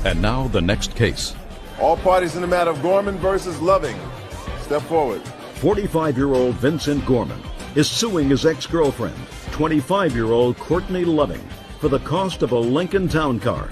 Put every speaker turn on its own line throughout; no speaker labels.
And now the next case.
All parties in the matter of Gorman versus Loving. Step forward.
45-year-old Vincent Gorman is suing his ex-girlfriend, 25-year-old Courtney Loving, for the cost of a Lincoln Town Car.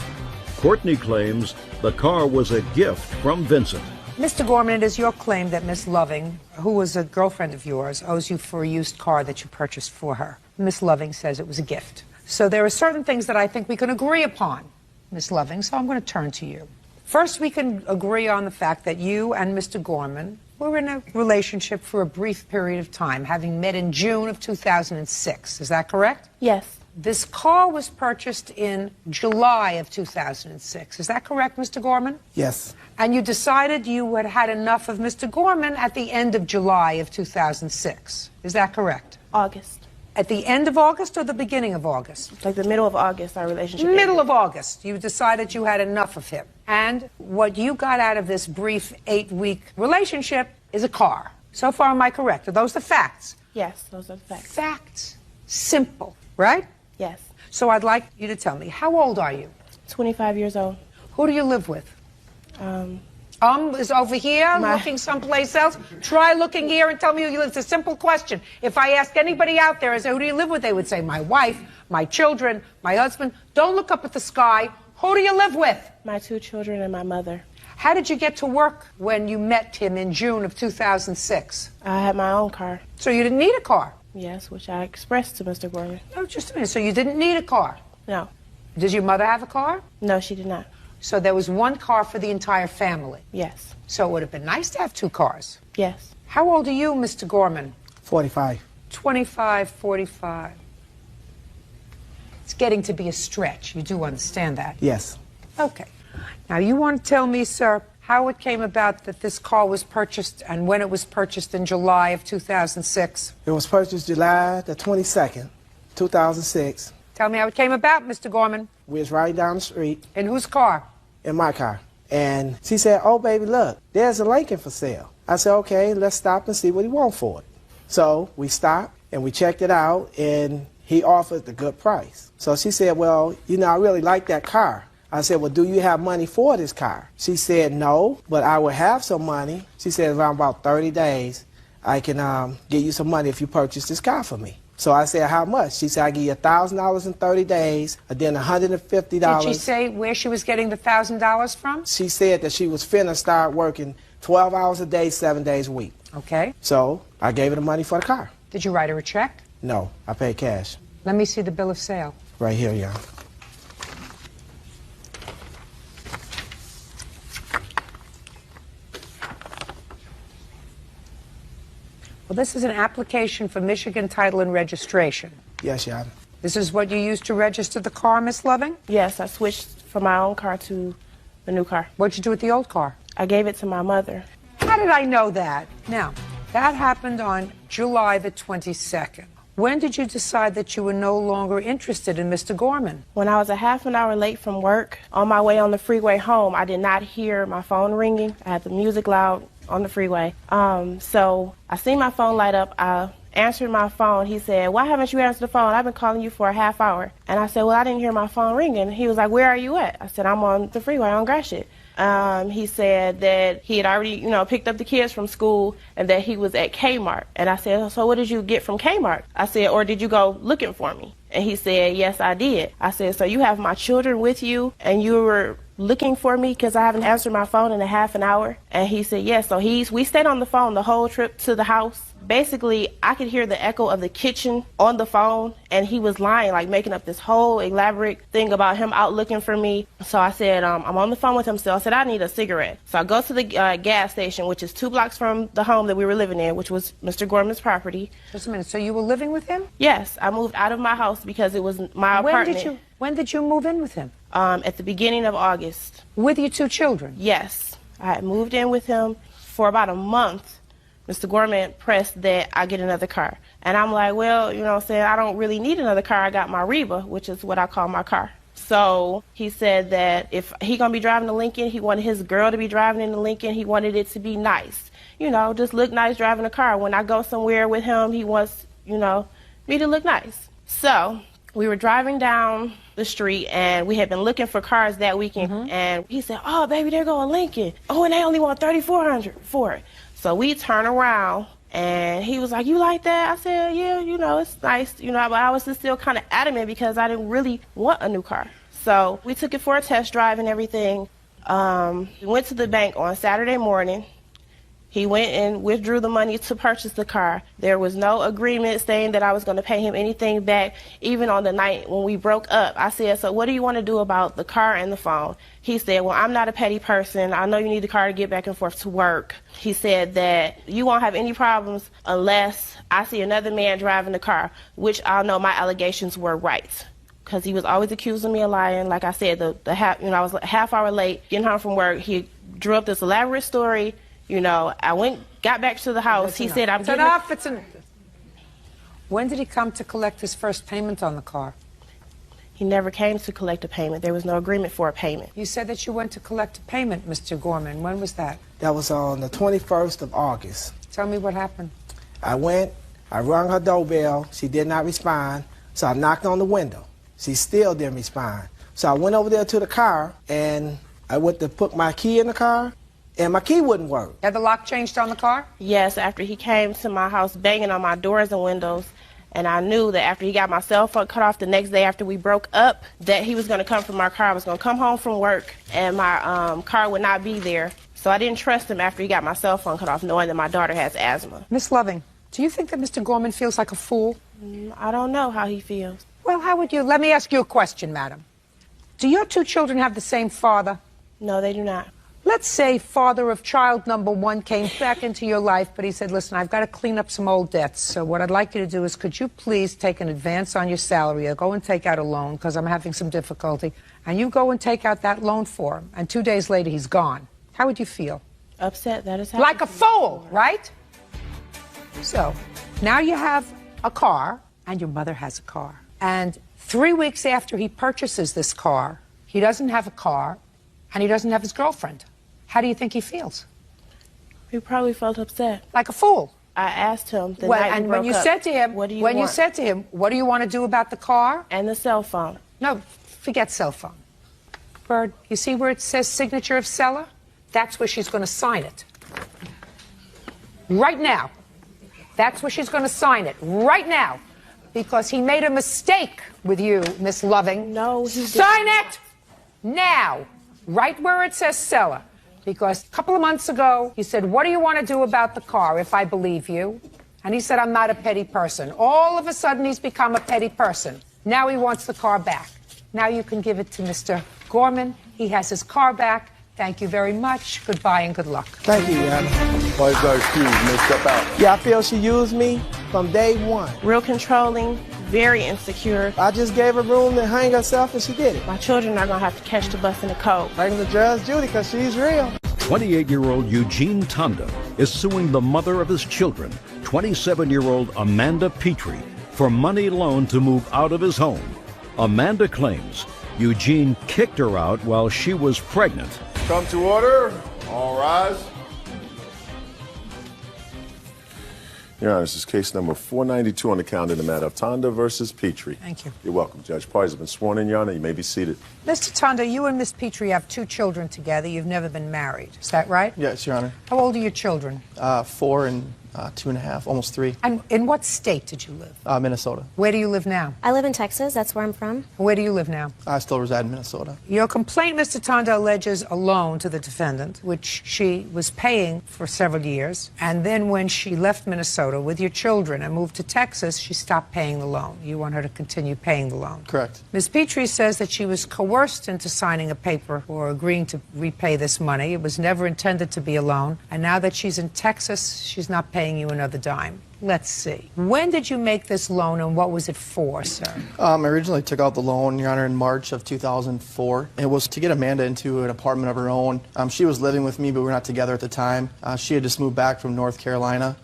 Courtney claims the car was a gift from Vincent.
Mr. Gorman, it is your claim that Miss Loving, who was a girlfriend of yours, owes you for a used car that you purchased for her. Miss Loving says it was a gift. So there are certain things that I think we can agree upon, Miss Loving, so I'm going to turn to you. First, we can agree on the fact that you and Mr. Gorman were in a relationship for a brief period of time, having met in June of 2006. Is that correct?
Yes.
This car was purchased in July of 2006. Is that correct, Mr. Gorman?
Yes.
And you decided you had had enough of Mr. Gorman at the end of July of 2006. Is that correct?
August.
At the end of August or the beginning of August?
Like the middle of August, our relationship
Middle
ended.
of August. You decided you had enough of him. And what you got out of this brief 8-week relationship is a car. So far, am I correct? Are those the facts?
Yes, those are the facts.
Facts. Simple, right?
Yes.
So I'd like you to tell me, how old are you?
25 years old.
Who do you live with? Is over here, looking someplace else. Try looking here and tell me who you live. It's a simple question. If I ask anybody out there, I say, who do you live with? They would say, my wife, my children, my husband. Don't look up at the sky. Who do you live with?
My 2 children and my mother.
How did you get to work when you met him in June of 2006?
I had my own car.
So you didn't need a car?
Yes, which I expressed to Mr. Gorman.
No, just a minute. So you didn't need a car?
No.
Did your mother have a car?
No, she did not.
So there was one car for the entire family?
Yes.
So it would have been nice to have 2 cars?
Yes.
How old are you, Mr. Gorman?
45.
25, 45. It's getting to be a stretch. You do understand that?
Yes.
Okay. Now, you want to tell me, sir, how it came about that this car was purchased and when it was purchased in July of 2006?
It was purchased July the 22nd, 2006.
Tell me how it came about, Mr. Gorman.
We was riding down the street.
In whose car?
In my car. And she said, oh, baby, look, there's a Lincoln for sale. I said, okay, let's stop and see what he wants for it. So we stopped and we checked it out, and he offered the good price. So she said, well, you know, I really like that car. I said, well, do you have money for this car? She said, no, but I will have some money. She said, around about 30 days, I can get you some money if you purchase this car for me. So I said, how much? She said, I give you $1,000 in 30 days, and then $150.
Did she say where she was getting the $1,000 from?
She said that she was finna start working 12 hours a day, 7 days a week.
Okay.
So I gave her the money for the car.
Did you write her a check?
No, I paid cash.
Let me see the bill of sale.
Right here, yeah.
Well, this is an application for Michigan title and registration.
Yes, Your Honor.
This is what you used to register the car, Miss Loving?
Yes, I switched from my own car to the new car.
What'd you do with the old car?
I gave it to my mother.
How did I know that? Now, that happened on July the 22nd. When did you decide that you were no longer interested in Mr. Gorman?
When I was a half an hour late from work, on my way on the freeway home, I did not hear my phone ringing. I had the music loud on the freeway. So I seen my phone light up. I answered my phone. He said, why haven't you answered the phone? I've been calling you for a half hour. And I said, well, I didn't hear my phone ringing. He was like, where are you at? I said, I'm on the freeway on Gratiot. He said that he had already, picked up the kids from school and that he was at Kmart. And I said, so what did you get from Kmart? I said, or did you go looking for me? And he said, yes, I did. I said, so you have my children with you and you were looking for me because I haven't answered my phone in a half an hour? And he said, yes. So we stayed on the phone the whole trip to the house. Basically, I could hear the echo of the kitchen on the phone, and he was lying, like making up this whole elaborate thing about him out looking for me. So I said, I'm on the phone with him still. I said, I need a cigarette. So I go to the gas station, which is 2 blocks from the home that we were living in, which was Mr. Gorman's property.
Just a minute. So you were living with him?
Yes. I moved out of my house because it was my apartment.
When did you move in with him?
At the beginning of August.
With your 2 children?
Yes. I had moved in with him for about a month. Mr. Gorman pressed that I get another car. And I'm like, well, I don't really need another car. I got my Reba, which is what I call my car. So he said that if he going to be driving the Lincoln, he wanted his girl to be driving in the Lincoln. He wanted it to be nice. Just look nice driving a car. When I go somewhere with him, he wants, me to look nice. So we were driving down the street, and we had been looking for cars that weekend, and he said, oh, baby, there go a Lincoln. Oh, and they only want $3,400 for it. So we turn around, and he was like, you like that? I said, yeah, you know, it's nice. You know, but I was just still kind of adamant because I didn't really want a new car. So we took it for a test drive and everything. We went to the bank on Saturday morning. He went and withdrew the money to purchase the car. There was no agreement saying that I was going to pay him anything back. Even on the night when we broke up, I said, so what do you want to do about the car and the phone? He said, well, I'm not a petty person. I know you need the car to get back and forth to work. He said that you won't have any problems unless I see another man driving the car, which I know my allegations were right. Because he was always accusing me of lying. Like I said, I was a half hour late getting home from work. He drew up this elaborate story. You know, got back to the house. He said, I'm getting...
It's enough. When did he come to collect his first payment on the car?
He never came to collect a payment. There was no agreement for a payment.
You said that you went to collect a payment, Mr. Gorman. When was that?
That was on the 21st of August.
Tell me what happened.
I went, I rung her doorbell. She did not respond, so I knocked on the window. She still didn't respond. So I went over there to the car, and I went to put my key in the car, and my key wouldn't work.
Had the lock changed on the car?
Yes, after he came to my house banging on my doors and windows, and I knew that after he got my cell phone cut off the next day after we broke up, that he was going to come from my car. I was going to come home from work, and my car would not be there. So I didn't trust him after he got my cell phone cut off, knowing that my daughter has asthma.
Miss Loving, do you think that Mr. Gorman feels like a fool?
I don't know how he feels.
Well, how would you... Let me ask you a question, madam. Do your two children have the same father?
No, they do not.
Let's say father of child number one came back into your life, but he said, listen, I've got to clean up some old debts. So what I'd like you to do is, could you please take an advance on your salary or go and take out a loan because I'm having some difficulty. And you go and take out that loan for him. And 2 days later, he's gone. How would you feel?
Upset, that is how.
Like a fool, right? So now you have a car and your mother has a car. And 3 weeks after he purchases this car, he doesn't have a car and he doesn't have his girlfriend. How do you think he feels?
He probably felt upset.
Like a fool.
I asked him the
Well,
night we
and
broke
when you
up,
said to him,
what do you
when you
want?
said to him, what do you want to do about the car?
And the cell phone.
No, forget cell phone. Bird, you see where it says signature of seller? That's where she's going to sign it. Right now. That's where she's going to sign it. Right now. Because he made a mistake with you, Miss Loving.
No, he didn't.
Sign it now. Right where it says seller. Because a couple of months ago, you said, what do you want to do about the car if I believe you? And he said, I'm not a petty person. All of a sudden, he's become a petty person. Now he wants the car back. Now you can give it to Mr. Gorman. He has his car back. Thank you very much. Goodbye and good luck.
Thank you, Your Honor.
Why is that excuse? May step out.
Yeah, I feel she used me from day one.
Real controlling, very insecure.
I just gave her room to hang herself, and she did it.
My children are going to have to catch the bus in the cold.
Bring the judge, Judy, because she's real.
28-year-old Eugene Tonda is suing the mother of his children, 27-year-old Amanda Petrie, for money loaned to move out of his home. Amanda claims Eugene kicked her out while she was pregnant.
Come to order. All rise. Your Honor, this is case number 492 on the calendar in the matter of Tonda versus Petrie.
Thank you.
You're welcome. Judge Parties have been sworn in, Your Honor. You may be seated.
Mr. Tonda, you and Miss Petrie have 2 children together. You've never been married. Is that right?
Yes, Your Honor.
How old are your children?
4 and 2.5, almost 3.
And in what state did you live?
Minnesota.
Where do you live now?
I live in Texas. That's where I'm from.
Where do you live now?
I still reside in Minnesota.
Your complaint, Mr. Tonda, alleges a loan to the defendant, which she was paying for several years. And then when she left Minnesota with your children and moved to Texas, she stopped paying the loan. You want her to continue paying the loan.
Correct.
Ms. Petrie says that she was coerced into signing a paper or agreeing to repay this money. It was never intended to be a loan. And now that she's in Texas, she's not paying you another dime. Let's see. When did you make this loan and what was it for, sir?
I originally took out the loan, Your Honor, in March of 2004. It was to get Amanda into an apartment of her own. She was living with me, but we were not together at the time. She had just moved back from North Carolina,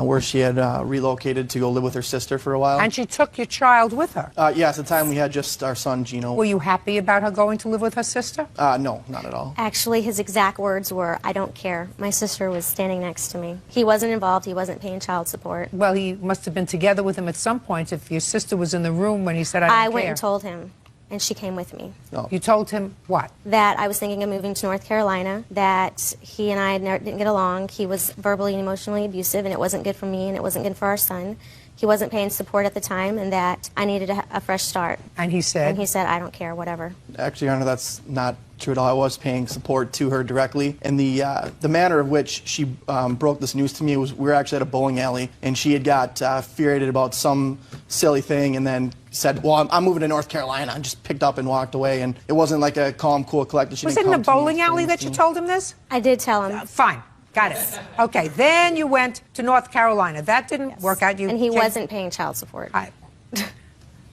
where she had relocated to go live with her sister for a while.
And she took your child with her?
Yes, at the time we had just our son, Gino.
Were you happy about her going to live with her sister?
No, not at all.
Actually, his exact words were, I don't care. My sister was standing next to me. He wasn't involved. He wasn't paying child support.
Well, he must have been together with him at some point if your sister was in the room when he said, I don't care.
I went and told him. and she came with me.
No.
You told him what?
That I was thinking of moving to North Carolina, that he and I didn't get along. He was verbally and emotionally abusive, and it wasn't good for me, and it wasn't good for our son. He wasn't paying support at the time, and that I needed a fresh start.
And he said?
And he said, I don't care, whatever.
Actually, Your Honor, that's not true at all. I was paying support to her directly. And the manner of which she broke this news to me was, we were actually at a bowling alley, and she had got furiated about some silly thing, and then said, well, I'm moving to North Carolina, and just picked up and walked away. And it wasn't like a calm, cool, collected.
Was it in a bowling alley that you told him this?
I did tell him.
Fine. Got it. Okay, then you went to North Carolina. That didn't work out.
And he wasn't paying child support.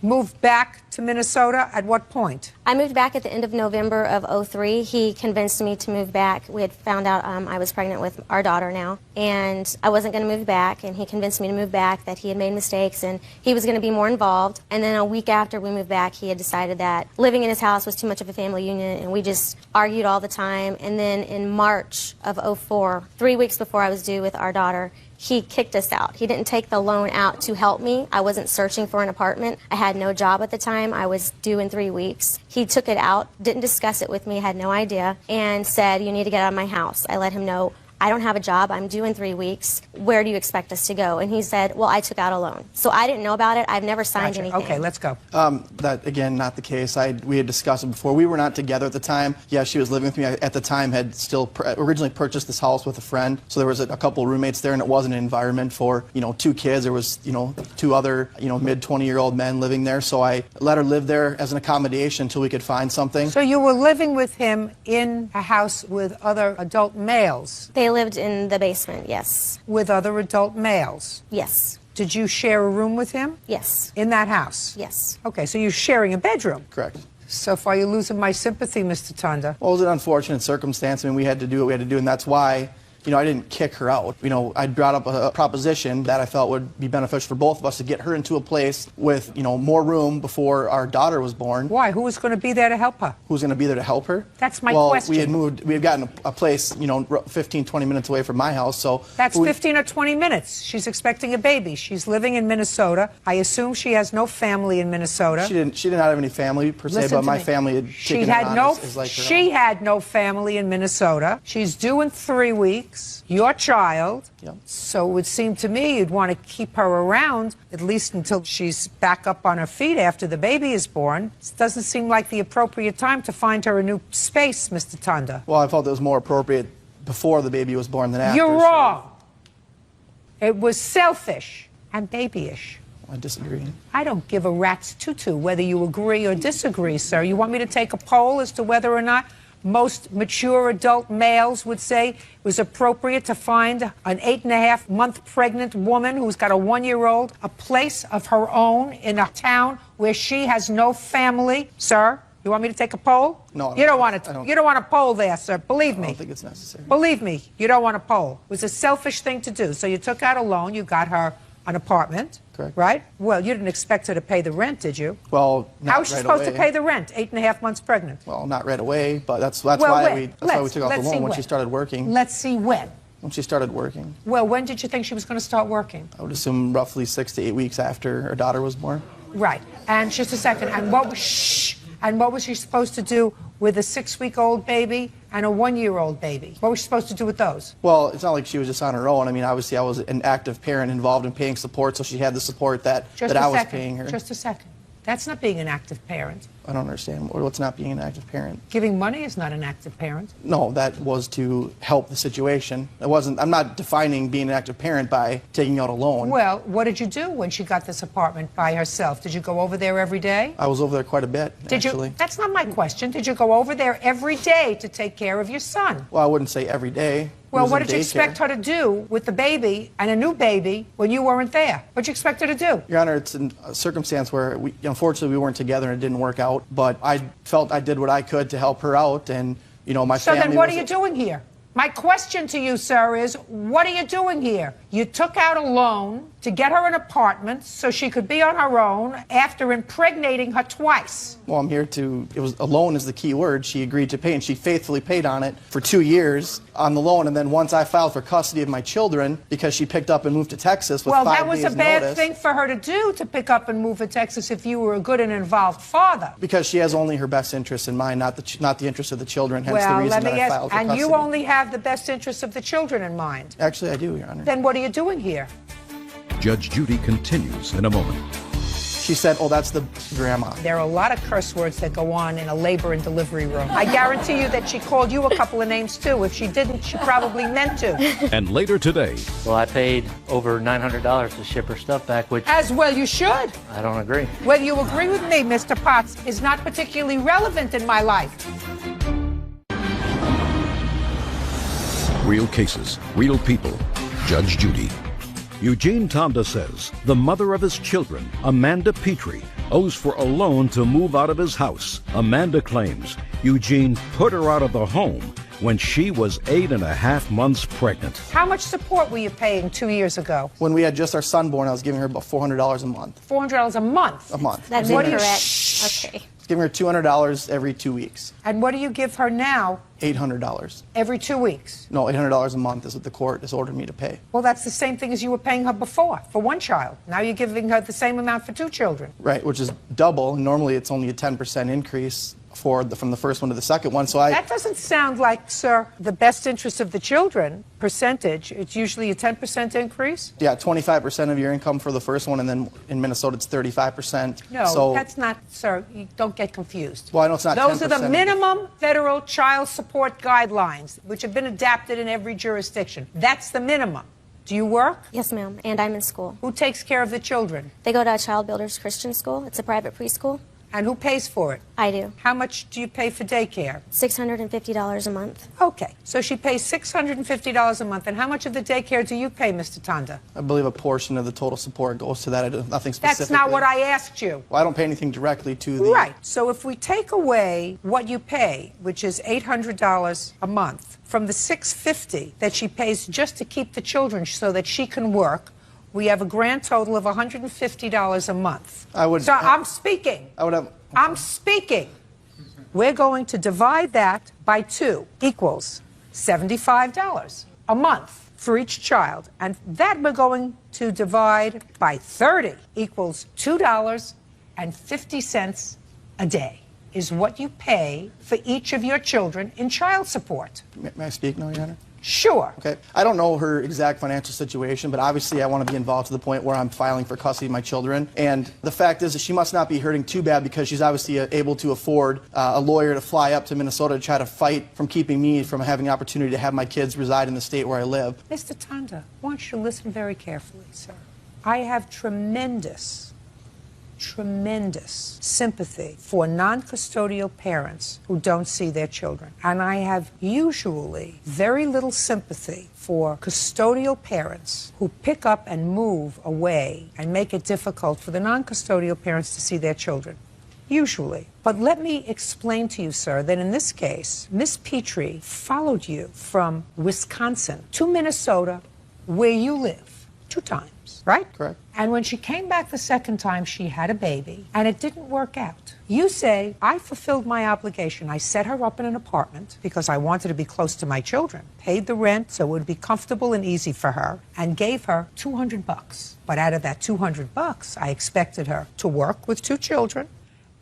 Moved back to Minnesota at what point?
I moved back at the end of November of '03. He convinced me to move back. We had found out I was pregnant with our daughter now, and I wasn't going to move back, and he convinced me to move back, that he had made mistakes, and he was going to be more involved. And then a week after we moved back, he had decided that living in his house was too much of a family unit, and we just argued all the time. And then in March of '04, 3 weeks before I was due with our daughter, he kicked us out. He didn't take the loan out to help me. I wasn't searching for an apartment. I had no job at the time. I was due in 3 weeks. He took it out, didn't discuss it with me, had no idea, and said, you need to get out of my house. I let him know, I don't have a job. I'm due in 3 weeks. Where do you expect us to go? And he said, well, I took out a loan. So I didn't know about it. I've never signed anything.
Okay, let's go.
That, again, not the case. We had discussed it before. We were not together at the time. Yeah, she was living with me. I, at the time, had still originally purchased this house with a friend. So there was a couple roommates there, and it wasn't an environment for, 2 kids. There was, 2 other, mid-20-year-old men living there. So I let her live there as an accommodation until we could find something.
So you were living with him in a house with other adult males?
They lived in the basement, yes.
With other adult males?
Yes.
Did you share a room with him?
Yes.
In that house?
Yes.
Okay, so you're sharing a bedroom?
Correct.
So far, you're losing my sympathy, Mr. Tanda.
Well, it was an unfortunate circumstance. I mean, we had to do what we had to do, and that's why, I didn't kick her out. I brought up a proposition that I felt would be beneficial for both of us to get her into a place with, more room before our daughter was born.
Why? Who was going to be there to help her?
Who's going to be there to help her?
That's my
We
question.
had gotten a place, 15, 20 minutes away from my house, so.
That's 15 or 20 minutes. She's expecting a baby. She's living in Minnesota. I assume she has no family in Minnesota.
She did not have any family, per se, but my family had taken her on as like her own.
She had no family in Minnesota. She's due in 3 weeks. Your child.
Yep.
So it would seem to me you'd want to keep her around at least until she's back up on her feet after the baby is born. It doesn't seem like the appropriate time to find her a new space, Mr. Tanda.
Well, I felt it was more appropriate before the baby was born than after.
You're wrong. It was selfish and babyish.
I disagree.
I don't give a rat's tutu whether you agree or disagree, sir. You want me to take a poll as to whether or not most mature adult males would say it was appropriate to find an 8.5-month pregnant woman who's got a 1-year-old a place of her own in a town where she has no family? Sir, you want me to take a poll?
No.
You don't want to. You don't want a poll there, sir. Believe me.
I don't think it's necessary.
Believe me, you don't want a poll. It was a selfish thing to do. So you took out a loan. You got her an apartment.
Correct.
Right? Well, you didn't expect her to pay the rent, did you?
Well, not
How was she
right
supposed
away.
to pay the rent? 8.5 months pregnant.
Well, not right away, but that's
Well,
why
when?
we took out the
Let's see
loan when
when.
she started working.
Let's see when.
When she started working.
Well, when did you think she was going to start working?
I would assume roughly 6 to 8 weeks after her daughter was born.
Right. And just a second. And what was she supposed to do with a 6-week-old baby and a 1-year-old baby? What was she supposed to do with those?
Well, it's not like she was just on her own. I mean, obviously, I was an active parent involved in paying support, so she had the support that I was paying her.
Just a second. That's not being an active parent.
I don't understand. What's not being an active parent?
Giving money is not an active parent.
No, that was to help the situation. It wasn't. I'm not defining being an active parent by taking out a loan.
Well, what did you do when she got this apartment by herself? Did you go over there every day?
I was over there quite a bit,
Did
actually.
you? That's not my question. Did you go over there every day to take care of your son?
Well, I wouldn't say every day.
Well,
It was
what
in
did you expect
daycare.
her to do with the baby and a new baby when you weren't there? What did you expect her to do?
Your Honor, it's a circumstance where, unfortunately, we weren't together and it didn't work out. But I felt I did what I could to help her out, and my
So
family.
then what are you doing here? My question to you, sir, is what are you doing here? You took out a loan to get her an apartment so she could be on her own after impregnating her twice.
Well, I'm here to, it was, a loan is the key word. She agreed to pay, and she faithfully paid on it for 2 years on the loan. And then once I filed for custody of my children, because she picked up and moved to Texas with 5 days notice.
Well, that was a bad thing for her to do, to pick up and move to Texas, if you were a good and involved father.
Because she has only her best interest in mind, not the interest of the children, hence the reason that I filed for custody.
And you only have the best interest of the children in mind.
Actually, I do, Your Honor.
Then what are you doing here?
Judge Judy continues in a moment.
She said, oh, that's the grandma.
There are a lot of curse words that go on in a labor and delivery room. I guarantee you that she called you a couple of names, too. If she didn't, she probably meant to.
And later today...
Well, I paid over $900 to ship her stuff back, which...
As well you should.
I don't agree.
Whether you agree with me, Mr. Potts, is not particularly relevant in my life.
Real cases, real people. Judge Judy. Eugene Tonda says the mother of his children, Amanda Petrie, owes for a loan to move out of his house. Amanda claims Eugene put her out of the home when she was 8.5 months pregnant.
How much support were you paying 2 years ago?
When we had just our son born, I was giving her about $400 a month.
$400 a month?
A month.
That's
What do you-
incorrect. Okay.
I was giving her $200 every 2 weeks.
And what do you give her now
$800.
every 2 weeks?
No, $800 a month is what the court has ordered me to pay.
Well, that's the same thing as you were paying her before, for one child. Now you're giving her the same amount for 2 children.
Right, which is double. Normally it's only a 10% increase from the first one to the second one. So
That doesn't sound like, sir, the best interest of the children percentage. It's usually a 10% increase?
Yeah, 25% of your income for the first one, and then in Minnesota it's 35%.
No,
so,
that's not, sir, you don't get confused.
Well, I know it's not
Those
10%.
are the minimum federal child support guidelines, which have been adapted in every jurisdiction. That's the minimum. Do you work?
Yes, ma'am. And I'm in school.
Who takes care of the children?
They go to a Child Builders Christian school. It's a private preschool.
And who pays for it?
I do.
How much do you pay for daycare?
$650 a month.
Okay, so she pays $650 a month. And how much of the daycare do you pay, Mr. Tonda?
I believe a portion of the total support goes to that. I do nothing specific.
That's not what I asked you.
Well, I don't pay anything directly to the...
Right. So if we take away what you pay, which is $800 a month, from the $650 that she pays just to keep the children so that she can work, we have a grand total of $150 a month. So I'm speaking. I'm speaking. We're going to divide that by 2 equals $75 a month for each child. And that we're going to divide by 30 equals $2.50 a day is what you pay for each of your children in child support.
May I speak now, Your Honor?
Sure.
Okay. I don't know her exact financial situation, but obviously I want to be involved to the point where I'm filing for custody of my children. And the fact is that she must not be hurting too bad because she's obviously able to afford a lawyer to fly up to Minnesota to try to fight from keeping me from having the opportunity to have my kids reside in the state where I live.
Mr. Tonda, I want you to listen very carefully, sir. I have tremendous sympathy for non-custodial parents who don't see their children. And I have usually very little sympathy for custodial parents who pick up and move away and make it difficult for the non-custodial parents to see their children. Usually. But let me explain to you, sir, that in this case, Miss Petrie followed you from Wisconsin to Minnesota, where you live, 2 times, right?
Correct.
And when she came back the second time, she had a baby, and it didn't work out. You say, I fulfilled my obligation. I set her up in an apartment because I wanted to be close to my children, paid the rent so it would be comfortable and easy for her, and gave her $200. But out of that $200, I expected her to work with 2 children,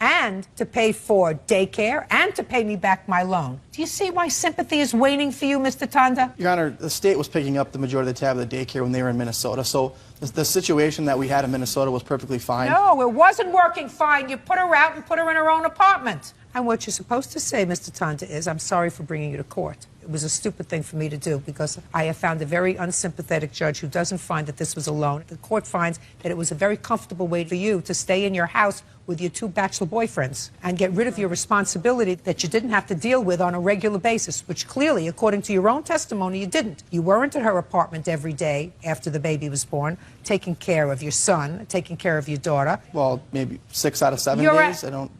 and to pay for daycare, and to pay me back my loan. Do you see why sympathy is waning for you, Mr. Tonda?
Your Honor, the state was picking up the majority of the tab of the daycare when they were in Minnesota, so the situation that we had in Minnesota was perfectly fine.
No, it wasn't working fine. You put her out and put her in her own apartment. And what you're supposed to say, Mr. Tonda, is, I'm sorry for bringing you to court. It was a stupid thing for me to do because I have found a very unsympathetic judge who doesn't find that this was a loan. The court finds that it was a very comfortable way for you to stay in your house with your 2 bachelor boyfriends and get rid of your responsibility that you didn't have to deal with on a regular basis, which clearly, according to your own testimony, you didn't. You weren't at her apartment every day after the baby was born, taking care of your son, taking care of your daughter.
Well, maybe 6 out of 7 days. I don't,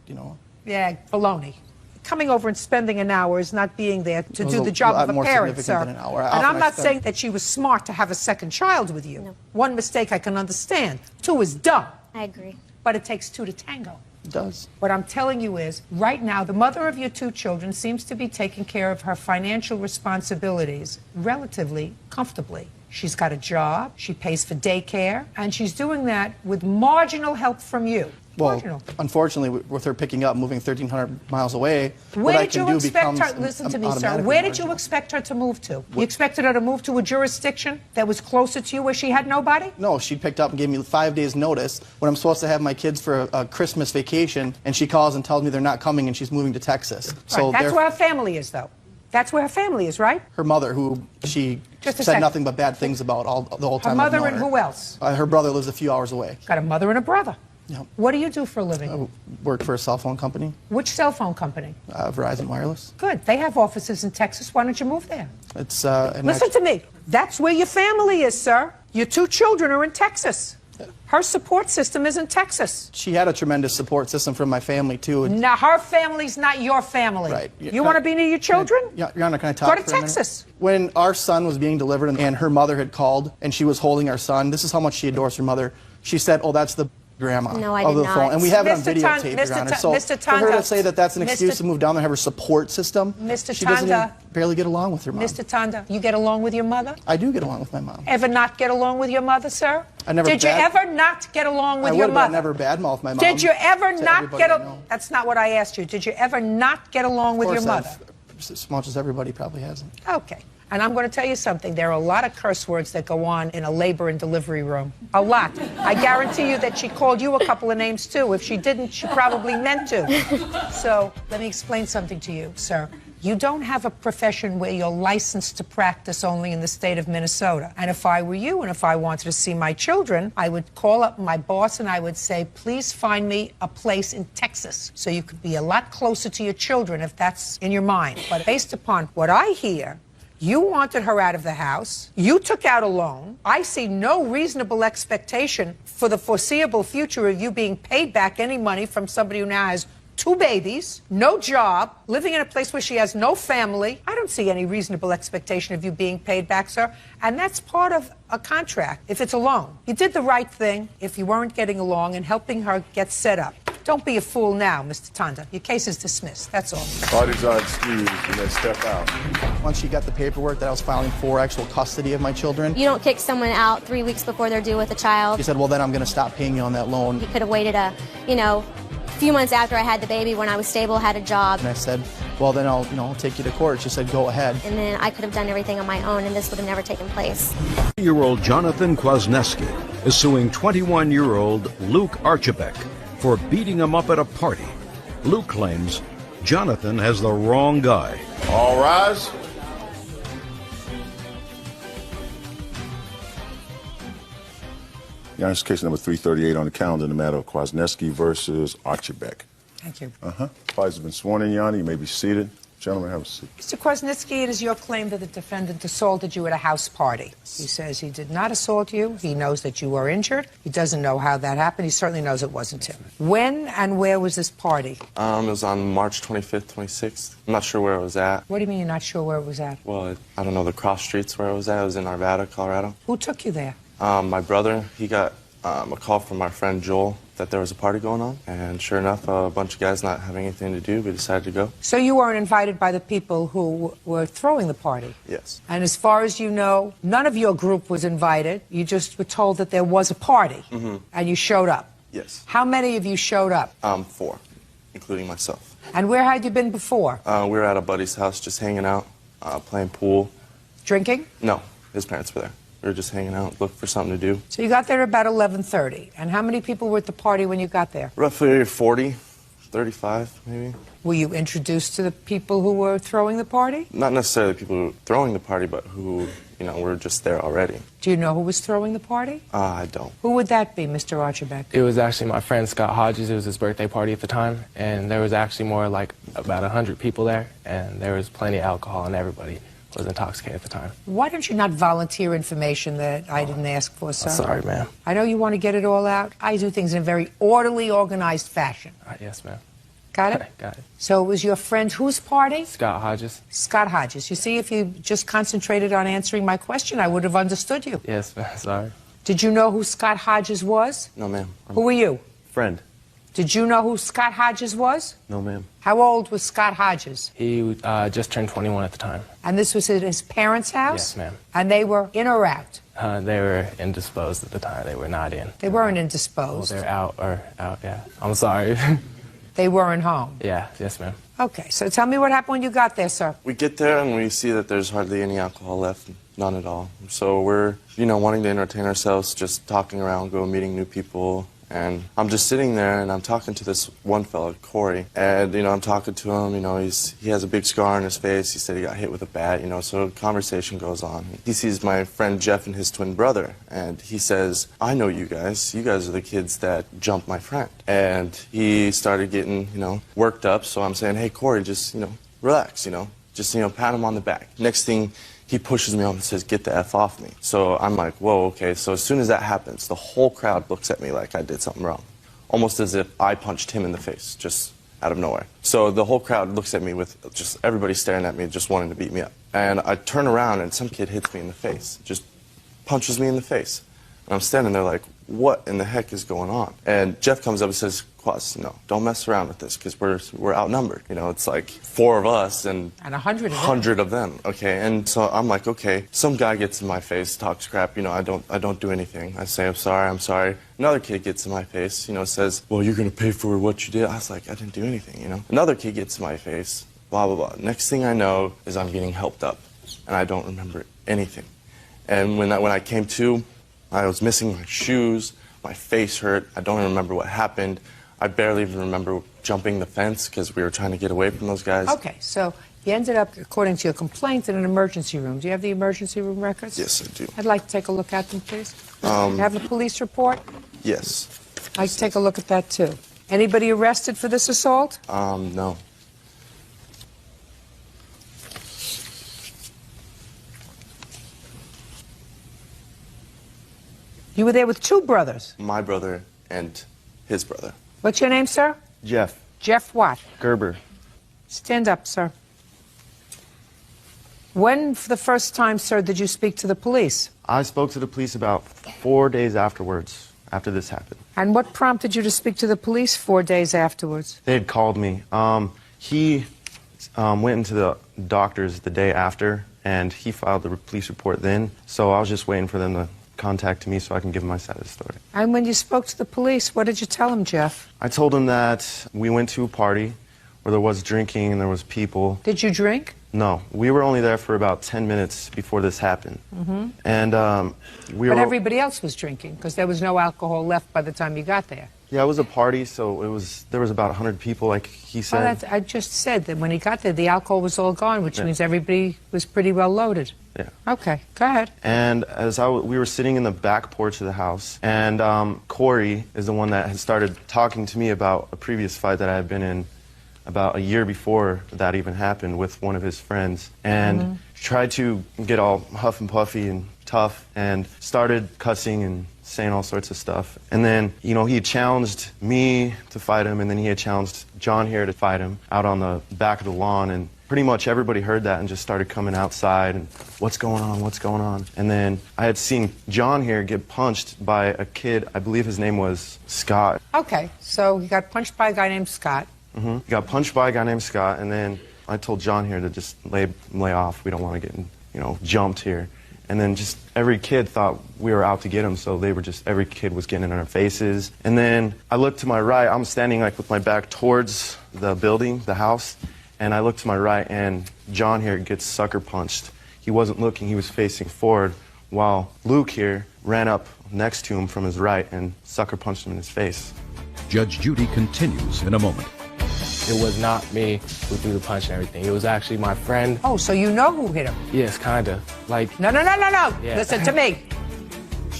Yeah, baloney. coming over and spending an hour is not being there to do the
a
job
lot
of a
more
parent, sir.
significant than an hour.
And
Often
I'm
I
not
spend-
saying that she was smart to have a second child with you.
No.
One mistake I can understand. Two is dumb.
I agree.
But it takes two to tango.
It does.
What I'm telling you is, right now, the mother of your two children seems to be taking care of her financial responsibilities relatively comfortably. She's got a job, she pays for daycare, and she's doing that with marginal help from you.
Well,
Marginal.
unfortunately, with her picking up, moving 1,300 miles away,
Where
what I
did
can
you
do
expect
becomes
her, listen to me, sir,
automatically
where did you
marginal.
expect her to move to? You expected her to move to a jurisdiction that was closer to you where she had nobody?
No, she picked up and gave me 5 days notice when I'm supposed to have my kids for a Christmas vacation, and she calls and tells me they're not coming and she's moving to Texas.
Right. That's where her family is, though. That's where her family is, right?
her mother, who she
Just a
said
sec.
nothing but bad things about the whole
Her
time. I've
mother
known
and
her.
who else?
Her brother lives a few hours away.
Got a mother and a brother.
Yep.
What do you do for a living?
I work for a cell phone company,
Which cell phone company?
Verizon Wireless.
Good. They have offices in Texas. Why don't you move there?
It's
Listen to me. That's where your family is, sir. Your two children are in Texas. Her support system is in Texas.
She had a tremendous support system from my family too.
Now, her family's not your family.
Right.
You want to be near your children?
Your Honor, can I talk
Go to
for a minute?
Texas.
When our son was being delivered and her mother had called and she was holding our son, this is how much she adores her mother. She said, "Oh, that's the grandma
No, I
of
did
the phone."
not.
And we have it on
Mr. Ton-
videotape,
Mr.
Your Honor.
Ton-
So
Mr.
for her
Tonda.
to say that that's an excuse
Mr.
to move down there and have her support system,
Mr.
she doesn't
Tonda.
even barely get along with her mom.
Mr. Tonda, you get along with your mother?
I do get along with my mom.
Ever not get along with your mother, sir?
I never
Did you
bad-
ever not get along with
I
your
would, but I
mother?
never badmouth my mom.
Did you ever
to
not
everybody
get
I
along?
know.
That's not what I asked you. Did you ever not get along with
Of
your
course,
mother?
as much as everybody probably hasn't.
Okay. And I'm going to tell you something. There are a lot of curse words that go on in a labor and delivery room. A lot. I guarantee you that she called you a couple of names, too. If she didn't, she probably meant to. So let me explain something to you, sir. You don't have a profession where you're licensed to practice only in the state of Minnesota. And if I were you and if I wanted to see my children, I would call up my boss and I would say, please find me a place in Texas so you could be a lot closer to your children if that's in your mind. But based upon what I hear, you wanted her out of the house. You took out a loan. I see no reasonable expectation for the foreseeable future of you being paid back any money from somebody who now has 2 babies, no job, living in a place where she has no family. I don't see any reasonable expectation of you being paid back, sir. And that's part of a contract, if it's a loan. You did the right thing if you weren't getting along and helping her get set up. Don't be a fool now, Mr. Tonda. Your case is dismissed. That's all.
Parties are excused. You may step out.
Once she got the paperwork that I was filing for actual custody of my children,
You don't kick someone out 3 weeks before they're due with a child.
she said, well, then I'm going to stop paying you on that loan.
You could have waited a few months after I had the baby when I was stable, had a job,
And I said, well, then I'll take you to court. She said, go ahead.
and then I could have done everything on my own, and this would have never taken place.
20-year-old Jonathan Kwasniewski is suing 21-year-old Luke Archibek for beating him up at a party. Luke claims Jonathan has the wrong guy.
All rise. Your Honor, this is case number 338 on the calendar in the matter of Kwasniewski versus Archibek.
Thank you.
Parties have been sworn in, Your Honor. You may be seated. Gentlemen, have a seat.
Mr. Kwasniewski, it is your claim that the defendant assaulted you at a house party. He says he did not assault you. He knows that you were injured. He doesn't know how that happened. He certainly knows it wasn't him. When and where was this party?
It was on March 25th, 26th. I'm not sure where it was at.
What do you mean you're not sure where it was at?
Well, I don't know the cross streets where it was at. It was in Arvada, Colorado.
Who took you there?
My brother, he got a call from our friend Joel that there was a party going on. And sure enough, a bunch of guys not having anything to do, we decided to go.
So you weren't invited by the people who were throwing the party?
Yes.
And as far as you know, none of your group was invited. You just were told that there was a party, and you showed up.
Yes.
How many of you showed up?
4, including myself.
And where had you been before?
We were at a buddy's house just hanging out, playing pool.
Drinking?
No, his parents were there. We were just hanging out, looking for something to do.
So you got there about 11:30. And how many people were at the party when you got there?
Roughly 40, 35 maybe.
Were you introduced to the people who were throwing the party?
Not necessarily people who were throwing the party, but who, were just there already.
Do you know who was throwing the party?
I don't.
Who would that be, Mr. Archibek?
It was actually my friend Scott Hodges. It was his birthday party at the time, and there was actually more like about 100 people there, and there was plenty of alcohol, and everybody was intoxicated at the time.
Why don't you not volunteer information that I didn't ask for, sir?
Sorry, ma'am.
I know you want to get it all out. I do things in a very orderly, organized fashion.
Yes, ma'am.
Got it?
Got it.
So it was your friend whose party?
Scott Hodges.
Scott Hodges. You see, if you just concentrated on answering my question, I would have understood you.
Yes, ma'am. Sorry.
Did you know who Scott Hodges was?
No, ma'am.
Who were you?
Friend.
Did you know who Scott Hodges was?
No, ma'am.
How old was Scott Hodges?
He just turned 21 at the time.
And this was at his parents' house?
Yes, ma'am.
And they were in or out?
They were indisposed at the time. They were not in.
They weren't
Well,
indisposed.
they're out, yeah. I'm sorry.
They weren't home.
Yeah, yes, ma'am.
Okay, so tell me what happened when you got there, sir.
We get there and we see that there's hardly any alcohol left, none at all. So we're, wanting to entertain ourselves, just talking around, meeting new people. And I'm just sitting there and I'm talking to this one fellow, Corey. And, I'm talking to him, he has a big scar on his face. He said he got hit with a bat, so conversation goes on. He sees my friend Jeff and his twin brother. And he says, I know you guys. You guys are the kids that jumped my friend. And he started getting, worked up. So I'm saying, hey, Corey, just, relax, just, pat him on the back. Next thing, he pushes me off and says, get the F off me. So I'm like, whoa, okay. So as soon as that happens, the whole crowd looks at me like I did something wrong. Almost as if I punched him in the face, just out of nowhere. So the whole crowd looks at me with just everybody staring at me, just wanting to beat me up. And I turn around and some kid hits me in the face, just punches me in the face. And I'm standing there like, what in the heck is going on? And Jeff comes up and says, Quas, no, don't mess around with this because we're outnumbered. It's like 4 of us and
100
of them. Okay, and so I'm like, okay, some guy gets in my face, talks crap. I don't do anything. I say, I'm sorry. Another kid gets in my face, says, well, you're gonna pay for what you did. I was like, I didn't do anything. Another kid gets in my face, blah blah blah. Next thing I know is I'm getting helped up, and I don't remember anything. And when I came to, I was missing my shoes. My face hurt. I don't even remember what happened. I barely even remember jumping the fence because we were trying to get away from those guys.
Okay, so you ended up, according to your complaint, in an emergency room. Do you have the emergency room records?
Yes, I do.
I'd like to take a look at them, please. You have a police report?
Yes.
I'd like to take a look at that, too. Anybody arrested for this assault?
No.
You were there with 2 brothers.
My brother and his brother.
What's your name, sir?
Jeff.
Jeff what?
Gerber.
Stand up, sir. When, for the first time, sir, did you speak to the police?
I spoke to the police about 4 days afterwards, after this happened.
And what prompted you to speak to the police 4 days afterwards?
They had called me. He went into the doctor's the day after, and he filed the police report then. So I was just waiting for them to contact me so I can give him my side of the story.
And when you spoke to the police, what did you tell them, Jeff?
I told him that we went to a party where there was drinking and there was people.
Did you drink?
No, we were only there for about 10 minutes before this happened.
Mm-hmm.
And
But everybody else was drinking because there was no alcohol left by the time you got there.
Yeah, it was a party, so there was about 100 people, like he said.
Well, I just said that when he got there, the alcohol was all gone, which means everybody was pretty well loaded.
Yeah.
Okay, go ahead.
And as we were sitting in the back porch of the house, and Corey is the one that had started talking to me about a previous fight that I had been in about a year before that even happened with one of his friends, and tried to get all huff and puffy and tough and started cussing and saying all sorts of stuff. And then, he had challenged me to fight him, and then he had challenged John here to fight him out on the back of the lawn, and pretty much everybody heard that and just started coming outside and what's going on? And then I had seen John here get punched by a kid, I believe his name was Scott.
Okay, so he got punched by a guy named Scott.
He got punched by a guy named Scott, and then I told John here to just lay off. We don't want to get, jumped here. And then just every kid thought we were out to get him, so every kid was getting in our faces. And then I looked to my right. I'm standing with my back towards the building, the house, and I looked to my right, and John here gets sucker punched. He wasn't looking, he was facing forward, while Luke here ran up next to him from his right and sucker punched him in his face.
Judge Judy continues in a moment.
It was not me who threw the punch and everything. It was actually my friend.
Oh, so you know who hit him?
Yes, kind of.
No.
Yeah.
Listen to me.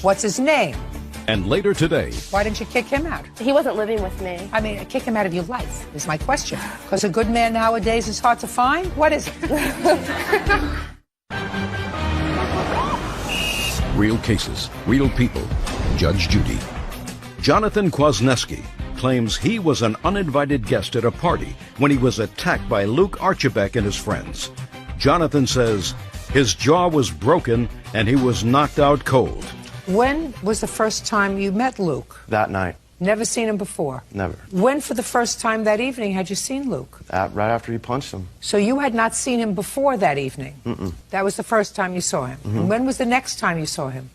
What's his name?
And later today,
Why didn't you kick him out?
He wasn't living with me.
I mean, kick him out of your life is my question. Because a good man nowadays is hard to find? What is it?
real cases, real people. Judge Judy. Jonathan Kwasniewski claims he was an uninvited guest at a party when he was attacked by Luke Archibek and his friends. Jonathan says his jaw was broken and he was knocked out cold.
When was the first time you met Luke?
That night.
Never seen him before?
Never.
When for the first time that evening had you seen Luke?
Right after he punched him.
So you had not seen him before that evening?
Mm-mm.
That was the first time you saw him?
Mm-hmm.
And when was the next time you saw him?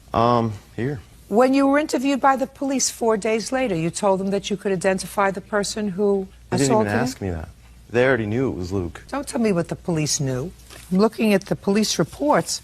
Here.
When you were interviewed by the police 4 days later, you told them that you could identify the person who
They didn't
assaulted
even
him?
ask me that. They already knew it was Luke.
Don't tell me what the police knew. I'm looking at the police reports,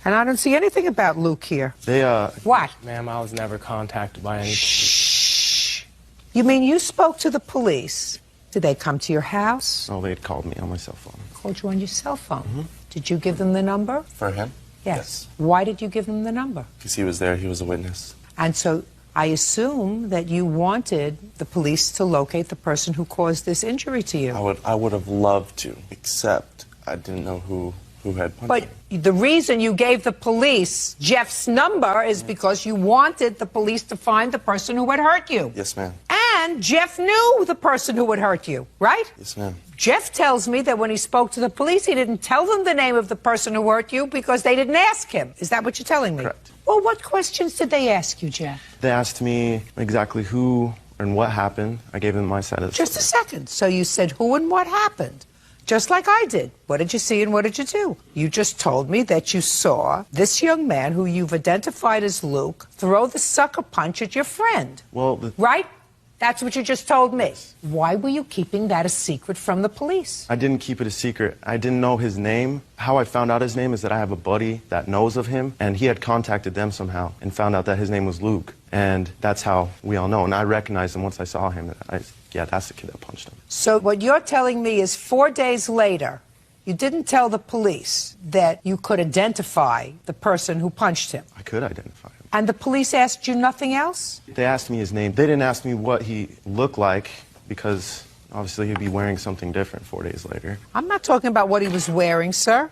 and I don't see anything about Luke here.
They,
What?
Ma'am, I was never contacted by any...
Shh. You mean you spoke to the police? Did they come to your house?
Oh, they had called me on my cell phone.
Called you on your cell phone?
Mm-hmm.
Did you give them the number?
For him?
Yes. Why did you give them the number?
Because he was there, he was a witness.
And so I assume that you wanted the police to locate the person who caused this injury to you.
I would have loved to, except I didn't know who had punched
But
him.
the reason you gave the police Jeff's number is because you wanted the police to find the person who had hurt you.
Yes, ma'am.
And Jeff knew the person who had hurt you, right?
Yes, ma'am.
Jeff tells me that when he spoke to the police, he didn't tell them the name of the person who hurt you because they didn't ask him. Is that what you're telling me?
Correct.
Well, what questions did they ask you, Jeff?
They asked me exactly who and what happened. I gave them my side of the
Just a
story.
second. So you said who and what happened, just like I did. What did you see and what did you do? You just told me that you saw this young man who you've identified as Luke throw the sucker punch at your friend.
Well,
Right? That's what you just told me. Why were you keeping that a secret from the police?
I didn't keep it a secret. I didn't know his name. How I found out his name is that I have a buddy that knows of him, and he had contacted them somehow and found out that his name was Luke. And that's how we all know. And I recognized him once I saw him. Yeah, that's the kid that punched him.
So what you're telling me is 4 days later, you didn't tell the police that you could identify the person who punched him.
I could identify him.
And the police asked you nothing else?
They asked me his name. They didn't ask me what he looked like because obviously he'd be wearing something different 4 days later.
I'm not talking about what he was wearing, sir.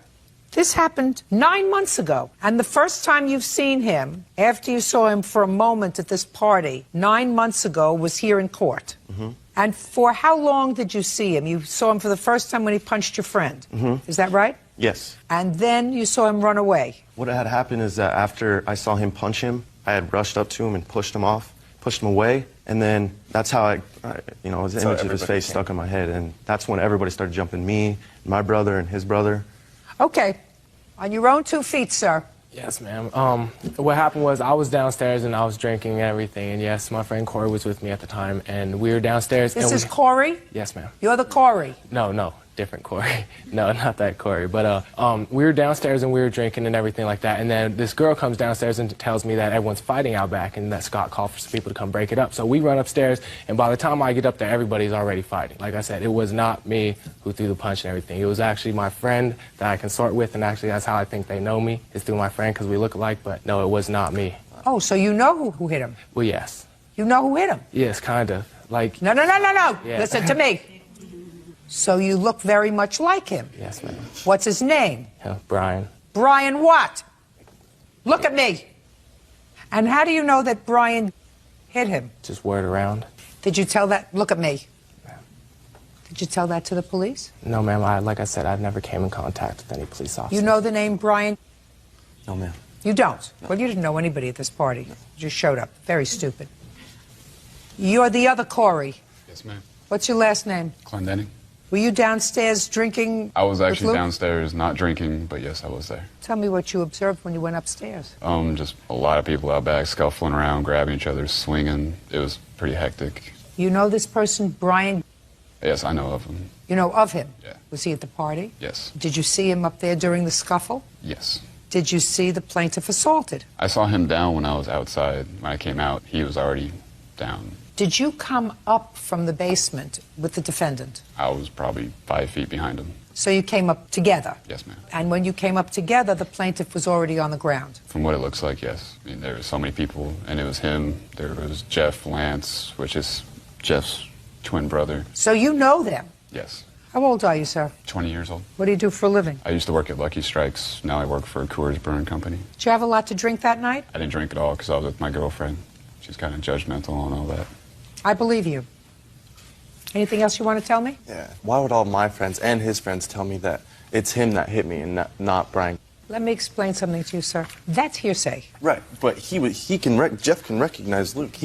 This happened 9 months ago. And the first time you've seen him, after you saw him for a moment at this party, 9 months ago, was here in court.
Mm-hmm.
And for how long did you see him? You saw him for the first time when he punched your friend.
Mm-hmm.
Is that right?
Yes.
And then you saw him run away.
What had happened is that after I saw him punch him, I had rushed up to him and pushed him off, pushed him away, and then that's how his image of his face stuck in my head, and that's when everybody started jumping me, my brother, and his brother.
Okay. On your own 2 feet, sir.
Yes, ma'am. What happened was I was downstairs and I was drinking and everything, and yes, my friend Corey was with me at the time, and we were downstairs.
This is Corey?
Yes, ma'am.
You're the Corey?
No, different Corey. No, not that Corey. But we were downstairs and we were drinking and everything like that, and then this girl comes downstairs and tells me that everyone's fighting out back and that Scott called for some people to come break it up. So we run upstairs, and by the time I get up there, everybody's already fighting. Like I said, it was not me who threw the punch and everything. It was actually my friend that I consort with, and actually that's how I think they know me, is through my friend because we look alike, but no, it was not me.
Oh, so you know who hit him?
Well, yes.
You know who hit him?
Yes, kind of. Like...
No.
Yeah.
Listen to me. So you look very much like him.
Yes, ma'am.
What's his name?
Yeah, Brian.
Brian what? Look at me. And how do you know that Brian hit him?
Just word around.
Did you tell that? Look at me. Did you tell that to the police?
No, ma'am. Like I said, I never came in contact with any police officer.
You know the name Brian?
No, ma'am.
You don't? No. Well, you didn't know anybody at this party. No. You just showed up. Very stupid. You're the other Corey.
Yes, ma'am.
What's your last name?
Clendenning.
Were you downstairs drinking?
I was actually downstairs, not drinking, but yes, I was there.
Tell me what you observed when you went upstairs.
Just a lot of people out back scuffling around, grabbing each other, swinging. It was pretty hectic.
You know this person, Brian?
Yes, I know of him.
You know of him?
Yeah.
Was he at the party?
Yes.
Did you see him up there during the scuffle?
Yes.
Did you see the plaintiff assaulted?
I saw him down when I was outside. When I came out, he was already down.
Did you come up from the basement with the defendant?
I was probably 5 feet behind him.
So you came up together?
Yes, ma'am.
And when you came up together, the plaintiff was already on the ground?
From what it looks like, yes. I mean, there were so many people, and it was him. There was Jeff Lance, which is Jeff's twin brother.
So you know them?
Yes.
How old are you, sir?
20 years old.
What do you do for a living?
I used to work at Lucky Strikes. Now I work for a Coors Brewing Company.
Did you have a lot to drink that night?
I didn't drink at all because I was with my girlfriend. She's kind of judgmental and all that.
I believe you. Anything else you want to tell me?
Yeah. Why would all my friends and his friends tell me that it's him that hit me and not Brian?
Let me explain something to you, sir. That's hearsay.
Right, but Jeff can recognize Luke.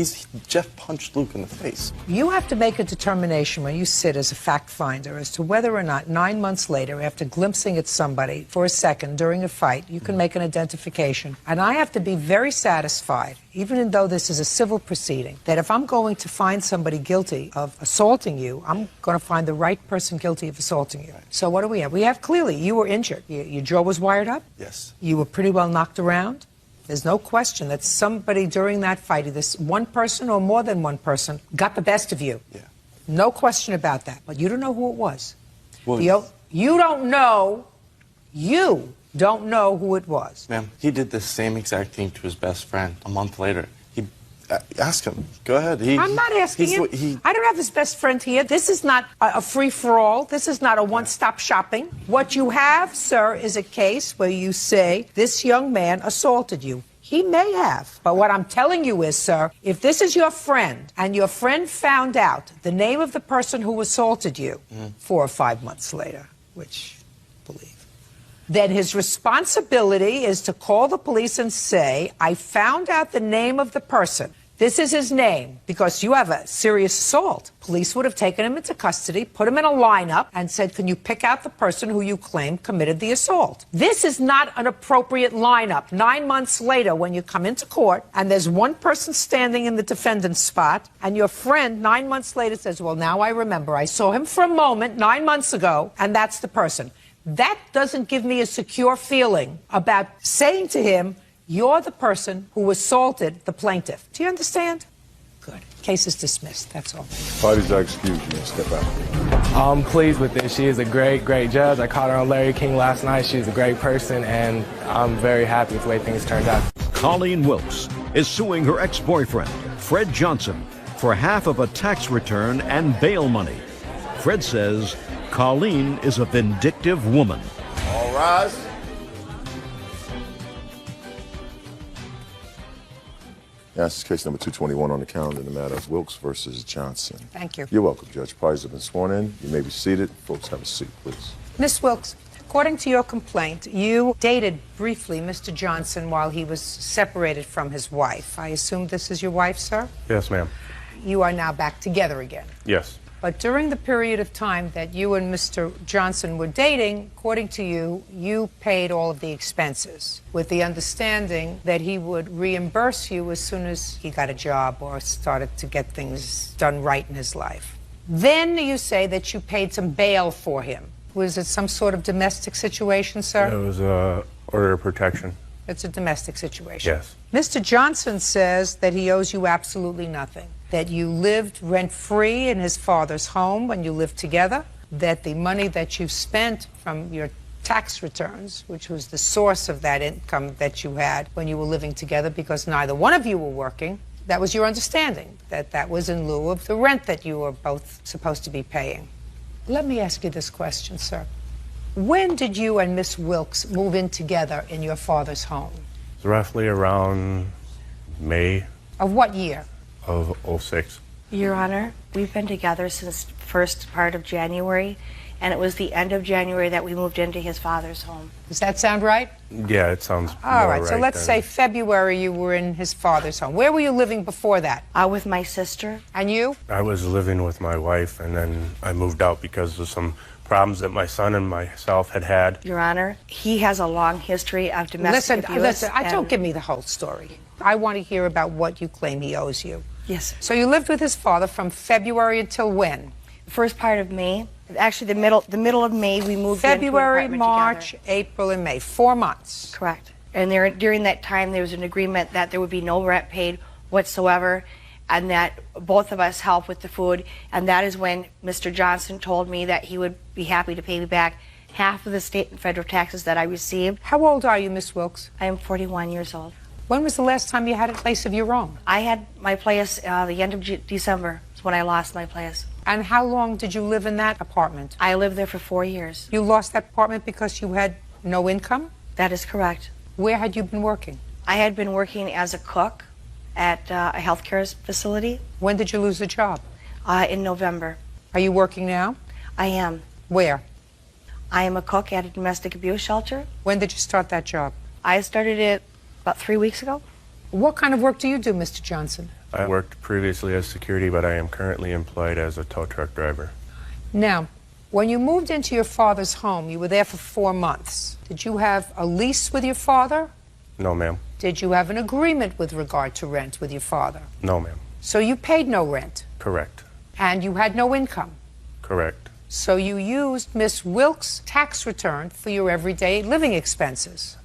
Jeff punched Luke in the face.
You have to make a determination when you sit as a fact finder as to whether or not 9 months later, after glimpsing at somebody for a second during a fight, you can make an identification. And I have to be very satisfied, even though this is a civil proceeding, that if I'm going to find somebody guilty of assaulting you, I'm going to find the right person guilty of assaulting you. Right. So what do we have? We have clearly you were injured. Your jaw was wired up.
Yes.
You were pretty well knocked around. There's no question that somebody during that fight, either one person or more than one person, got the best of you.
Yeah.
No question about that. But you don't know who it was.
Well,
you don't know. You don't know who it was.
Ma'am, he did the same exact thing to his best friend a month later. Ask him. Go ahead.
I'm not asking him. I don't have his best friend here. This is not a free-for-all. This is not a one-stop shopping. What you have, sir, is a case where you say this young man assaulted you. He may have. But what I'm telling you is, sir, if this is your friend and your friend found out the name of the person who assaulted you 4 or 5 months later, which believe, then his responsibility is to call the police and say, I found out the name of the person. This is his name, because you have a serious assault. Police would have taken him into custody, put him in a lineup, and said, can you pick out the person who you claim committed the assault? This is not an appropriate lineup. 9 months later, when you come into court, and there's one person standing in the defendant's spot, and your friend 9 months later says, well, now I remember. I saw him for a moment 9 months ago, and that's the person. That doesn't give me a secure feeling about saying to him, you're the person who assaulted the plaintiff. Do you understand? Good. Case is dismissed. That's all.
Parties are excused. You may step out.
I'm pleased with this. She is a great, great judge. I caught her on Larry King last night. She's a great person, and I'm very happy with the way things turned out.
Colleen Wilkes is suing her ex-boyfriend, Fred Johnson, for half of a tax return and bail money. Fred says Colleen is a vindictive woman.
All rise. Yes, this is case number 221 on the calendar in the matter of Wilkes versus Johnson.
Thank you.
You're welcome, Judge. Parties have been sworn in. You may be seated. Folks, have a seat, please.
Miss Wilkes, according to your complaint, you dated briefly Mr. Johnson while he was separated from his wife. I assume this is your wife, sir?
Yes, ma'am.
You are now back together again.
Yes.
But during the period of time that you and Mr. Johnson were dating, according to you, you paid all of the expenses with the understanding that he would reimburse you as soon as he got a job or started to get things done right in his life. Then you say that you paid some bail for him. Was it some sort of domestic situation, sir?
It was an order of protection.
It's a domestic situation.
Yes.
Mr. Johnson says that he owes you absolutely nothing, that you lived rent-free in his father's home when you lived together, that the money that you spent from your tax returns, which was the source of that income that you had when you were living together because neither one of you were working, that was your understanding, that that was in lieu of the rent that you were both supposed to be paying. Let me ask you this question, sir. When did you and Miss Wilkes move in together in your father's home?
It's roughly around May
Of what year?
of 06.
Your Honor, we've been together since first part of January, and it was the end of January that we moved into his father's home.
Does that sound right?
Yeah, it sounds
All
more
right, so let's say
than-
February you were in his father's home. Where were you living before that?
With my sister.
And you?
I was living with my wife, and then I moved out because of some problems that my son and myself had.
Your Honor, he has a long history of domestic abuse.
Listen, don't give me the whole story. I want to hear about what you claim he owes you.
Yes.
So you lived with his father from February until when?
First part of May. Actually, the middle of May, we moved
February,
into an apartment
March,
together.
April, and May. 4 months.
Correct. And during that time, there was an agreement that there would be no rent paid whatsoever, and that both of us help with the food. And that is when Mr. Johnson told me that he would be happy to pay me back half of the state and federal taxes that I received.
How old are you, Miss Wilkes?
I am 41 years old.
When was the last time you had a place of your own?
I had my place the end of December is when I lost my place.
And how long did you live in that apartment?
I lived there for 4 years.
You lost that apartment because you had no income?
That is correct.
Where had you been working?
I had been working as a cook at a healthcare facility.
When did you lose the job?
In November.
Are you working now?
I am.
Where?
I am a cook at a domestic abuse shelter.
When did you start that job?
I started it about 3 weeks ago.
What kind of work do you do, Mr. Johnson?
I worked previously as security, but I am currently employed as a tow truck driver.
Now, when you moved into your father's home, you were there for 4 months. Did you have a lease with your father?
No, ma'am.
Did you have an agreement with regard to rent with your father?
No, ma'am.
So you paid no rent?
Correct.
And you had no income?
Correct.
So you used Miss Wilkes' tax return for your everyday living expenses?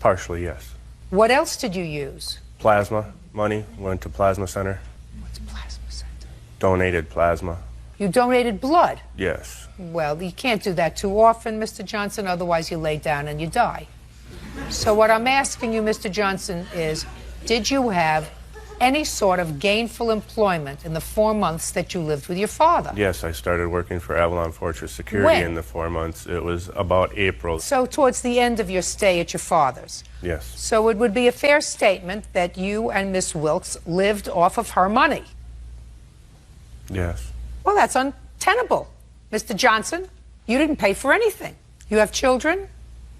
Partially, yes.
What else did you use?
Plasma money. Went to plasma center.
What's plasma center?
Donated plasma.
You donated blood?
Yes.
Well, you can't do that too often, Mr. Johnson, otherwise you lay down and you die. So what I'm asking you, Mr. Johnson, is did you have any sort of gainful employment in the 4 months that you lived with your father?
Yes, I started working for Avalon Fortress Security
When?
in the 4 months. It was about April.
So towards the end of your stay at your father's?
Yes.
So it would be a fair statement that you and Miss Wilkes lived off of her money?
Yes.
Well, that's untenable. Mr. Johnson, you didn't pay for anything. You have children?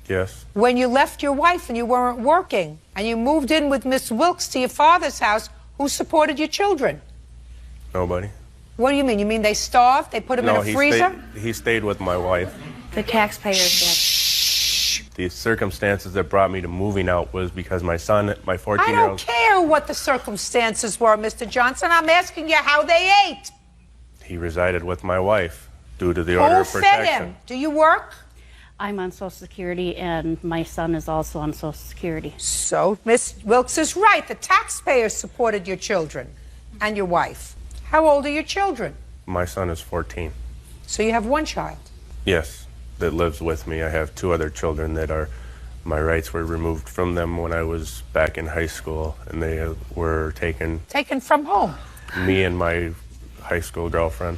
Yes.
When you left your wife and you weren't working, and you moved in with Miss Wilkes to your father's house, who supported your children?
Nobody.
What do you mean? You mean they starved? They put them in a freezer?
He stayed with my wife.
The taxpayers did.
The circumstances that brought me to moving out was because my son, my
I
14-year-old...
don't care what the circumstances were, Mr. Johnson. I'm asking you how they ate.
He resided with my wife due to the order
Who
of
fed
protection.
him? Do you work?
I'm on Social Security, and my son is also on Social Security.
So Miss Wilkes is right. The taxpayers supported your children and your wife. How old are your children?
My son is 14.
So you have one child?
Yes, that lives with me. I have 2 other children that are... My rights were removed from them when I was back in high school, and they were taken...
Taken from whom?
Me and my high school girlfriend.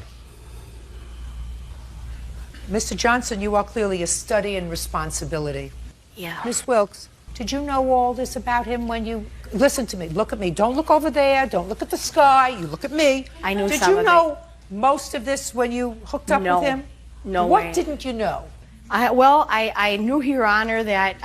Mr. Johnson, you are clearly a study in responsibility.
Yeah.
Miss Wilkes, did you know all this about him when you... Listen to me. Look at me. Don't look over there. Don't look at the sky. You look at me.
I knew
Did
some
you
of
know most of this when you hooked up
No.
with him?
No
What
way.
didn't you know?
I knew, Your Honor, that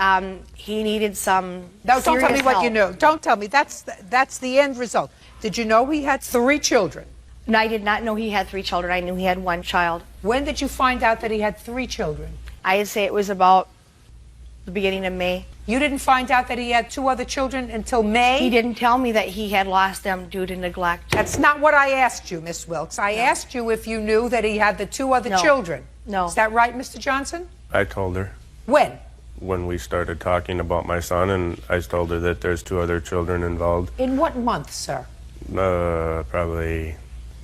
he needed some
No, don't tell me
serious
what
help.
you knew. Don't tell me. That's the end result. Did you know he had 3 children?
No, I did not know he had 3 children. I knew he had 1 child.
When did you find out that he had 3 children?
I'd say it was about the beginning of May.
You didn't find out that he had 2 other children until May?
He didn't tell me that he had lost them due to neglect.
That's not what I asked you, Miss Wilkes. I asked you if you knew that he had the 2 other
No.
children.
No.
Is that right, Mr. Johnson?
I told her
When?
when we started talking about my son, and I told her that there's 2 other children involved.
In what month, sir?
Probably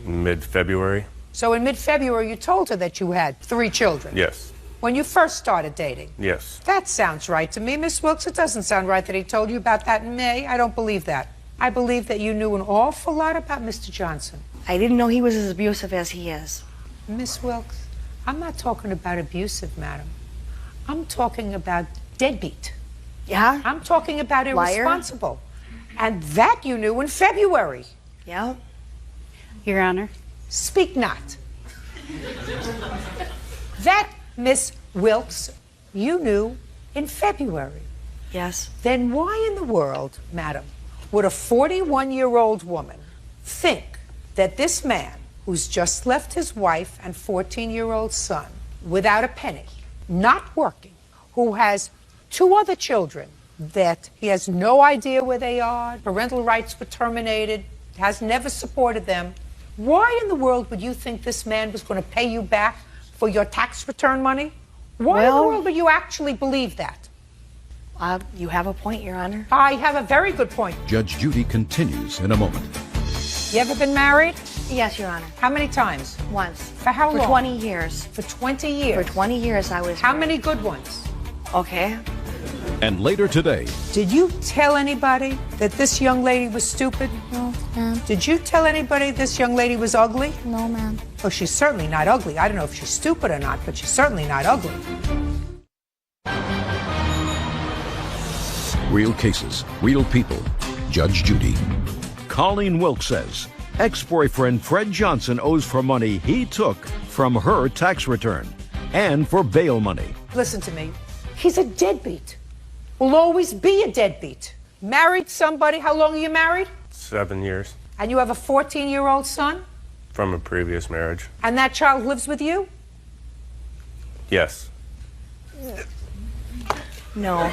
mid-February.
So in mid-February, you told her that you had 3 children?
Yes.
When you first started dating?
Yes.
That sounds right to me, Miss Wilkes. It doesn't sound right that he told you about that in May. I don't believe that. I believe that you knew an awful lot about Mr. Johnson.
I didn't know he was as abusive as he is.
Miss Wilkes, I'm not talking about abusive, madam. I'm talking about deadbeat.
Yeah?
I'm talking about
Liar.
irresponsible. And that you knew in February.
Yeah?
Your Honor.
Speak not. That, Miss Wilkes, you knew in February.
Yes.
Then why in the world, madam, would a 41-year-old woman think that this man, who's just left his wife and 14-year-old son without a penny, not working, who has 2 other children that he has no idea where they are, parental rights were terminated, has never supported them, why in the world would you think this man was going to pay you back for your tax return money? Why in the world would you actually believe that?
You have a point, Your Honor.
I have a very good point.
Judge Judy continues in a moment.
You ever been married?
Yes, Your Honor.
How many times?
Once.
For how long?
For 20 years.
For 20 years?
For 20 years I was
How many good ones?
Okay.
And later today,
Did you tell anybody that this young lady was stupid?
No, ma'am.
Did you tell anybody this young lady was ugly?
No, ma'am.
Oh, she's certainly not ugly. I don't know if she's stupid or not, but she's certainly not ugly.
real cases, real people. Judge Judy. Colleen Wilkes says, Ex-boyfriend Fred Johnson owes for money he took from her tax return and for bail money.
Listen to me. He's a deadbeat. Will always be a deadbeat. Married somebody. How long are you married?
7 years.
And you have a 14-year-old son?
From a previous marriage.
And that child lives with you?
Yes.
No.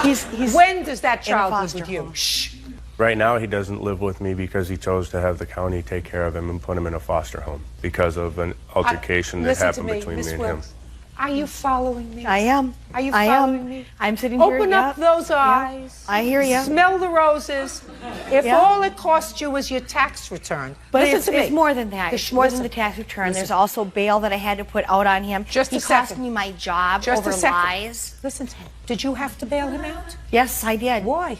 He's
when does that child live
foster
with you?
home.
Shh.
Right now, he doesn't live with me because he chose to have the county take care of him and put him in a foster home because of an altercation that
Listen to
happened
me,
between
Miss
me and him.
Wilkes. Are you following me?
I am.
Are you
I
following
am.
me?
I'm sitting here.
Open up those eyes.
I hear you.
Smell the roses. If
Yeah.
all it cost you was your tax return.
But
listen to
it's
me.
more than that. It's more than the tax return. There's also bail that I had to put out on him.
Just
he
a
cost
second.
me my job
Just
over
a second.
lies.
Listen to me. Did you have to bail him out?
Yes, I did.
Why?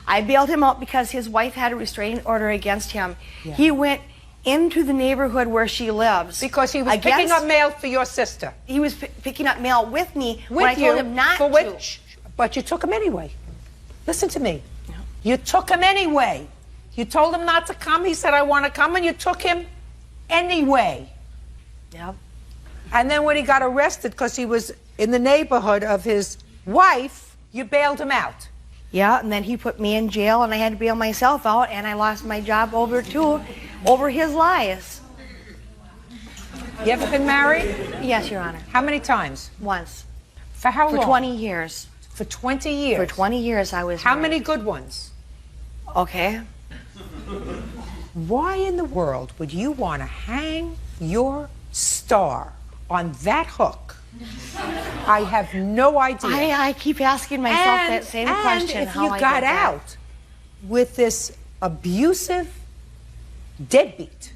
I bailed him out because his wife had a restraining order against him.
Yeah.
He went into the neighborhood where she lives.
Because he was picking up mail for your sister.
He was picking up mail with me
With
when I
you,
told him not
for
to.
which, but you took him anyway. Listen to me. You took him anyway. You told him not to come. He said, I want to come, and you took him anyway.
Yep.
And then when he got arrested because he was in the neighborhood of his wife, you bailed him out.
Yeah, and then he put me in jail, and I had to bail myself out, and I lost my job over his lies.
You ever been married?
Yes, Your Honor.
How many times?
Once.
For how long?
For 20 years.
For 20 years?
For 20 years I was
How
married.
many good ones?
Okay.
Why in the world would you want to hang your star on that hook? I have no idea.
I keep asking myself that same question.
And if
how
you
I
got
did that.
out with this abusive deadbeat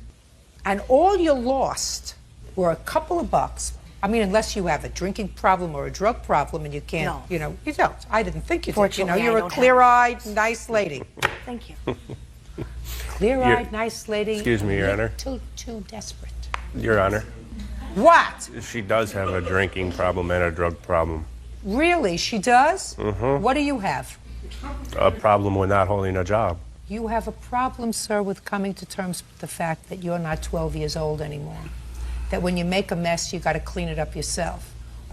and all you lost were a couple of bucks, I mean, unless you have a drinking problem or a drug problem and you can't,
No.
you know, you don't. I didn't think you did. You
Fortunately,
know,
I
you're a
don't have
clear-eyed, nice lady.
Thank you.
Clear-eyed, nice lady.
Excuse me, Your Honor.
Too desperate.
Your Honor,
What?
she does have a drinking problem and a drug problem.
Really? She does?
Mhm.
What do you have?
A problem with not holding a job.
You have a problem, sir, with coming to terms with the fact that you're not 12 years old anymore. That when you make a mess, you got to clean it up yourself.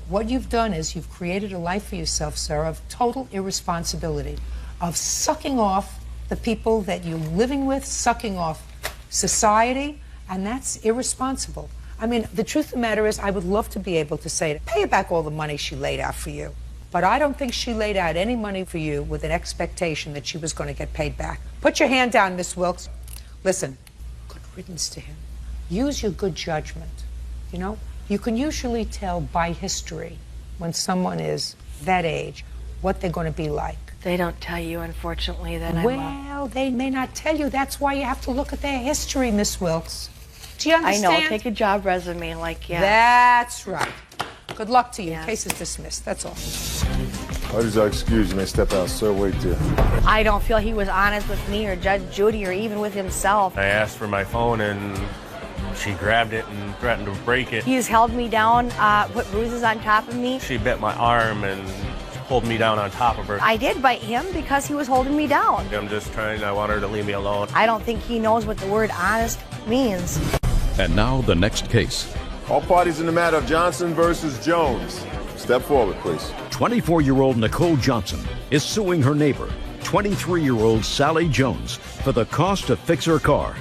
What you've done is you've created a life for yourself, sir, of total irresponsibility, of sucking off the people that you're living with, sucking off society, and that's irresponsible. I mean, the truth of the matter is, I would love to be able to say, pay her back all the money she laid out for you. But I don't think she laid out any money for you with an expectation that she was going to get paid back. Put your hand down, Miss Wilkes. Listen, good riddance to him. Use your good judgment. You know, you can usually tell by history when someone is that age what they're going to be like.
They don't tell you, unfortunately, that I'm
Well, they may not tell you. That's why you have to look at their history, Miss Wilkes. Do you
I
understand?
know. Take a job resume, like, yeah.
That's right. Good luck to you. Case is dismissed. That's all.
What is your excuse? You may step out, sir. Wait there.
I don't feel he was honest with me or Judge Judy or even with himself.
I asked for my phone and she grabbed it and threatened to break it.
He's held me down, put bruises on top of me.
She bit my arm and pulled me down on top of her.
I did bite him because he was holding me down.
I'm just I want her to leave me alone.
I don't think he knows what the word honest means.
And now the next case.
All parties in the matter of Johnson versus Jones. Step forward, please.
24-year-old Nicole Johnson is suing her neighbor, 23-year-old Sally Jones, for the cost to fix her car.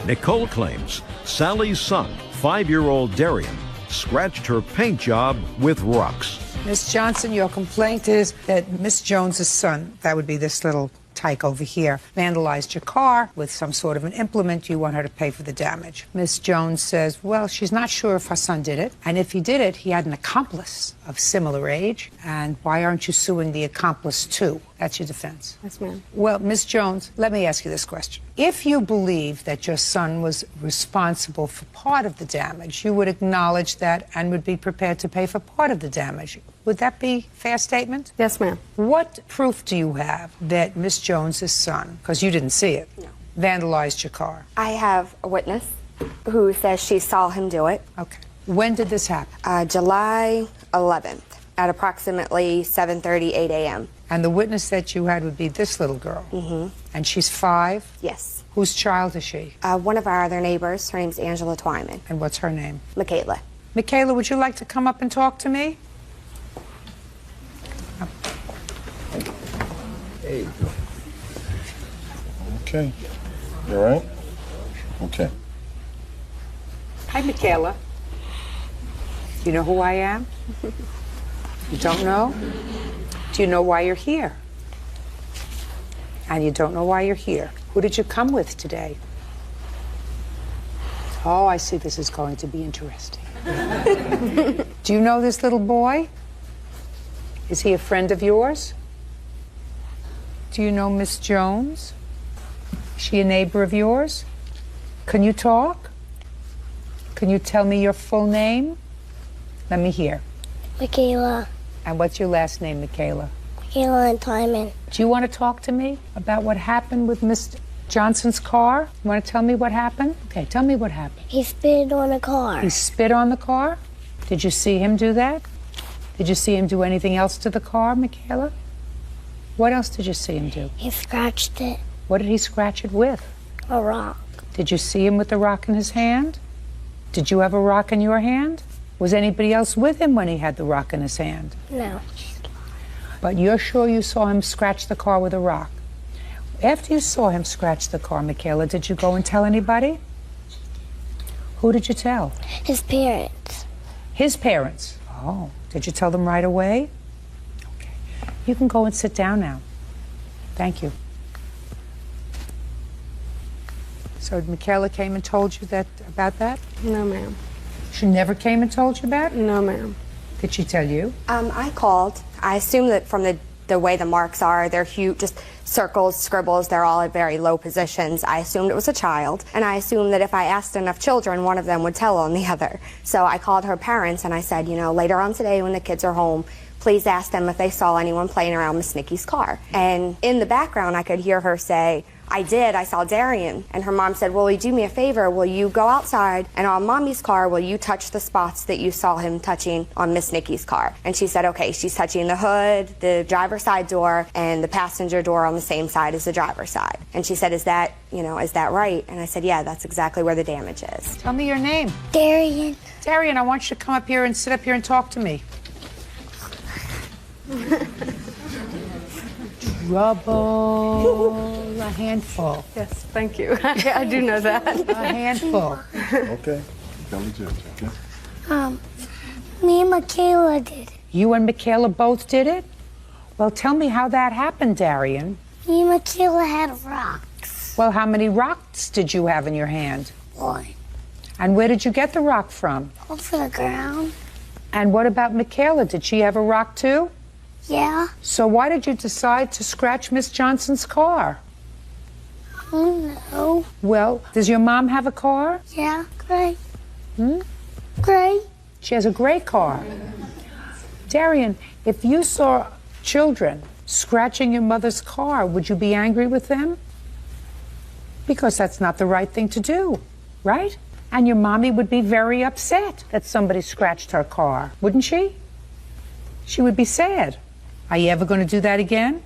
Nicole claims Sally's son, 5-year-old Darian, scratched her paint job with rocks.
Miss Johnson, your complaint is that Miss Jones's son, that would be this little tyke over here, vandalized your car with some sort of an implement. You want her to pay for the damage. Miss Jones says, well, she's not sure if her son did it. And if he did it, he had an accomplice of similar age. And why aren't you suing the accomplice too? That's your defense.
Yes, ma'am.
Well, Miss Jones, let me ask you this question. If you believe that your son was responsible for part of the damage, you would acknowledge that and would be prepared to pay for part of the damage. Would that be a fair statement?
Yes, ma'am.
What proof do you have that Miss Jones's son, because you didn't see it, vandalized your car?
I have a witness who says she saw him do it.
Okay. When did this happen?
July 11th. at approximately 7:30, 8 a.m.
And the witness that you had would be this little girl?
Mm-hmm.
And she's 5?
Yes.
Whose child is she?
One of our other neighbors. Her name's Angela Twyman.
And what's her name?
Michaela.
Michaela, would you like to come up and talk to me?
There you go. Okay. You all right? Okay.
Hi, Michaela. You know who I am? You don't know? Do you know why you're here? And you don't know why you're here. Who did you come with today? Oh, I see this is going to be interesting. Do you know this little boy? Is he a friend of yours? Do you know Miss Jones? Is she a neighbor of yours? Can you talk? Can you tell me your full name? Let me hear.
Michaela.
And what's your last name, Michaela?
Michaela Twyman.
Do you want to talk to me about what happened with Miss Johnson's car? You want to tell me what happened? Okay, tell me what happened.
He spit on a car.
He spit on the car? Did you see him do that? Did you see him do anything else to the car, Michaela? What else did you see him do?
He scratched it.
What did he scratch it with?
A rock.
Did you see him with the rock in his hand? Did you have a rock in your hand? Was anybody else with him when he had the rock in his hand?
No.
But you're sure you saw him scratch the car with a rock? After you saw him scratch the car, Michaela, did you go and tell anybody? Who did you tell?
His parents.
His parents? Oh, did you tell them right away? Okay. You can go and sit down now. Thank you. So Michaela came and told you that about that?
No, ma'am.
She never came and told you about it?
No, ma'am.
Did she tell you?
I called. I assume that from the way the marks are, they're huge, just circles, scribbles, they're all at very low positions. I assumed it was a child, and I assumed that if I asked enough children, one of them would tell on the other. So I called her parents and I said, you know, later on today when the kids are home, please ask them if they saw anyone playing around Miss Nikki's car. And in the background, I could hear her say, I did, I saw Darian. And her mom said, well, will you do me a favor? Will you go outside and on Mommy's car, will you touch the spots that you saw him touching on Miss Nikki's car? And she said, okay, she's touching the hood, the driver's side door, and the passenger door on the same side as the driver's side. And she said, is that right? And I said, yeah, that's exactly where the damage is.
Tell me your name.
Darian.
Darian, I want you to come up here and sit up here and talk to me. Trouble, a handful.
Yes, thank you. I do know that.
A handful.
Okay. Tell me, Judge. Okay.
Me and Michaela did it.
You and Michaela both did it? Well, tell me how that happened, Darian.
Me and Michaela had rocks.
Well, how many rocks did you have in your hand?
1.
And where did you get the rock from?
Off the ground.
And what about Michaela? Did she have a rock too?
Yeah.
So why did you decide to scratch Miss Johnson's car?
I don't know.
Well, does your mom have a car?
Yeah, gray. Gray.
She has a gray car. Darian, if you saw children scratching your mother's car, would you be angry with them? Because that's not the right thing to do, right? And your mommy would be very upset that somebody scratched her car, wouldn't she? She would be sad. Are you ever going to do that again?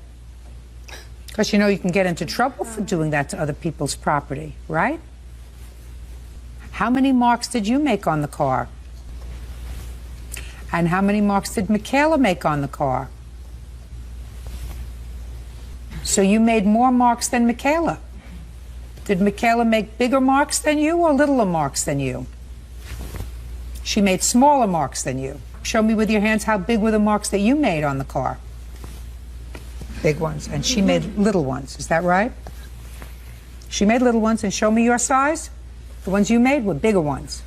Because you know you can get into trouble for doing that to other people's property, right? How many marks did you make on the car? And how many marks did Michaela make on the car? So you made more marks than Michaela. Did Michaela make bigger marks than you or littler marks than you? She made smaller marks than you. Show me with your hands how big were the marks that you made on the car. Big ones. And she made little ones. Is that right? She made little ones, and show me your size. The ones you made were bigger ones.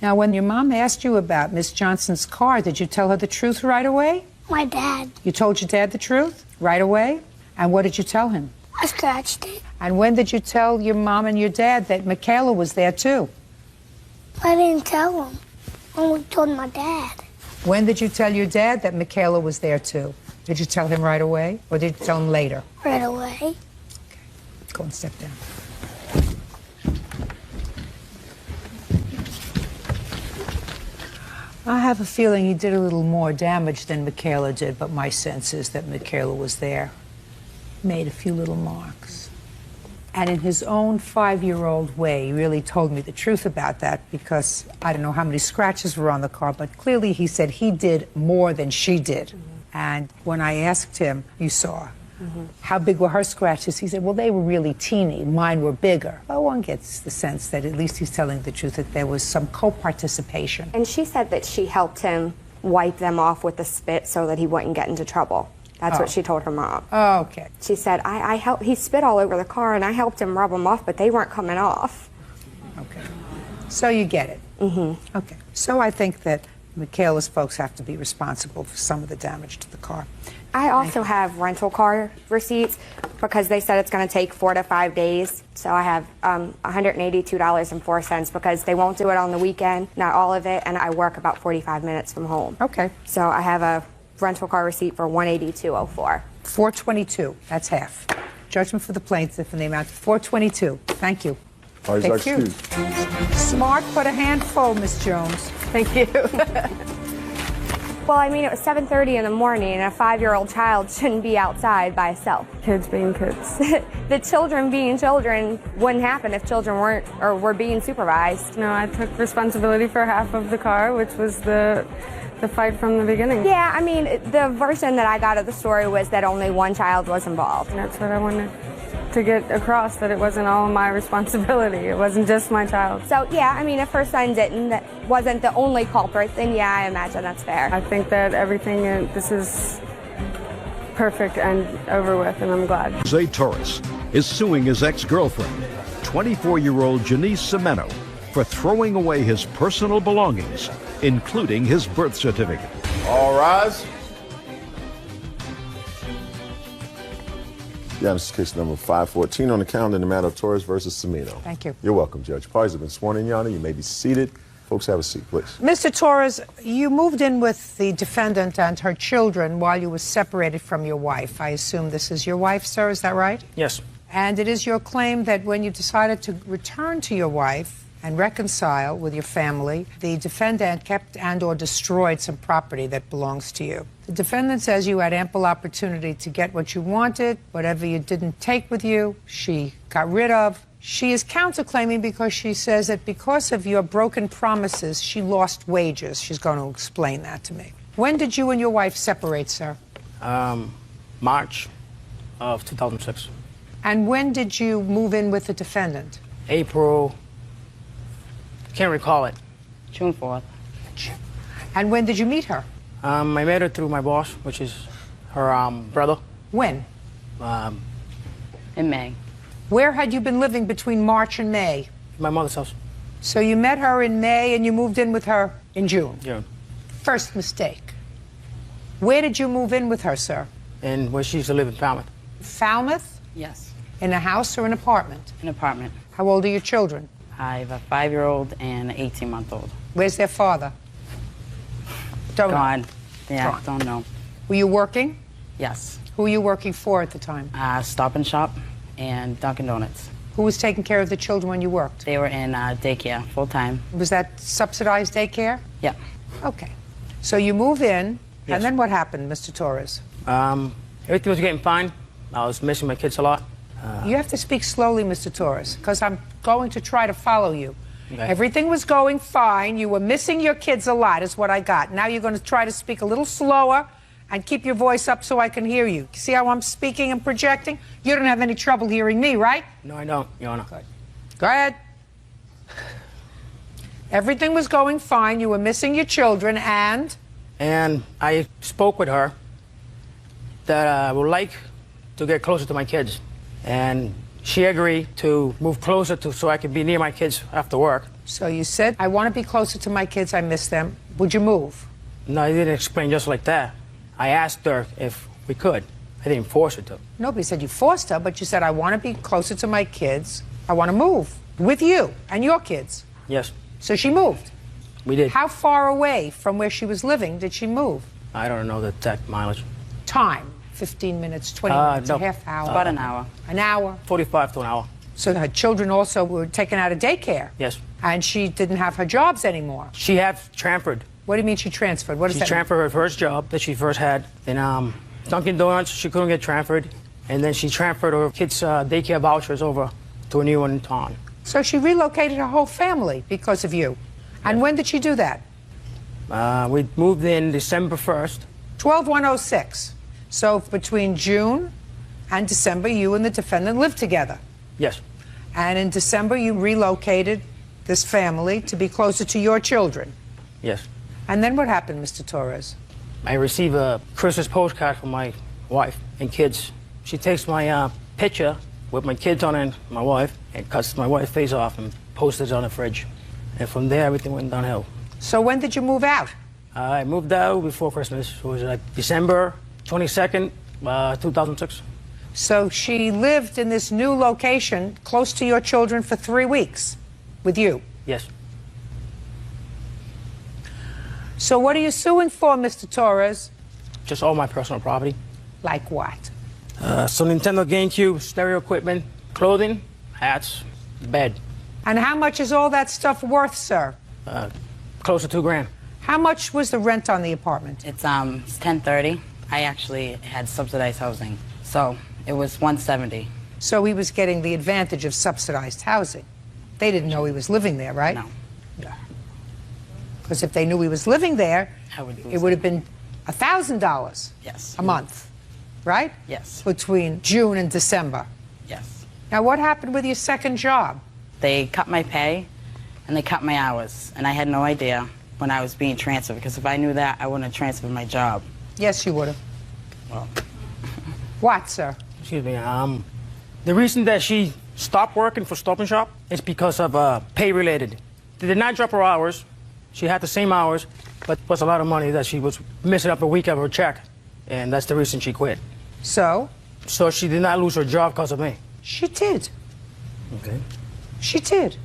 Now, when your mom asked you about Miss Johnson's car, did you tell her the truth right away?
My dad.
You told your dad the truth right away? And what did you tell him?
I scratched it.
And when did you tell your mom and your dad that Michaela was there too?
I didn't tell him. I only told my dad.
When did you tell your dad that Michaela was there too? Did you tell him right away, or did you tell him later?
Right away.
Okay. Go and step down. I have a feeling he did a little more damage than Michaela did, but my sense is that Michaela was there, made a few little marks. And in his own 5-year-old way, he really told me the truth about that, because I don't know how many scratches were on the car, but clearly he said he did more than she did. And when I asked him, you saw, how big were her scratches? He said, well, they were really teeny. Mine were bigger. Well, one gets the sense that at least he's telling the truth, that there was some co-participation.
And she said that she helped him wipe them off with the spit so that he wouldn't get into trouble. That's what she told her mom.
Oh, okay.
She said, I helped, he spit all over the car and I helped him rub them off, but they weren't coming off.
Okay. So you get it. Okay. So I think that Michaela's folks have to be responsible for some of the damage to the car.
I also have rental car receipts because they said it's going to take 4 to 5 days. So I have $182.04 because they won't do it on the weekend, not all of it, and I work about 45 minutes from home.
Okay.
So I have a rental car receipt for $182.04.
$422. That's half. Judgment for the plaintiff in the amount of $422. Thank you.
All right,
Thank you. Smart, but a handful, Miss Jones.
Thank you.
Well, I mean, it was 7:30 in the morning, and a 5-year-old child shouldn't be outside by itself.
Kids being kids.
The children being children wouldn't happen if children weren't or were being supervised.
No, I took responsibility for half of the car, which was the fight from the beginning.
Yeah, I mean, the version that I got of the story was that only one child was involved.
And that's what I wanted to get across, that it wasn't all my responsibility. It wasn't just my child.
So, yeah, I mean, if her son wasn't the only culprit, then yeah, I imagine that's fair.
I think that everything, this is perfect and over with, and I'm glad.
Jose Torres is suing his ex-girlfriend, 24-year-old Janice Semeno, for throwing away his personal belongings, including his birth certificate.
All rise. Yeah, this is case number 514 on the calendar in the matter of Torres versus Semeno.
Thank you.
You're welcome, Judge. Parties have been sworn in, Your Honor. You may be seated. Folks, have a seat, please.
Mr. Torres, you moved in with the defendant and her children while you were separated from your wife. I assume this is your wife, sir, is that right?
Yes.
And it is your claim that when you decided to return to your wife and reconcile with your family, the defendant kept and/or destroyed some property that belongs to you. The defendant says you had ample opportunity to get what you wanted. Whatever you didn't take with you, she got rid of. She is counterclaiming because she says that because of your broken promises, she lost wages. She's going to explain that to me. When did you and your wife separate, sir?
March of 2006.
And when did you move in with the defendant?
April, can't recall it. June 4th.
And when did you meet her?
I met her through my boss, which is her brother.
When?
In May.
Where had you been living between March and May?
My mother's house.
So you met her in May and you moved in with her in June?
June.
First mistake. Where did you move in with her, sir?
And where she used to live in Falmouth.
Falmouth?
Yes.
In a house or an apartment?
An apartment.
How old are your children?
I have a 5-year-old and an 18-month-old.
Where's their father? Don't
Gone.
know.
Yeah,
Gone.
don't know.
Were you working?
Yes.
Who were you working for at the time?
Stop and Shop and Dunkin' Donuts.
Who was taking care of the children when you worked?
They were in daycare, full-time.
Was that subsidized daycare?
Yeah.
Okay. So you move in,
Yes.
and then what happened, Mr. Torres?
Everything was getting fine. I was missing my kids a lot.
You have to speak slowly, Mr. Torres, because I'm going to try to follow you.
Okay.
Everything was going fine. You were missing your kids a lot, is what I got. Now you're going to try to speak a little slower and keep your voice up so I can hear you. See how I'm speaking and projecting? You don't have any trouble hearing me, right?
No, I don't, Your Honor.
Good. Go ahead. Everything was going fine. You were missing your children, and?
And I spoke with her that I would like to get closer to my kids. And she agreed to move closer so I could be near my kids after work.
So you said, I want to be closer to my kids. I miss them. Would you move?
No, I didn't explain just like that. I asked her if we could. I didn't force her to.
Nobody said you forced her, but you said, I want to be closer to my kids. I want to move with you and your kids.
Yes.
So she moved.
We did.
How far away from where she was living did she move?
I don't know the exact mileage.
Time, 15 minutes, 20 minutes,
no.
a half hour?
About an hour.
An hour?
45 to an hour.
So her children also were taken out of daycare?
Yes.
And she didn't have her jobs anymore?
She had transferred
What do you mean she transferred? What does
She
that
transferred her first job that she first had. Then Dunkin' Donuts, she couldn't get transferred. And then she transferred her kids' daycare vouchers over to a new one in Taunton.
So she relocated her whole family because of you. And when did she do that?
We moved in December 1st.
12/1/06. So between June and December, you and the defendant lived together.
Yes.
And in December, you relocated this family to be closer to your children.
Yes.
And then what happened, Mr. Torres?
I received a Christmas postcard from my wife and kids. She takes my picture with my kids on it and my wife and cuts my wife's face off and posts it on the fridge. And from there, everything went downhill.
So when did you move out?
I moved out before Christmas. It was like December 22nd, 2006.
So she lived in this new location close to your children for 3 weeks with you?
Yes.
So what are you suing for, Mr. Torres?
Just all my personal property.
Like what?
Some Nintendo GameCube, stereo equipment, clothing, hats, bed.
And how much is all that stuff worth, sir?
Close to $2 grand.
How much was the rent on the apartment?
It's $10.30. I actually had subsidized housing, so it was $170.
So he was getting the advantage of subsidized housing. They didn't know he was living there, right?
No.
Because if they knew he was living there, it would have been $1,000
yes.
a month, right?
Yes.
Between June and December.
Yes.
Now, what happened with your second job?
They cut my pay and they cut my hours, and I had no idea when I was being transferred, because if I knew that, I wouldn't have transferred my job.
Yes, you would have.
Well.
What, sir?
Excuse me. The reason that she stopped working for Stop and Shop is because of pay related. They did not drop her hours. She had the same hours, but it was a lot of money that she was missing up a week of her check, and that's the reason she quit.
So?
So she did not lose her job because of me.
She did.
Okay.
She did.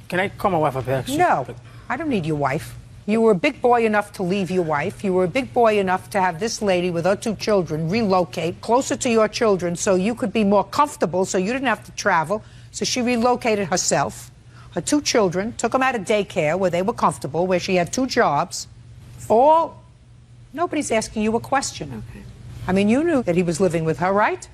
Can I call my wife up here?
No, I don't need your wife. You were a big boy enough to leave your wife. You were a big boy enough to have this lady with her 2 children relocate closer to your children so you could be more comfortable, so you didn't have to travel. So she relocated herself. Her 2 children, took them out of daycare where they were comfortable, where she had 2 jobs. Nobody's asking you a question.
Okay.
I mean, you knew that he was living with her, right?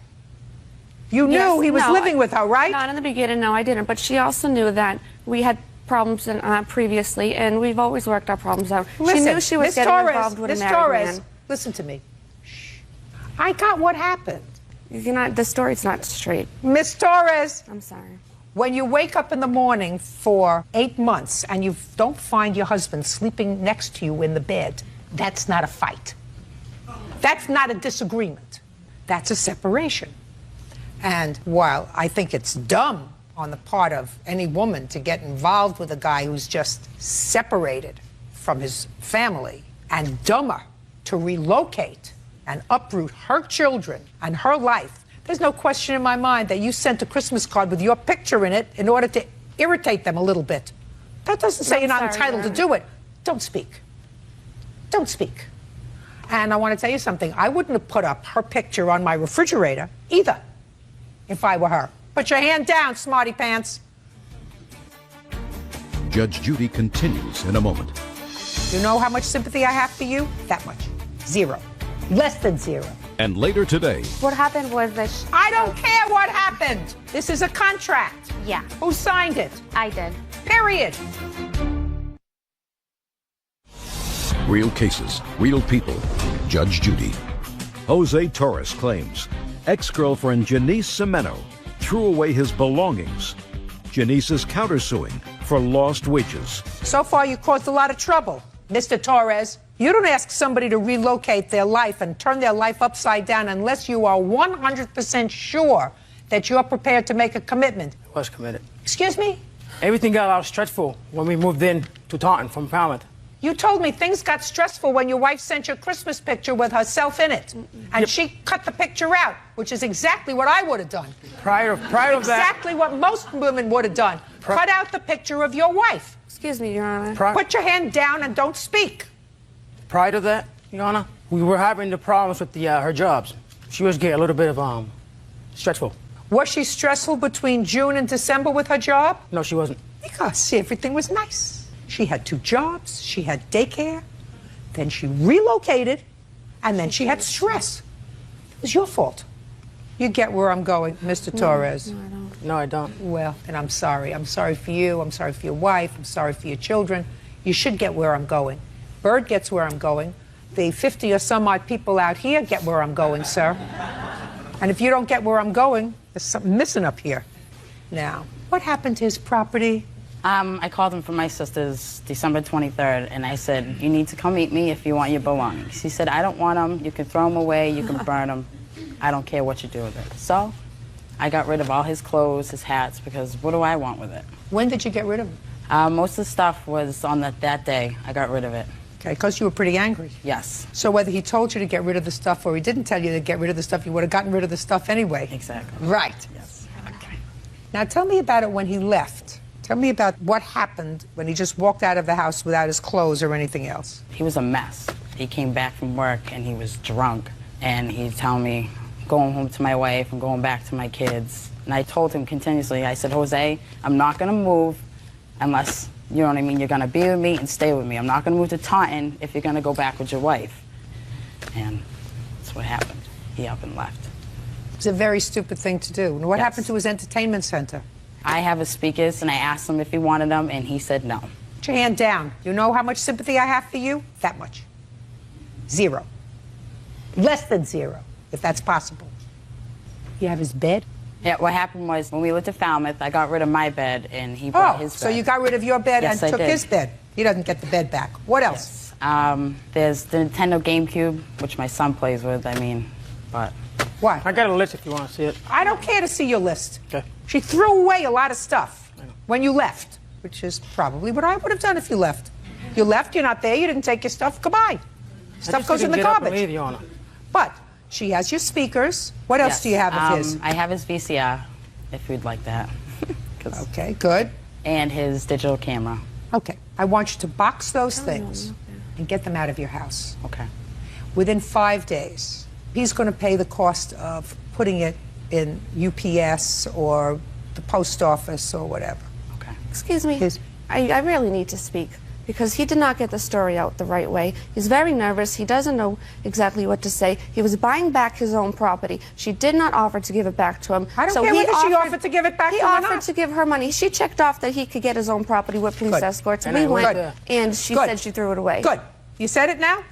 You knew he was living with her, right?
Not in the beginning, no, I didn't. But she also knew that we had problems previously, and we've always worked our problems out.
Listen,
she knew she was getting involved with a married man.
Listen to me. Shh. I got what happened.
The story's not straight.
Miss Torres.
I'm sorry.
When you wake up in the morning for 8 months and you don't find your husband sleeping next to you in the bed, that's not a fight. That's not a disagreement. That's a separation. And while I think it's dumb on the part of any woman to get involved with a guy who's just separated from his family, and dumber to relocate and uproot her children and her life, there's no question in my mind that you sent a Christmas card with your picture in it in order to irritate them a little bit. That doesn't say you're not entitled to do it. Don't speak. Don't speak. And I want to tell you something. I wouldn't have put up her picture on my refrigerator either if I were her. Put your hand down, smarty pants.
Judge Judy continues in a moment.
You know how much sympathy I have for you? That much. 0. Less than 0.
And later today,
What happened was that
I don't care what happened. This is a contract.
Yeah.
Who signed it?
I did.
Period.
real cases, real people. Judge Judy. Jose Torres claims ex-girlfriend Janice Semeno threw away his belongings. Janice is countersuing for lost wages.
So far, you caused a lot of trouble, Mr. Torres. You don't ask somebody to relocate their life and turn their life upside down unless you are 100% sure that you're prepared to make a commitment.
I was committed.
Excuse me?
Everything got a lot stressful when we moved in to Taunton from Falmouth.
You told me things got stressful when your wife sent you a Christmas picture with herself in it. And she cut the picture out, which is exactly what I would have done.
Prior to that...
Exactly what most women would have done. Cut out the picture of your wife.
Excuse me, Your Honor.
Put your hand down and don't speak.
Prior to that, Your Honor, we were having the problems with her jobs. She was getting a little bit of stressful.
Was she stressful between June and December with her job?
No, she wasn't.
Because, see, everything was nice. She had 2 jobs, she had daycare, then she relocated, and then she had stress. It was your fault. You get where I'm going, Mr. Torres?
No, I don't. No, I don't.
Well, and I'm sorry. I'm sorry for you. I'm sorry for your wife. I'm sorry for your children. You should get where I'm going. Bird gets where I'm going. The 50 or some odd people out here get where I'm going, sir. And if you don't get where I'm going, there's something missing up here. Now, what happened to his property?
I called him from my sister's December 23rd, and I said, you need to come meet me if you want your belongings. He said, I don't want them. You can throw them away. You can burn them. I don't care what you do with it. So I got rid of all his clothes, his hats, because what do I want with it?
When did you get rid of them?
Most of the stuff was on that day. I got rid of it.
Okay, because you were pretty angry.
Yes.
So whether he told you to get rid of the stuff or he didn't tell you to get rid of the stuff, you would have gotten rid of the stuff anyway.
Exactly.
Right.
Yes.
Okay. Now tell me about it when he left. Tell me about what happened when he just walked out of the house without his clothes or anything else.
He was a mess. He came back from work and he was drunk. And he'd tell me, going home to my wife and going back to my kids. And I told him continuously, I said, Jose, I'm not going to move unless, you know what I mean, you're going to be with me and stay with me. I'm not going to move to Taunton if you're going to go back with your wife. And that's what happened. He up and left.
It's a very stupid thing to do. And what happened to his entertainment center?
I have his speakers, and I asked him if he wanted them, and he said no.
Put your hand down. You know how much sympathy I have for you? That much. 0. Less than 0, if that's possible. You have his bed?
Yeah, what happened was when we lived in Falmouth, I got rid of my bed, and he brought his bed.
So you got rid of your bed
Yes,
and
I
took
did.
his bed. He doesn't get the bed back. What else?
Yes. There's the Nintendo GameCube, which my son plays with, I mean, but...
What?
I got a list if you want to see it.
I don't care to see your list.
Okay.
She threw away a lot of stuff when you left, which is probably what I would have done if you left. You left, you're not there, you didn't take your stuff, goodbye. Stuff goes in the garbage.
Leave, Your Honor.
But she has your speakers. What else do you have of his?
I have his VCR, if you'd like that.
Okay, good.
And his digital camera.
Okay, I want you to box those things and get them out of your house.
Okay.
Within 5 days, he's going to pay the cost of putting it in UPS or the post office or whatever.
Okay.
Excuse me. I really need to speak because he did not get the story out the right way. He's very nervous. He doesn't know exactly what to say. He was buying back his own property. She did not offer to give it back to him.
I don't care whether she offered to give it back to him or
He
not.
offered to give her money. She checked off that he could get his own property with police escorts.
And
we
I went
went, and she
Good.
said she threw it away.
Good. You said it now?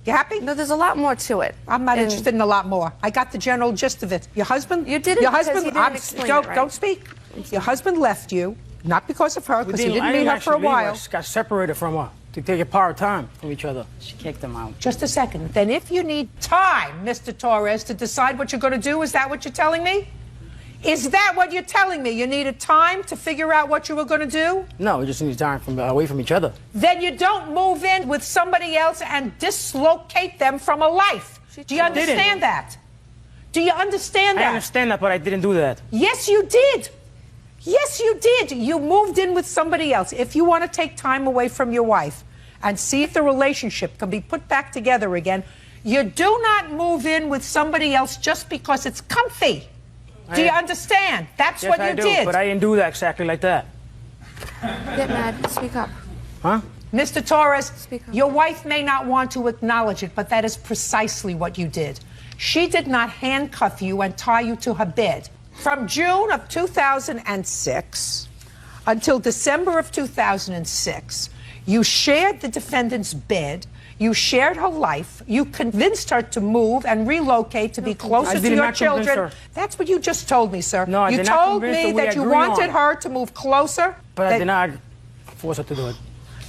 You happy?
No, there's a lot more to it.
I'm not interested in a lot more. I got the general gist of it. Your husband?
You didn't
Your
because
husband?
you didn't explain it right.
Don't speak. Your husband left you, not because of her, because he didn't meet her for a while.
She got separated from her to take a part of time from each other.
She kicked him out.
Just a second. Then if you need time, Mr. Torres, to decide what you're going to do, is that what you're telling me? Is that what you're telling me? You needed time to figure out what you were going to do?
No, we just need time away from each other.
Then you don't move in with somebody else and dislocate them from a life. Do you understand that? Do you understand that?
I understand that, but I didn't do that.
Yes, you did. Yes, you did. You moved in with somebody else. If you want to take time away from your wife and see if the relationship can be put back together again, you do not move in with somebody else just because it's comfy. Do you understand? That's
Yes,
what
I
you
do,
did.
but I didn't do that exactly like that.
Get mad. Speak up.
Huh?
Mr. Torres, your wife may not want to acknowledge it, but that is precisely what you did. She did not handcuff you and tie you to her bed. From June of 2006 until December of 2006, you shared the defendant's bed, you shared her life, you convinced her to move and relocate to be closer to your children. That's what you just told me, sir.
No, I
you
did not
told
convince
me
her. We
that you
agree
wanted
on.
her to move closer.
But I did not force her to do it.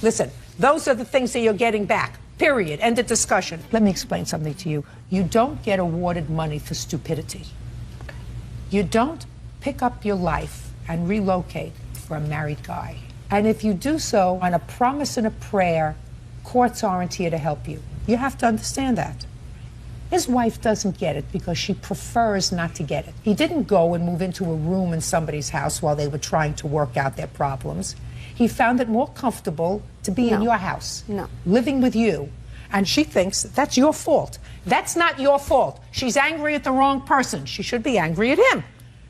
Listen, those are the things that you're getting back. Period. End of discussion. Let me explain something to you. You don't get awarded money for stupidity. You don't pick up your life and relocate for a married guy. And if you do so on a promise and a prayer, courts aren't here to help you. You have to understand that. His wife doesn't get it because she prefers not to get it. He didn't go and move into a room in somebody's house while they were trying to work out their problems. He found it more comfortable to be in your house, living with you. And she thinks that's your fault. That's not your fault. She's angry at the wrong person. She should be angry at him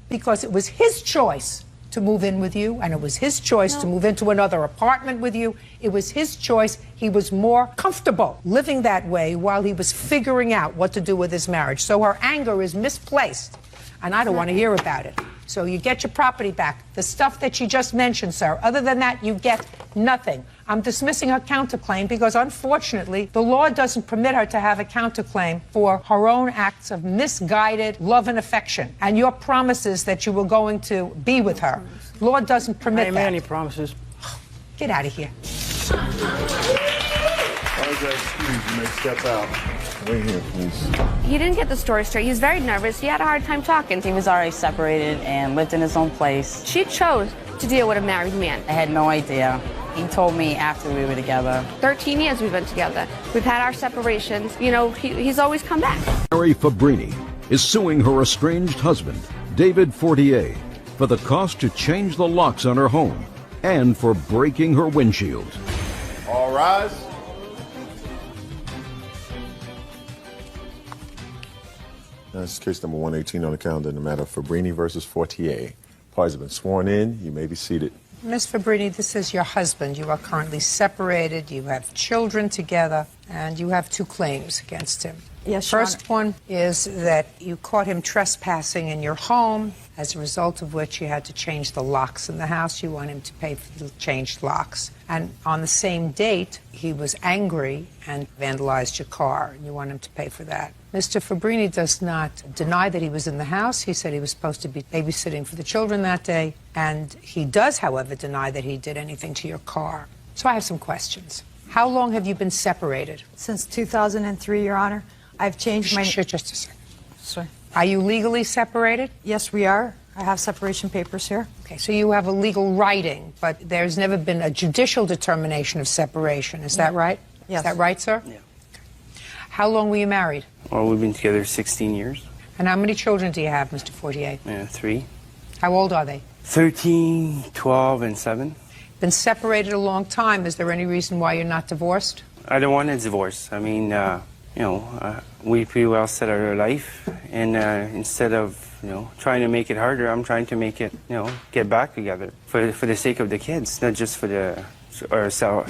because it was his choice to move in with you, and it was his choice to move into another apartment with you. It was his choice. He was more comfortable living that way while he was figuring out what to do with his marriage. So her anger is misplaced, and I don't want to hear about it. So you get your property back. The stuff that you just mentioned, sir. Other than that, you get nothing. I'm dismissing her counterclaim because, unfortunately, the law doesn't permit her to have a counterclaim for her own acts of misguided love and affection and your promises that you were going to be with her. Law doesn't permit
I ain't
that.
made any promises.
Get out of here.
You may step out. Wait here, please.
He didn't get the story straight. He was very nervous. He had a hard time talking.
He was already separated and lived in his own place.
She chose to deal with a married man.
I had no idea. He told me after we were together.
13 years we've been together. We've had our separations. You know, he's always come back.
Mary Fabrini is suing her estranged husband, David Fortier, for the cost to change the locks on her home and for breaking her windshield.
All rise. That's case number 118 on the calendar in the matter of Fabrini versus Fortier. Parties have been sworn in. You may be seated.
Ms. Fabrini, this is your husband. You are currently separated. You have children together, and you have two claims against him.
Yes, Your
First one is that you caught him trespassing in your home, as a result of which you had to change the locks in the house. You want him to pay for the changed locks. And on the same date, he was angry and vandalized your car, and you want him to pay for that. Mr. Fabrini does not deny that he was in the house. He said he was supposed to be babysitting for the children that day, and he does, however, deny that he did anything to your car. So I have some questions. How long have you been separated?
Since 2003, Your Honor. I've changed my...
Just a second.
Sorry.
Are you legally separated?
Yes, we are. I have separation papers here.
Okay, so you have a legal writing, but there's never been a judicial determination of separation. Is that right?
Yes.
Is that right, sir?
Yeah.
How long were you married?
Well, we've been together 16 years.
And how many children do you have, Mr. Fortier?
3.
How old are they? 13,
12, and 7.
Been separated a long time. Is there any reason why you're not divorced?
I don't want a divorce. I mean, we pretty well set our life, and instead of trying to make it harder, I'm trying to make it get back together for the sake of the kids, not just for the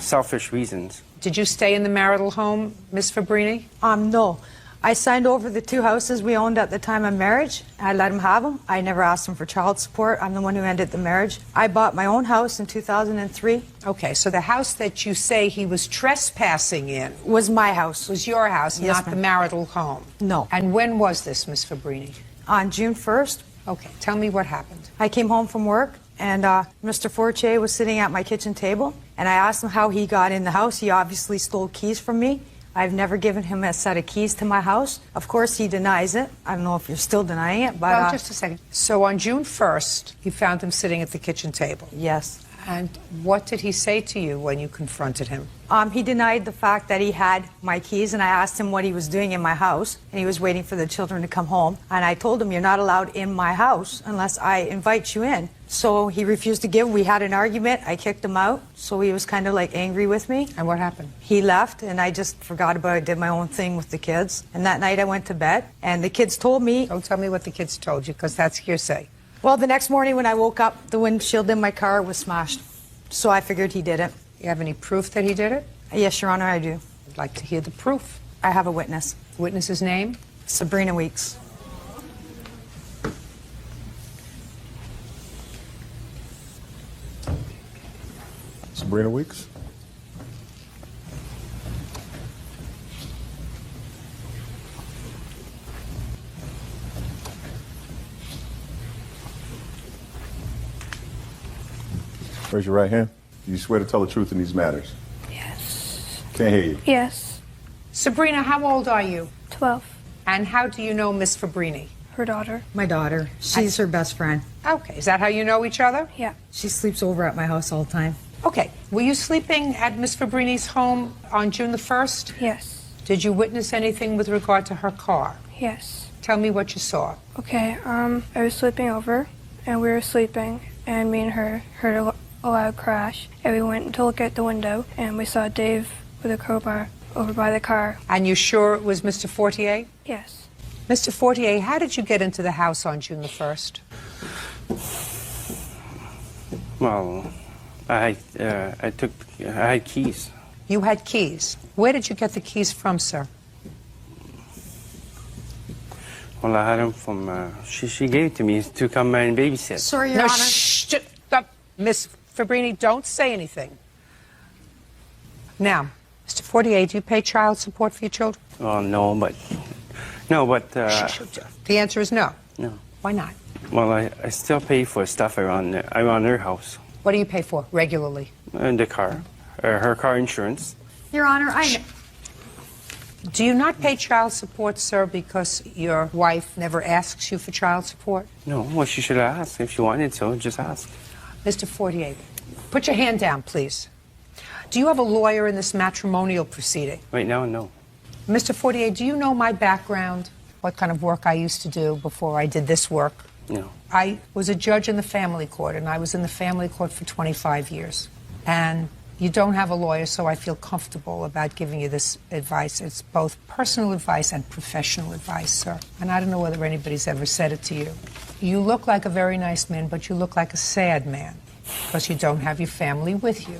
selfish reasons.
Did you stay in the marital home, Ms. Fabrini?
No. I signed over the 2 houses we owned at the time of marriage. I let him have them. I never asked him for child support. I'm the one who ended the marriage. I bought my own house in 2003.
Okay, so the house that you say he was trespassing in
was my house.
Was your house,
Yes,
not the
ma'am.
marital home?
No.
And when was this, Ms. Fabrini?
On June 1st.
Okay, tell me what happened.
I came home from work, and Mr. Fortier was sitting at my kitchen table, and I asked him how he got in the house. He obviously stole keys from me. I've never given him a set of keys to my house. Of course, he denies it. I don't know if you're still denying it, but...
Well, just a second. So on June 1st, you found him sitting at the kitchen table?
Yes.
And what did he say to you when you confronted him?
He denied the fact that he had my keys, and I asked him what he was doing in my house, and he was waiting for the children to come home. And I told him, you're not allowed in my house unless I invite you in. So he refused to give. We had an argument. I kicked him out. So he was kind of like angry with me.
And what happened?
He left, and I just forgot about it, did my own thing with the kids. And that night I went to bed, and the kids told me...
Don't tell me what the kids told you, because that's hearsay.
Well, the next morning when I woke up, the windshield in my car was smashed. So I figured he did it.
You have any proof that he did it?
Yes, Your Honor, I do.
I'd like to hear the proof.
I have a witness.
Witness's name?
Sabrina Weeks.
Sabrina Weeks. Raise your right hand. Do you swear to tell the truth in these matters?
Yes.
Can't hear you.
Yes.
Sabrina, how old are you?
12.
And how do you know Miss Fabrini?
Her daughter.
My daughter. She's her best friend.
Okay, is that how you know each other?
Yeah.
She sleeps over at my house all the time.
Okay, were you sleeping at Miss Fabrini's home on June the 1st?
Yes.
Did you witness anything with regard to her car?
Yes.
Tell me what you saw.
Okay, I was sleeping over, and we were sleeping, and me and her heard a loud crash, and we went to look at the window, and we saw Dave with a crowbar over by the car.
And you sure it was Mr. Fortier?
Yes.
Mr. Fortier, how did you get into the house on June the 1st?
Well, I had keys.
You had keys. Where did you get the keys from, sir?
Well, I had them from, she gave it to me to come and babysit.
Sorry, Your Honor. Stop. Miss Fabrini, don't say anything. Now, Mr. Fortier, do you pay child support for your children?
Well, no, but...
The answer is no.
No.
Why not?
Well, I still pay for stuff around their house.
What do you pay for regularly?
The car. Her car insurance.
Your Honor, Do you not pay child support, sir, because your wife never asks you for child support?
No, well, she should have asked. If she wanted to, just ask.
Mr. Fortier, put your hand down, please. Do you have a lawyer in this matrimonial proceeding?
Right now, no.
Mr. Fortier, do you know my background? What kind of work I used to do before I did this work?
No.
I was a judge in the family court, and I was in the family court for 25 years. And you don't have a lawyer, so I feel comfortable about giving you this advice. It's both personal advice and professional advice, sir. And I don't know whether anybody's ever said it to you. You look like a very nice man, but you look like a sad man because you don't have your family with you.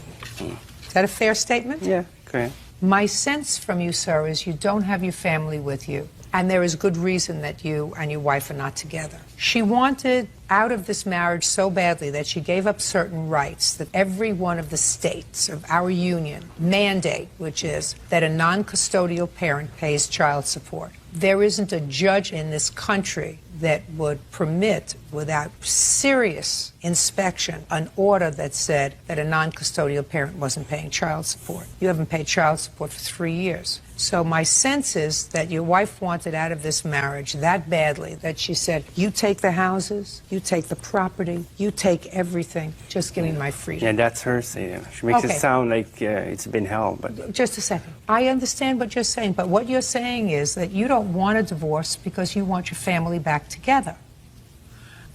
Is that a fair statement?
Yeah, correct.
My sense from you, sir, is you don't have your family with you. And there is good reason that you and your wife are not together. She wanted out of this marriage so badly that she gave up certain rights that every one of the states of our union mandate, which is that a non-custodial parent pays child support. There isn't a judge in this country that would permit, without serious inspection, an order that said that a non-custodial parent wasn't paying child support. You haven't paid child support for 3 years. So my sense is that your wife wanted out of this marriage that badly that she said, you take the houses, you take the property, you take everything, just give me my freedom.
Yeah, that's her saying. She makes it sound like it's been hell, but...
Just a second. I understand what you're saying, but what you're saying is that you don't want a divorce because you want your family back together.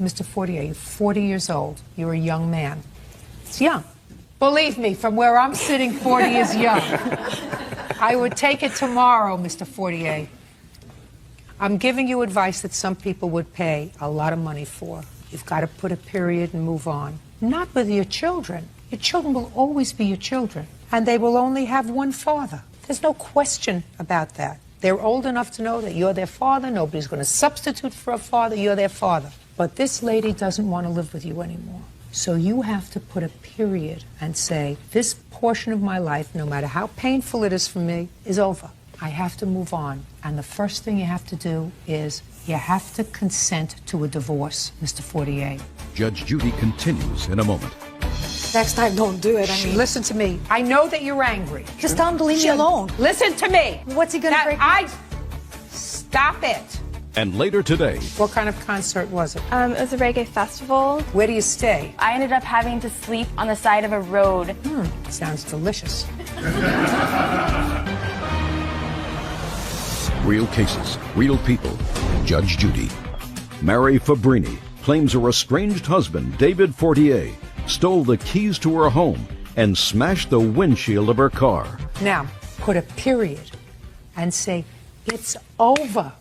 Mr. Fortier, you're 40 years old. You're a young man. It's young. Believe me, from where I'm sitting, 40 is young. I would take it tomorrow, Mr. Fortier. I'm giving you advice that some people would pay a lot of money for. You've got to put a period and move on. Not with your children. Your children will always be your children, and they will only have one father. There's no question about that. They're old enough to know that you're their father. Nobody's going to substitute for a father. You're their father. But this lady doesn't want to live with you anymore. So you have to put a period and say, this portion of my life, no matter how painful it is for me, is over. I have to move on. And the first thing you have to do is you have to consent to a divorce, Mr. Fortier.
Judge Judy continues in a moment.
Next time, don't do it. I mean,
listen to me. I know that you're angry.
Just tell him to leave me alone.
Listen to me.
What's he going to break?
Stop it.
And later today.
What kind of concert was it?
It was a reggae festival.
Where do you stay?
I ended up having to sleep on the side of a road.
Sounds delicious.
Real cases, real people. Judge Judy. Mary Fabrini claims her estranged husband, David Fortier, stole the keys to her home and smashed the windshield of her car.
Now, put a period and say, it's over.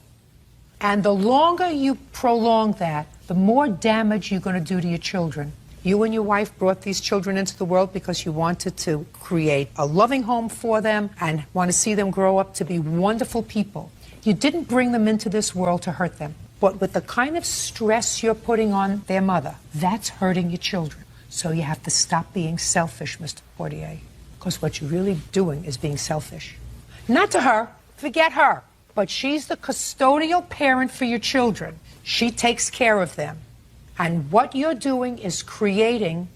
And the longer you prolong that, the more damage you're going to do to your children. You and your wife brought these children into the world because you wanted to create a loving home for them and want to see them grow up to be wonderful people. You didn't bring them into this world to hurt them. But with the kind of stress you're putting on their mother, that's hurting your children. So you have to stop being selfish, Mr. Fortier, because what you're really doing is being selfish. Not to her. Forget her. But she's the custodial parent for your children. She takes care of them. And what you're doing is creating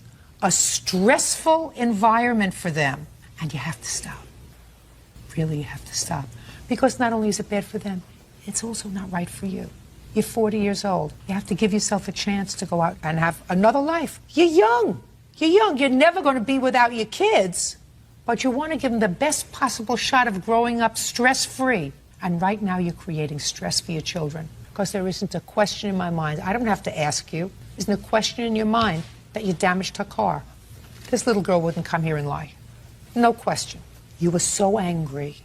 a stressful environment for them. And you have to stop. Really, you have to stop. Because not only is it bad for them, it's also not right for you. You're 40 years old. You have to give yourself a chance to go out and have another life. You're young. You're young. You're never going to be without your kids. But you want to give them the best possible shot of growing up stress-free. And right now you're creating stress for your children because there isn't a question in my mind. I don't have to ask you. Isn't a question in your mind that you damaged her car. This little girl wouldn't come here and lie. No question. You were so angry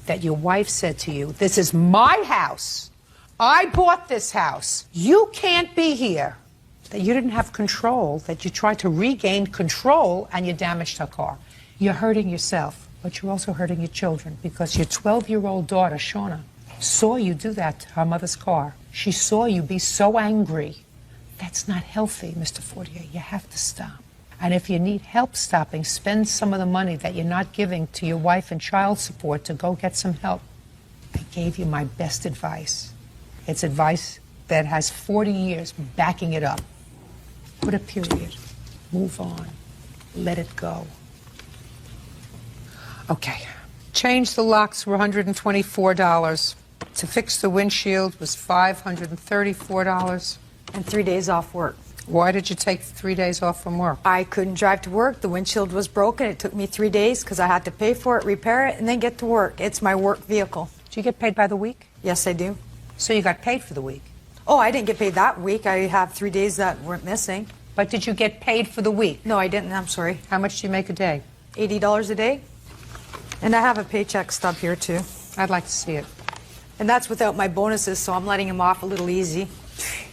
that your wife said to you, this is my house. I bought this house. You can't be here. that you didn't have control, that you tried to regain control and you damaged her car. You're hurting yourself, but you're also hurting your children because your 12-year-old daughter, Shauna, saw you do that to her mother's car. She saw you be so angry. That's not healthy, Mr. Fortier. You have to stop. And if you need help stopping, spend some of the money that you're not giving to your wife and child support to go get some help. I gave you my best advice. It's advice that has 40 years backing it up. Put a period. Move on. Let it go. Okay. Change the locks were $124. To fix the windshield was $534.
And 3 days off work.
Why did you take 3 days off from work?
I couldn't drive to work. The windshield was broken. It took me 3 days because I had to pay for it, repair it, and then get to work. It's my work vehicle.
Do you get paid by the week?
Yes, I do.
So you got paid for the week?
Oh, I didn't get paid that week. I have 3 days that weren't missing.
But did you get paid for the week?
No, I didn't. I'm sorry.
How much do you make a day?
$80 a day. And I have a paycheck stub here, too.
I'd like to see it.
And that's without my bonuses, so I'm letting him off a little easy.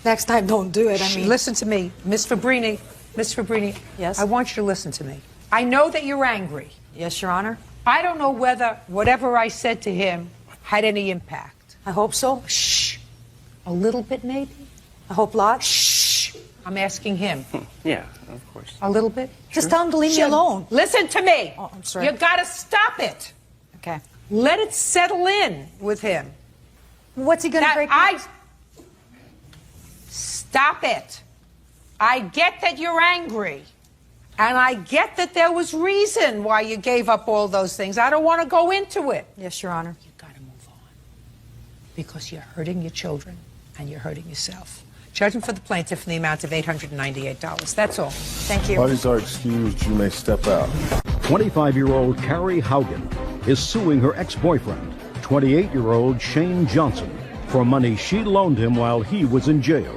Next time, don't do it. I mean,
listen to me, Miss Fabrini. Miss Fabrini.
Yes?
I want you to listen to me. I know that you're angry.
Yes, Your Honor.
I don't know whether whatever I said to him had any impact.
I hope so.
Shh. A little bit, maybe?
I hope not.
Shh. I'm asking him.
Yeah, of course.
A little bit?
Just tell him to leave me alone.
Listen to me.
Oh, I'm sorry.
You gotta stop it.
Okay.
Let it settle in with him.
What's he gonna break?
Stop it. I get that you're angry. And I get that there was reason why you gave up all those things. I don't want to go into it.
Yes, Your Honor.
You got to move on. Because you're hurting your children and you're hurting yourself. Judgment for the plaintiff in the amount of $898. That's all.
Thank you.
Parties are excused. You may step out.
25-year-old Carrie Haugen is suing her ex-boyfriend, 28-year-old Shane Johnson, for money she loaned him while he was in jail.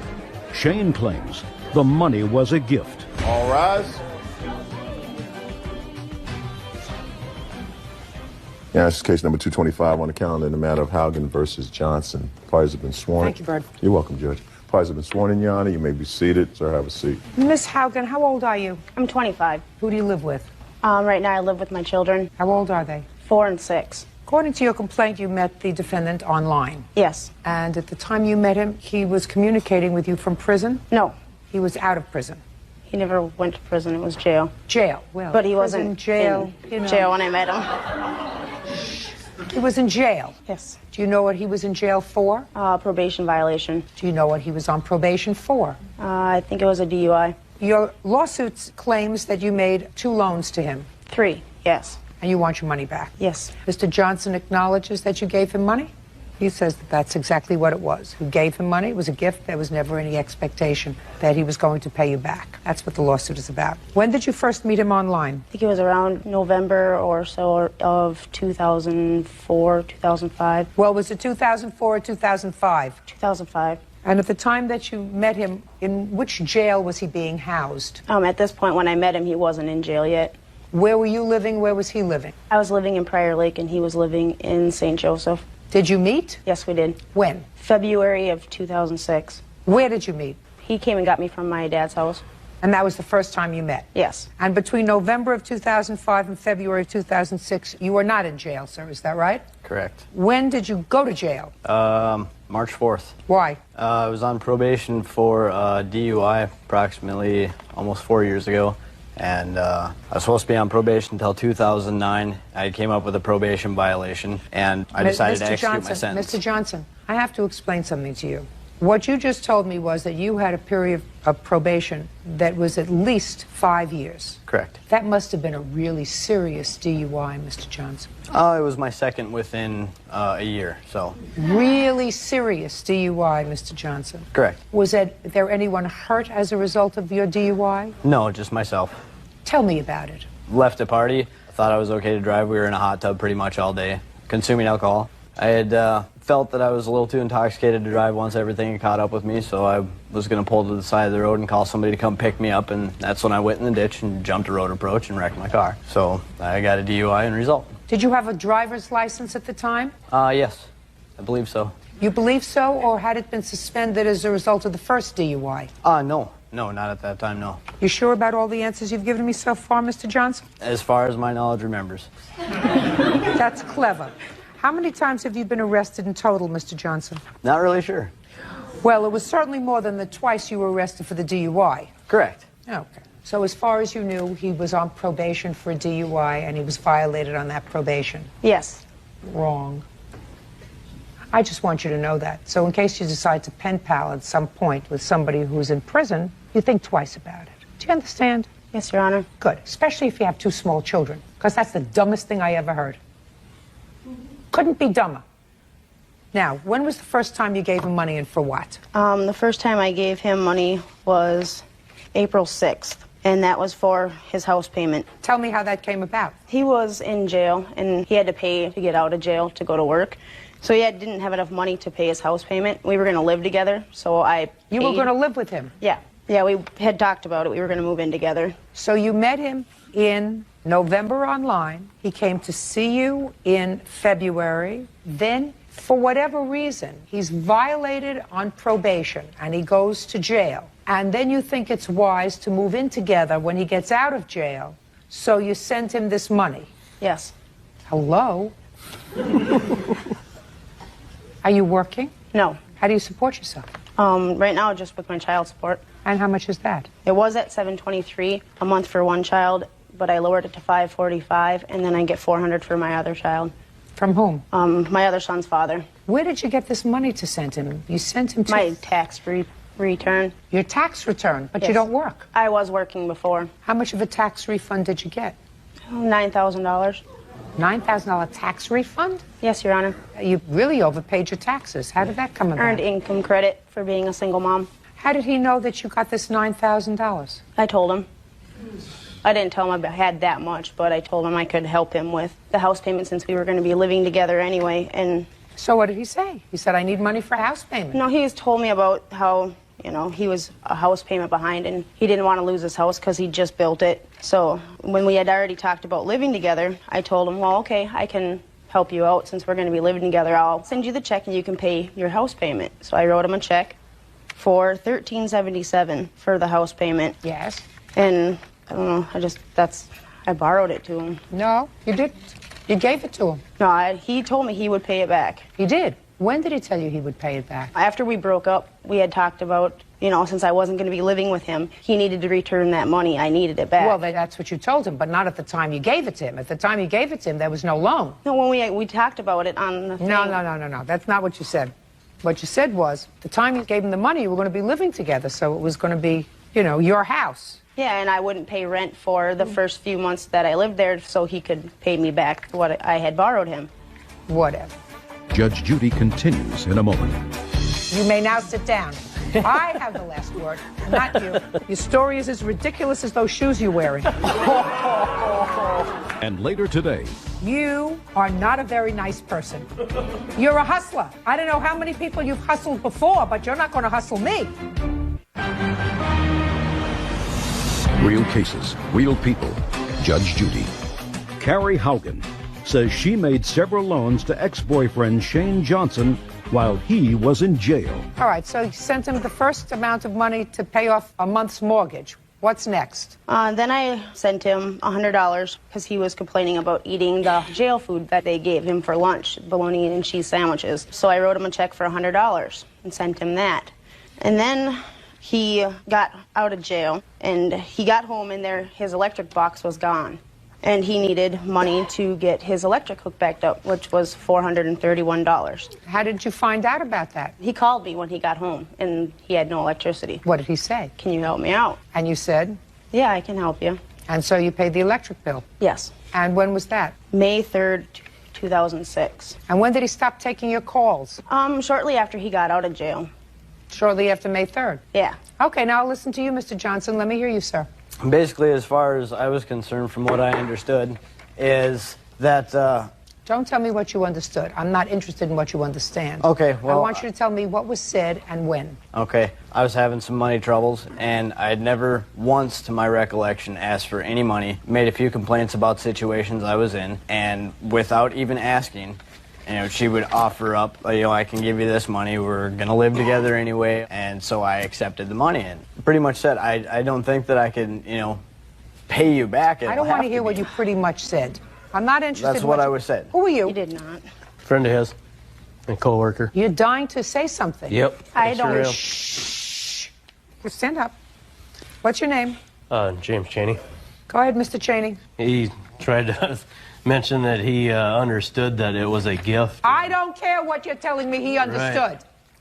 Shane claims the money was a gift.
All rise. Yeah, this is case number 225 on the calendar in the matter of Haugen versus Johnson. Parties have been sworn.
Thank you, Bird.
You're welcome, Judge. Parties have been sworn in, Your Honor. You may be seated. Sir, have a seat.
Miss Haugen, how old are you?
I'm 25.
Who do you live with?
Right now I live with my children.
How old are they?
4 and 6.
According to your complaint, you met the defendant online.
Yes.
And at the time you met him, he was communicating with you from prison?
No.
He was out of prison.
He never went to prison. It was jail.
Jail. Well,
but he
prison,
wasn't
jail.
in jail when I met him.
He was in jail?
Yes.
Do you know what he was in jail for?
Probation violation.
Do you know what he was on probation for?
I think it was a DUI.
Your lawsuit claims that you made 2 loans to him.
3, yes.
And you want your money back?
Yes.
Mr. Johnson acknowledges that you gave him money? He says that that's exactly what it was. Who gave him money? It was a gift. There was never any expectation that he was going to pay you back. That's what the lawsuit is about. When did you first meet him online?
I think it was around November or so of 2004, 2005.
Well, was it 2004 or 2005?
2005.
And at the time that you met him, in which jail was he being housed?
At this point, when I met him, he wasn't in jail yet.
Where were you living? Where was he living?
I was living in Prior Lake, and he was living in St. Joseph.
Did you meet?
Yes, we did.
When?
February of 2006.
Where did you meet?
He came and got me from my dad's house.
And that was the first time you met?
Yes.
And between November of 2005 and February of 2006, you were not in jail, sir, is that right?
Correct.
When did you go to jail?
March 4th.
Why?
I was on probation for DUI approximately almost 4 years ago. And I was supposed to be on probation until 2009. I came up with a probation violation, and I decided to execute my sentence.
Mr. Johnson, I have to explain something to you. What you just told me was that you had a period of probation that was at least 5 years.
Correct.
That must have been a really serious DUI, Mr. Johnson.
It was my second within a year, so.
Really serious DUI, Mr. Johnson.
Correct.
Was there anyone hurt as a result of your DUI?
No, just myself.
Tell me about it.
Left a party. Thought I was okay to drive. We were in a hot tub pretty much all day, consuming alcohol. I had felt that I was a little too intoxicated to drive once everything had caught up with me, so I was going to pull to the side of the road and call somebody to come pick me up, and that's when I went in the ditch and jumped a road approach and wrecked my car. So I got a DUI and result.
Did you have a driver's license at the time?
Yes, I believe so.
You believe so, or had it been suspended as a result of the first DUI?
No. No, not at that time, no.
You sure about all the answers you've given me so far, Mr. Johnson?
As far as my knowledge remembers.
That's clever. How many times have you been arrested in total, Mr. Johnson?
Not really sure.
Well, it was certainly more than the twice you were arrested for the DUI.
Correct.
Okay. So as far as you knew, he was on probation for a DUI and he was violated on that probation?
Yes.
Wrong. I just want you to know that. So in case you decide to pen pal at some point with somebody who's in prison, you think twice about it. Do you understand?
Yes, Your Honor.
Good. Especially if you have 2 small children, because that's the dumbest thing I ever heard. Couldn't be dumber. Now, when was the first time you gave him money and for what?
The first time I gave him money was April 6th, and that was for his house payment.
Tell me how that came about.
He was in jail, and he had to pay to get out of jail to go to work. So he didn't have enough money to pay his house payment. We were going to live together, so I
You were going to live with him?
Yeah. Yeah, we had talked about it. We were going to move in together.
So you met him in November online. He came to see you in February. Then, for whatever reason, he's violated on probation and he goes to jail. And then you think it's wise to move in together when he gets out of jail. So you sent him this money.
Yes.
Hello? Are you working?
No.
How do you support yourself?
Right now, just with my child support.
And how much is that?
It was at $723 a month for one child, but I lowered it to $545, and then I get $400 for my other child.
From whom?
My other son's father.
Where did you get this money to send him? You sent him to...
My tax return.
Your tax return, but
Yes.
you don't work.
I was working before.
How much of a tax refund did you get?
$9,000.
$9,000 tax refund?
Yes, Your Honor.
You really overpaid your taxes. How did that come about?
Earned income credit for being a single mom.
How did he know that you got this $9,000?
I told him. I didn't tell him I had that much, but I told him I could help him with the house payment since we were going to be living together anyway. And
so what did he say? He said, I need money for house payment.
No, he just told me about how, you know, he was a house payment behind and he didn't want to lose his house because he just built it. So when we had already talked about living together, I told him, well, okay, I can help you out since we're going to be living together. I'll send you the check and you can pay your house payment. So I wrote him a check for $1,377 for the house payment.
Yes.
And I don't know, I borrowed it to him.
No, you didn't. You gave it to him.
No, he told me he would pay it back.
He did? When did he tell you he would pay it back?
After we broke up, we had talked about, you know, since I wasn't going to be living with him, he needed to return that money. I needed it back.
Well, that's what you told him, but not at the time you gave it to him. At the time you gave it to him, there was no loan.
No, when we talked about it on the thing.
No. That's not what you said. What you said was, the time you gave him the money, you were going to be living together, so it was going to be, you know, your house.
Yeah, and I wouldn't pay rent for the first few months that I lived there so he could pay me back what I had borrowed him.
Whatever.
Judge Judy continues in a moment.
You may now sit down. I have the last word, not you. Your story is as ridiculous as those shoes you're wearing.
And later today,
you are not a very nice person. You're a hustler. I don't know how many people you've hustled before, but you're not going to hustle me.
real cases, real people. Judge Judy. Carrie Haugen says she made several loans to ex-boyfriend Shane Johnson while he was in jail.
All right, so you sent him the first amount of money to pay off a month's mortgage. What's next?
Then I sent him $100 because he was complaining about eating the jail food that they gave him for lunch, bologna and cheese sandwiches. So I wrote him a check for $100 and sent him that. And then he got out of jail and he got home and his electric box was gone. And he needed money to get his electric hook backed up, which was $431.
How did you find out about that?
He called me when he got home, and he had no electricity.
What did he say?
Can you help me out?
And you said?
Yeah, I can help you.
And so you paid the electric bill?
Yes.
And when was that?
May 3rd, 2006.
And when did he stop taking your calls?
Shortly after he got out of jail.
Shortly after May 3rd?
Yeah.
Okay, now I'll listen to you, Mr. Johnson. Let me hear you, sir.
Basically, as far as I was concerned, from what I understood, is that...
Don't tell me what you understood. I'm not interested in what you understand.
Okay, well...
I want you to tell me what was said and when.
Okay, I was having some money troubles, and I had never once, to my recollection, asked for any money. Made a few complaints about situations I was in, and without even asking, she would offer up, I can give you this money, we're going to live together anyway, and so I accepted the money. And pretty much said, I don't think that I can, you know, pay you back.
I don't want to hear what you pretty much said. I'm not interested.
That's
in
what I
you-
was saying.
Who are you?
He did not.
Friend of his, a co-worker.
You're dying to say something.
Yep.
I
sure
don't.
am.
Shh. Just stand up. What's your name?
James Cheney.
Go ahead, Mr. Cheney.
He tried to mention that he understood that it was a gift,
I don't care what you're telling me. He understood.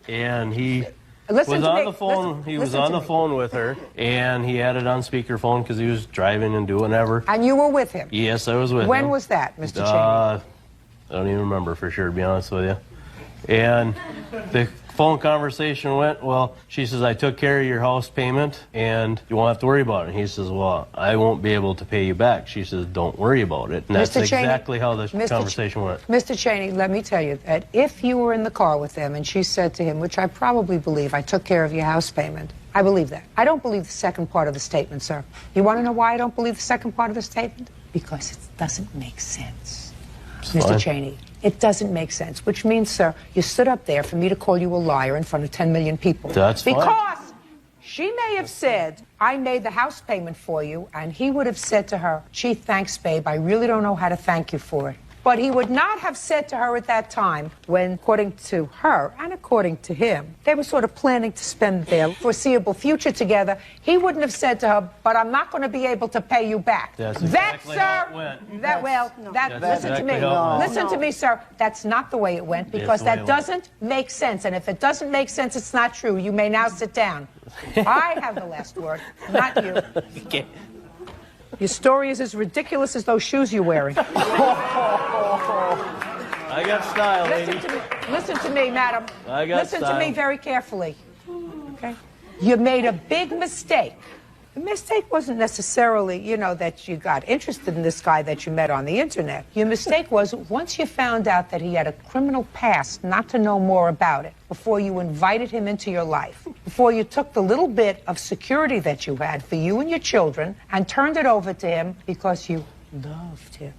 and he
Listen
was
to
on
me.
the phone.
Listen-
He was
listen
on
to
the
me.
phone with her, and he had it on speakerphone because he was driving and doing whatever.
And you were with him.
Yes, I was with him.
When was that, Mr. Cheney?
I don't even remember for sure, to be honest with you. And the phone conversation went, well, she says, I took care of your house payment, and you won't have to worry about it. And he says, well, I won't be able to pay you back. She says, don't worry about it. And that's
Mr. Cheney,
exactly how the
Mr.
conversation went.
Mr. Cheney, let me tell you that if you were in the car with them and she said to him, which I probably believe, I took care of your house payment, I believe that. I don't believe the second part of the statement, sir. You want to know why I don't believe the second part of the statement? Because it doesn't make sense. Mr.
fine.
Cheney, it doesn't make sense, which means, sir, you stood up there for me to call you a liar in front of 10 million people.
That's fine.
Because she may have said, I made the house payment for you, and he would have said to her, gee, thanks, babe, I really don't know how to thank you for it. But he would not have said to her at that time, when, according to her and according to him, they were sort of planning to spend their foreseeable future together, he wouldn't have said to her, but I'm not going to be able to pay you back.
That's exactly how it went.
That, well, that,
That's
listen to me.
exactly how it went.
Listen to me, sir. That's not the way it went,
Yes,
because
the way
that
it went.
doesn't make sense. And if it doesn't make sense, it's not true. You may now sit down. I have the last word, not you.
Okay.
Your story is as ridiculous as those shoes you're wearing.
I got style, lady.
Listen to me, madam.
I got
Listen to
style.
me very carefully. Okay? You made a big mistake. The mistake wasn't necessarily, you know, that you got interested in this guy that you met on the internet. Your mistake was once you found out that he had a criminal past, not to know more about it, before you invited him into your life, before you took the little bit of security that you had for you and your children and turned it over to him because you loved him.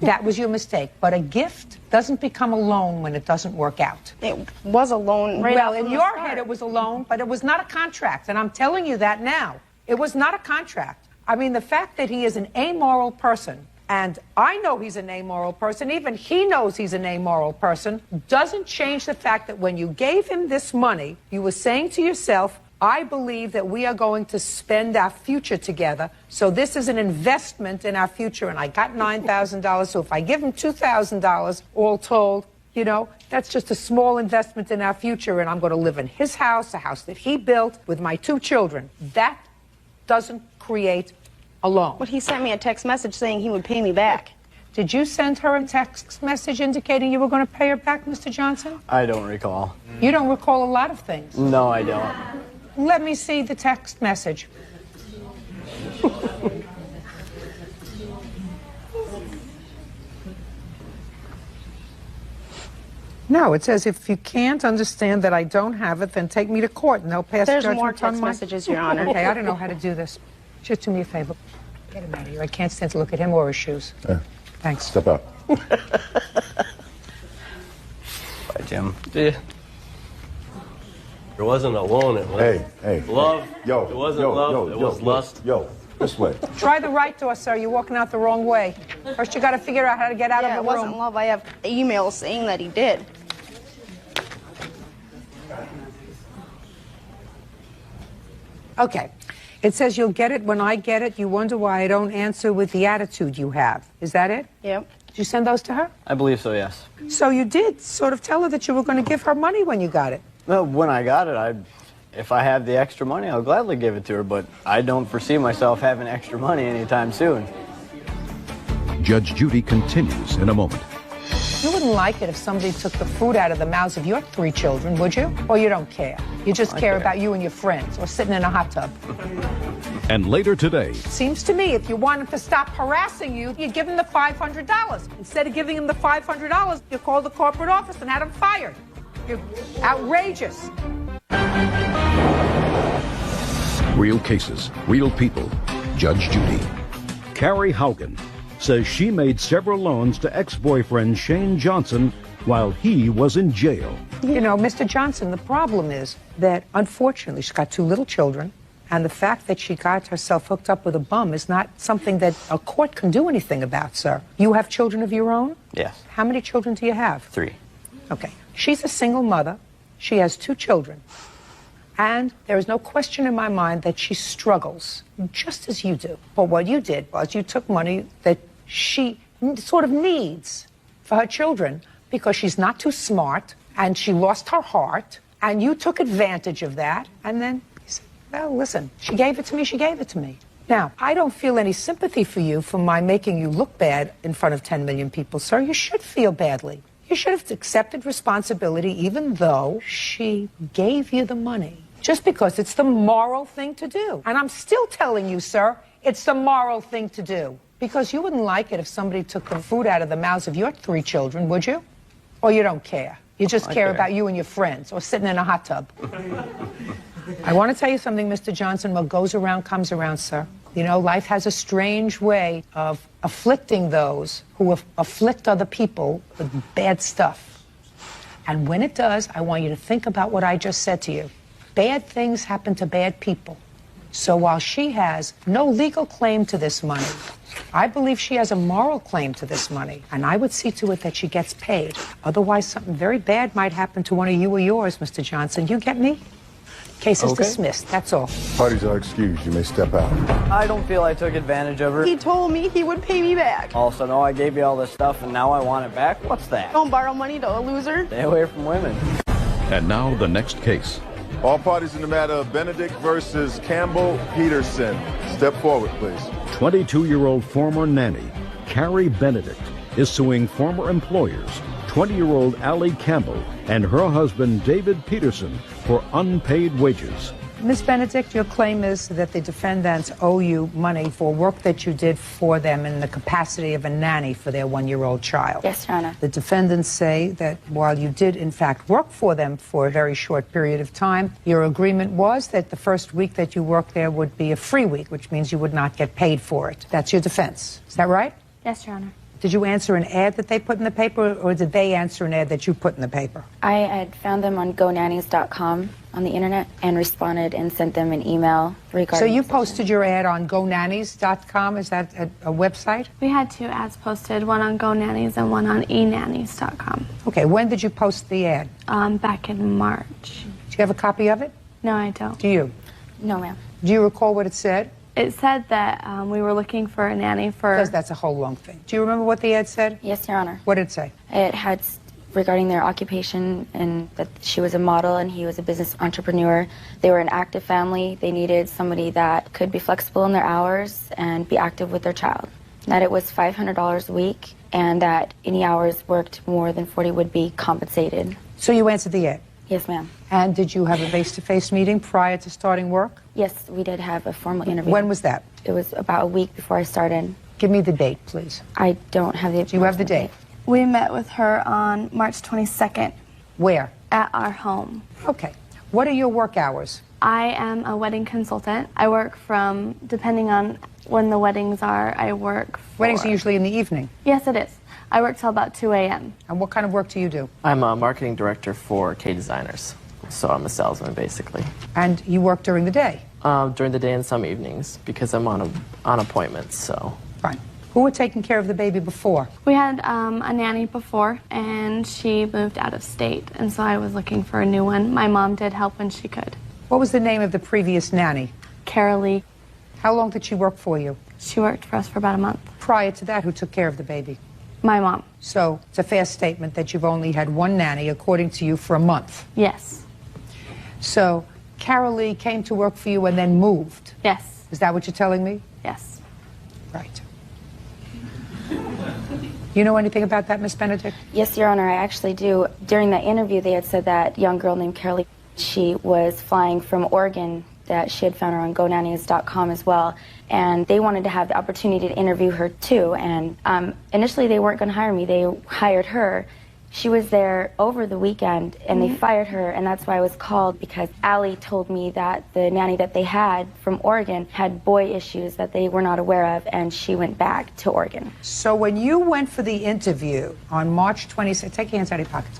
That was your mistake. But a gift doesn't become a loan when it doesn't work out.
It was a loan right
Well,
off
in
from the
your
start.
head it was a loan, but it was not a contract. And I'm telling you that now. It was not a contract. I mean, the fact that he is an amoral person, and I know he's an amoral person, even he knows he's an amoral person, doesn't change the fact that when you gave him this money, you were saying to yourself, I believe that we are going to spend our future together. So this is an investment in our future. And I got $9,000. So if I give him $2,000, all told, you know, that's just a small investment in our future. And I'm going to live in his house, a house that he built with my 2 children. That doesn't create a loan.
But he sent me a text message saying he would pay me back.
Did you send her a text message indicating you were going to pay her back, Mr. Johnson?
I don't recall.
You don't recall a lot of things.
No, I don't.
Let me see the text message. No, it says if you can't understand that I don't have it, then take me to court and they'll pass
There's
judgment
more
on
text
my...
messages, Your Honor.
Okay, I don't know how to do this. Just do me a favor. Get him out of here. I can't stand to look at him or his shoes. Thanks.
Step out.
Bye, Jim.
Yeah. It wasn't a loan, it was
Hey.
love.
Yo.
It wasn't
yo,
love,
yo,
it
yo,
was lust.
Yo, this way.
Try the right door, sir. You're walking out the wrong way. First, you got to figure out how to get out
Yeah,
of
it
the
wasn't
room.
love. I have emails saying that he did.
Okay. It says you'll get it when I get it. You wonder why I don't answer with the attitude you have. Is that it?
Yep.
Did you send those to her?
I believe so, yes.
So you did sort of tell her that you were going to give her money when you got it.
Well, when I got it, if I have the extra money, I'll gladly give it to her, but I don't foresee myself having extra money anytime soon.
Judge Judy continues in a moment.
You wouldn't like it if somebody took the food out of the mouths of your 3 children, would you? Or you don't care? You just care about you and your friends or sitting in a hot tub.
And later today,
Seems to me if you wanted to stop harassing you, you'd give him the $500. Instead of giving him the $500, you called the corporate office and had him fired. You're outrageous.
real cases, real people. Judge Judy. Carrie Haugen says she made several loans to ex-boyfriend Shane Johnson while he was in jail.
You know, Mr. Johnson, the problem is that, unfortunately, she's got 2 little children, and the fact that she got herself hooked up with a bum is not something that a court can do anything about, sir. You have children of your own?
Yes.
How many children do you have?
3.
Okay. She's a single mother. She has 2 children. And there is no question in my mind that she struggles, just as you do. But what you did was you took money that she sort of needs for her children because she's not too smart and she lost her heart, and you took advantage of that, and then you said, well, listen, she gave it to me, she gave it to me. Now, I don't feel any sympathy for you for my making you look bad in front of 10 million people, sir. You should feel badly. You should have accepted responsibility even though she gave you the money, just because it's the moral thing to do. And I'm still telling you, sir, it's the moral thing to do. Because you wouldn't like it if somebody took the food out of the mouths of your 3 children, would you? Or you don't care? You just care about you and your friends, or sitting in a hot tub. I want to tell you something, Mr. Johnson. What goes around comes around, sir. You know, life has a strange way of afflicting those who afflict other people with bad stuff. And when it does, I want you to think about what I just said to you. Bad things happen to bad people. So while she has no legal claim to this money, I believe she has a moral claim to this money, and I would see to it that she gets paid. Otherwise, something very bad might happen to one of you or yours, Mr. Johnson. You get me? Case is dismissed. That's all.
Parties are excused. You may step out.
I don't feel I took advantage of her.
He told me he would pay me back.
Also, no, I gave you all this stuff and now I want it back? What's that?
Don't borrow money to a loser.
Stay away from women.
And now the next case.
All parties in the matter of Benedict versus Campbell Peterson. Step forward, please.
22-year-old former nanny, Carrie Benedict, is suing former employers, 20-year-old Allie Campbell and her husband David Peterson for unpaid wages.
Ms. Benedict, your claim is that the defendants owe you money for work that you did for them in the capacity of a nanny for their 1-year-old child.
Yes, Your Honor.
The defendants say that while you did, in fact, work for them for a very short period of time, your agreement was that the first week that you worked there would be a free week, which means you would not get paid for it. That's your defense. Is that right?
Yes, Your Honor.
Did you answer an ad that they put in the paper, or did they answer an ad that you put in the paper?
I had found them on gonannies.com on the internet and responded and sent them an email regarding...
So you posted your ad on gonannies.com? Is that a website?
We had 2 ads posted, one on GoNannies and one on enannies.com.
Okay, when did you post the ad?
Back in March.
Do you have a copy of it?
No, I don't.
Do you?
No, ma'am.
Do you recall what it said?
It said that we were looking for a nanny for...
Because that's a whole long thing. Do you remember what the ad said?
Yes, Your Honor.
What did it say?
It had regarding their occupation and that she was a model and he was a business entrepreneur. They were an active family. They needed somebody that could be flexible in their hours and be active with their child. That it was $500 a week and that any hours worked more than 40 would be compensated.
So you answered the ad?
Yes, ma'am.
And did you have a face-to-face meeting prior to starting work?
Yes, we did have a formal interview.
When was that?
It was about a week before I started.
Give me the date, please.
I don't have the...
Do you have the date?
We met with her on March 22nd.
Where?
At our home.
Okay. What are your work hours?
I am a wedding consultant. I work from, depending on when the weddings are, I work for...
Weddings are usually in the evening?
Yes, it is. I work till about 2 a.m.
And what kind of work do you do?
I'm a marketing director for K Designers. So I'm a salesman, basically.
And you work during the day?
During the day and some evenings, because I'm on appointments, so...
Fine. Who were taking care of the baby before?
We had a nanny before, and she moved out of state, and so I was looking for a new one. My mom did help when she could.
What was the name of the previous nanny?
Carolee.
How long did she work for you?
She worked for us for about a month.
Prior to that, who took care of the baby?
My mom.
So it's a fair statement that you've only had one nanny, according to you, for a month.
Yes.
So Carolee came to work for you and then moved?
Yes.
Is that what you're telling me?
Yes.
Right. You know anything about that, Miss Benedict?
Yes, Your Honor, I actually do. During that interview, they had said that young girl named Carolee, she was flying from Oregon, that she had found her on GoNannies.com as well, and they wanted to have the opportunity to interview her too. And initially, they weren't going to hire me. They hired her, She was there over the weekend, and they fired her, and that's why I was called, because Allie told me that the nanny that they had from Oregon had boy issues that they were not aware of, and she went back to Oregon.
So when you went for the interview on March 22nd, take your hands out of your pockets.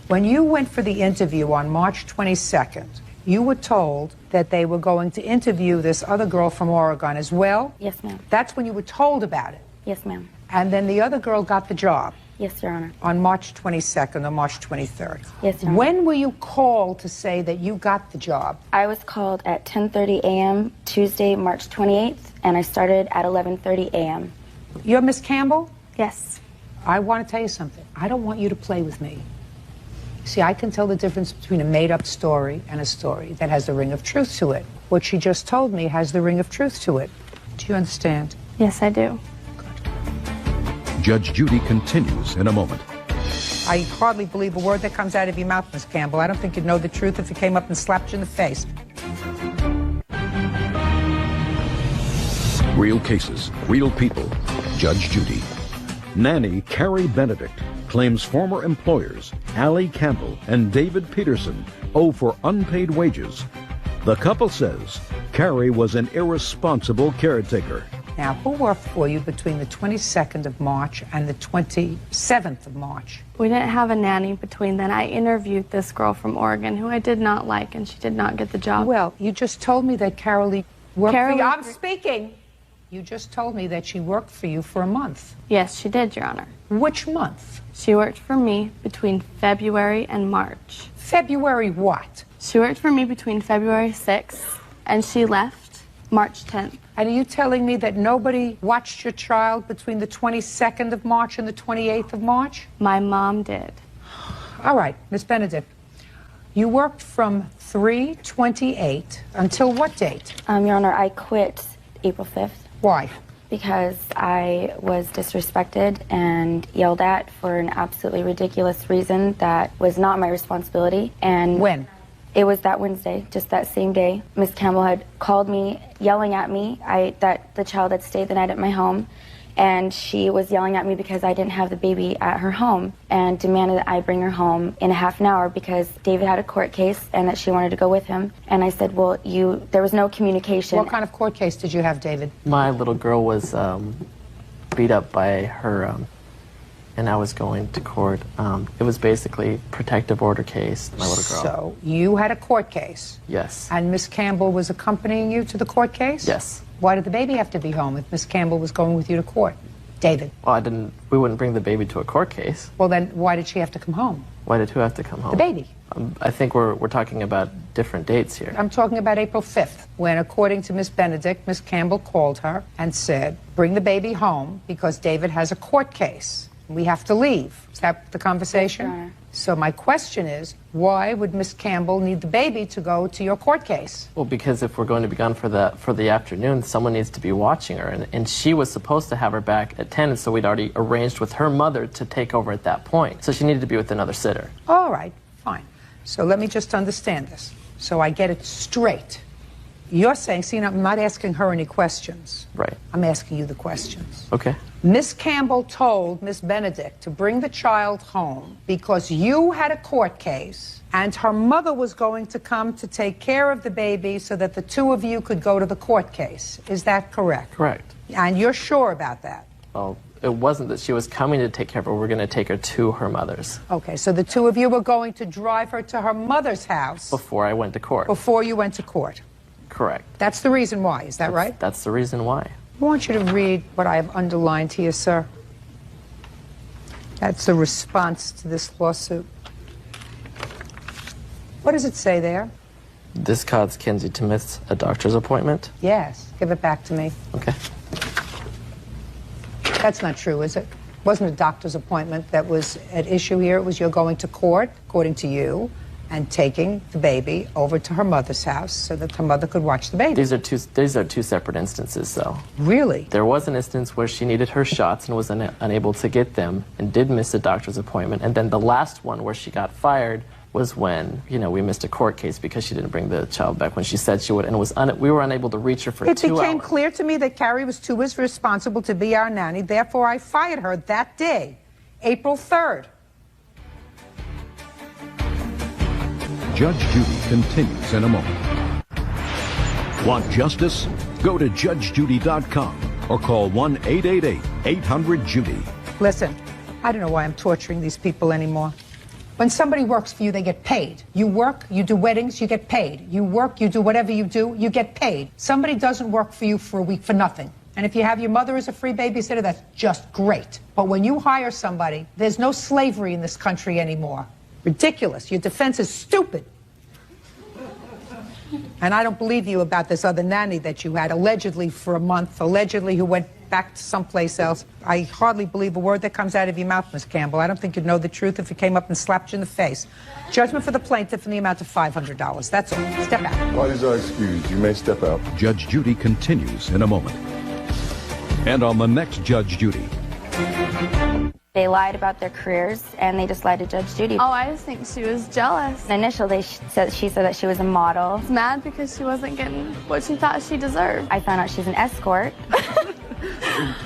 When you went for the interview on March 22nd, you were told that they were going to interview this other girl from Oregon as well?
Yes, ma'am.
That's when you were told about it?
Yes, ma'am.
And then the other girl got the job?
Yes, Your Honor.
On March 22nd or March 23rd?
Yes, Your Honor.
When were you called to say that you got the job?
I was called at 10:30 a.m. Tuesday, March 28th, and I started at 11:30 a.m.
You're Miss Campbell?
Yes.
I want to tell you something. I don't want you to play with me. See, I can tell the difference between a made-up story and a story that has the ring of truth to it. What she just told me has the ring of truth to it. Do you understand?
Yes, I do.
Judge Judy continues in a moment.
I hardly believe a word that comes out of your mouth, Miss Campbell. I don't think you'd know the truth if it came up and slapped you in the face.
Real cases, real people. Judge Judy. Nanny Carrie Benedict claims former employers Allie Campbell and David Peterson owe for unpaid wages. The couple says Carrie was an irresponsible caretaker.
Now, who worked for you between the 22nd of March and the 27th of March?
We didn't have a nanny between then. I interviewed this girl from Oregon who I did not like, and she did not get the job.
Well, you just told me that Carolee worked for you.
Carolee-
I'm speaking. You just told me that she worked for you for a month.
Yes, she did, Your Honor.
Which month?
She worked for me between February and March.
February what?
She worked for me between February 6th, and she left March 10th.
And are you telling me that nobody watched your child between the 22nd of March and the 28th of March?
My mom did.
All right, Miss Benedict. You worked from 3/28 until what date?
Your Honor, I quit April 5th.
Why?
Because I was disrespected and yelled at for an absolutely ridiculous reason that was not my responsibility. And
when?
It was that Wednesday, just that same day. Miss Campbell had called me, yelling at me that the child had stayed the night at my home, and she was yelling at me because I didn't have the baby at her home and demanded that I bring her home in a half an hour because David had a court case and that she wanted to go with him. And I said, well, there was no communication.
What kind of court case did you have, David?
My little girl was beat up by her, and I was going to court. It was basically protective order case, my little girl.
So you had a court case?
Yes.
And Miss Campbell was accompanying you to the court case?
Yes.
Why did the baby have to be home if Miss Campbell was going with you to court? David?
Well, we wouldn't bring the baby to a court case.
Well, then why did she have to come home?
Why did who have to come home?
The baby.
I think we're talking about different dates here.
I'm talking about April 5th, when, according to Miss Benedict, Miss Campbell called her and said, bring the baby home because David has a court case. We have to leave. Is that the conversation?
Yes, Your Honor.
So my question is, why would Miss Campbell need the baby to go to your court case?
Well, because if we're going to be gone for the afternoon, someone needs to be watching her, and she was supposed to have her back at 10, and so we'd already arranged with her mother to take over at that point. So she needed to be with another sitter.
All right, fine. So let me just understand this, so I get it straight. You're saying, see, I'm not asking her any questions.
Right.
I'm asking you the questions.
Okay.
Miss Campbell told Miss Benedict to bring the child home because you had a court case and her mother was going to come to take care of the baby so that the two of you could go to the court case. Is that correct?
Correct.
And you're sure about that?
Well, it wasn't that she was coming to take care of her. We're going to take her to her mother's.
Okay, so the two of you were going to drive her to her mother's house
Before I went to court.
before you went to court.
Correct.
That's the reason why, is that right?
That's the reason why.
I want you to read what I have underlined here, sir. That's the response to this lawsuit. What does it say there?
This caused Kinsey to miss a doctor's appointment?
Yes. Give it back to me.
Okay.
That's not true, is it? It wasn't a doctor's appointment that was at issue here. It was you're going to court, according to you, and taking the baby over to her mother's house so that her mother could watch the baby.
These are two separate instances, though.
Really?
There was an instance where she needed her shots and was unable to get them and did miss a doctor's appointment. And then the last one where she got fired was when, we missed a court case because she didn't bring the child back when she said she would, and we were unable to reach her for 2 hours.
It became clear to me that Carrie was too responsible to be our nanny. Therefore, I fired her that day, April 3rd.
Judge Judy continues in a moment. Want justice? Go to judgejudy.com or call 1-888-800-JUDY.
Listen, I don't know why I'm torturing these people anymore. When somebody works for you, they get paid. You work, you do weddings, you get paid. You work, you do whatever you do, you get paid. Somebody doesn't work for you for a week for nothing. And if you have your mother as a free babysitter, that's just great. But when you hire somebody, there's no slavery in this country anymore. Ridiculous. Your defense is stupid. And I don't believe you about this other nanny that you had, allegedly for a month, allegedly who went back to someplace else. I hardly believe a word that comes out of your mouth, Miss Campbell. I don't think you'd know the truth if it came up and slapped you in the face. Judgment for the plaintiff in the amount of $500. That's all. Step out.
Parties are excused. You may step out.
Judge Judy continues in a moment. And on the next Judge Judy.
They lied about their careers, and they just lied to Judge Judy.
Oh, I just think she was jealous.
Initially, she said that she was a model.
I was mad because she wasn't getting what she thought she deserved.
I found out she's an escort.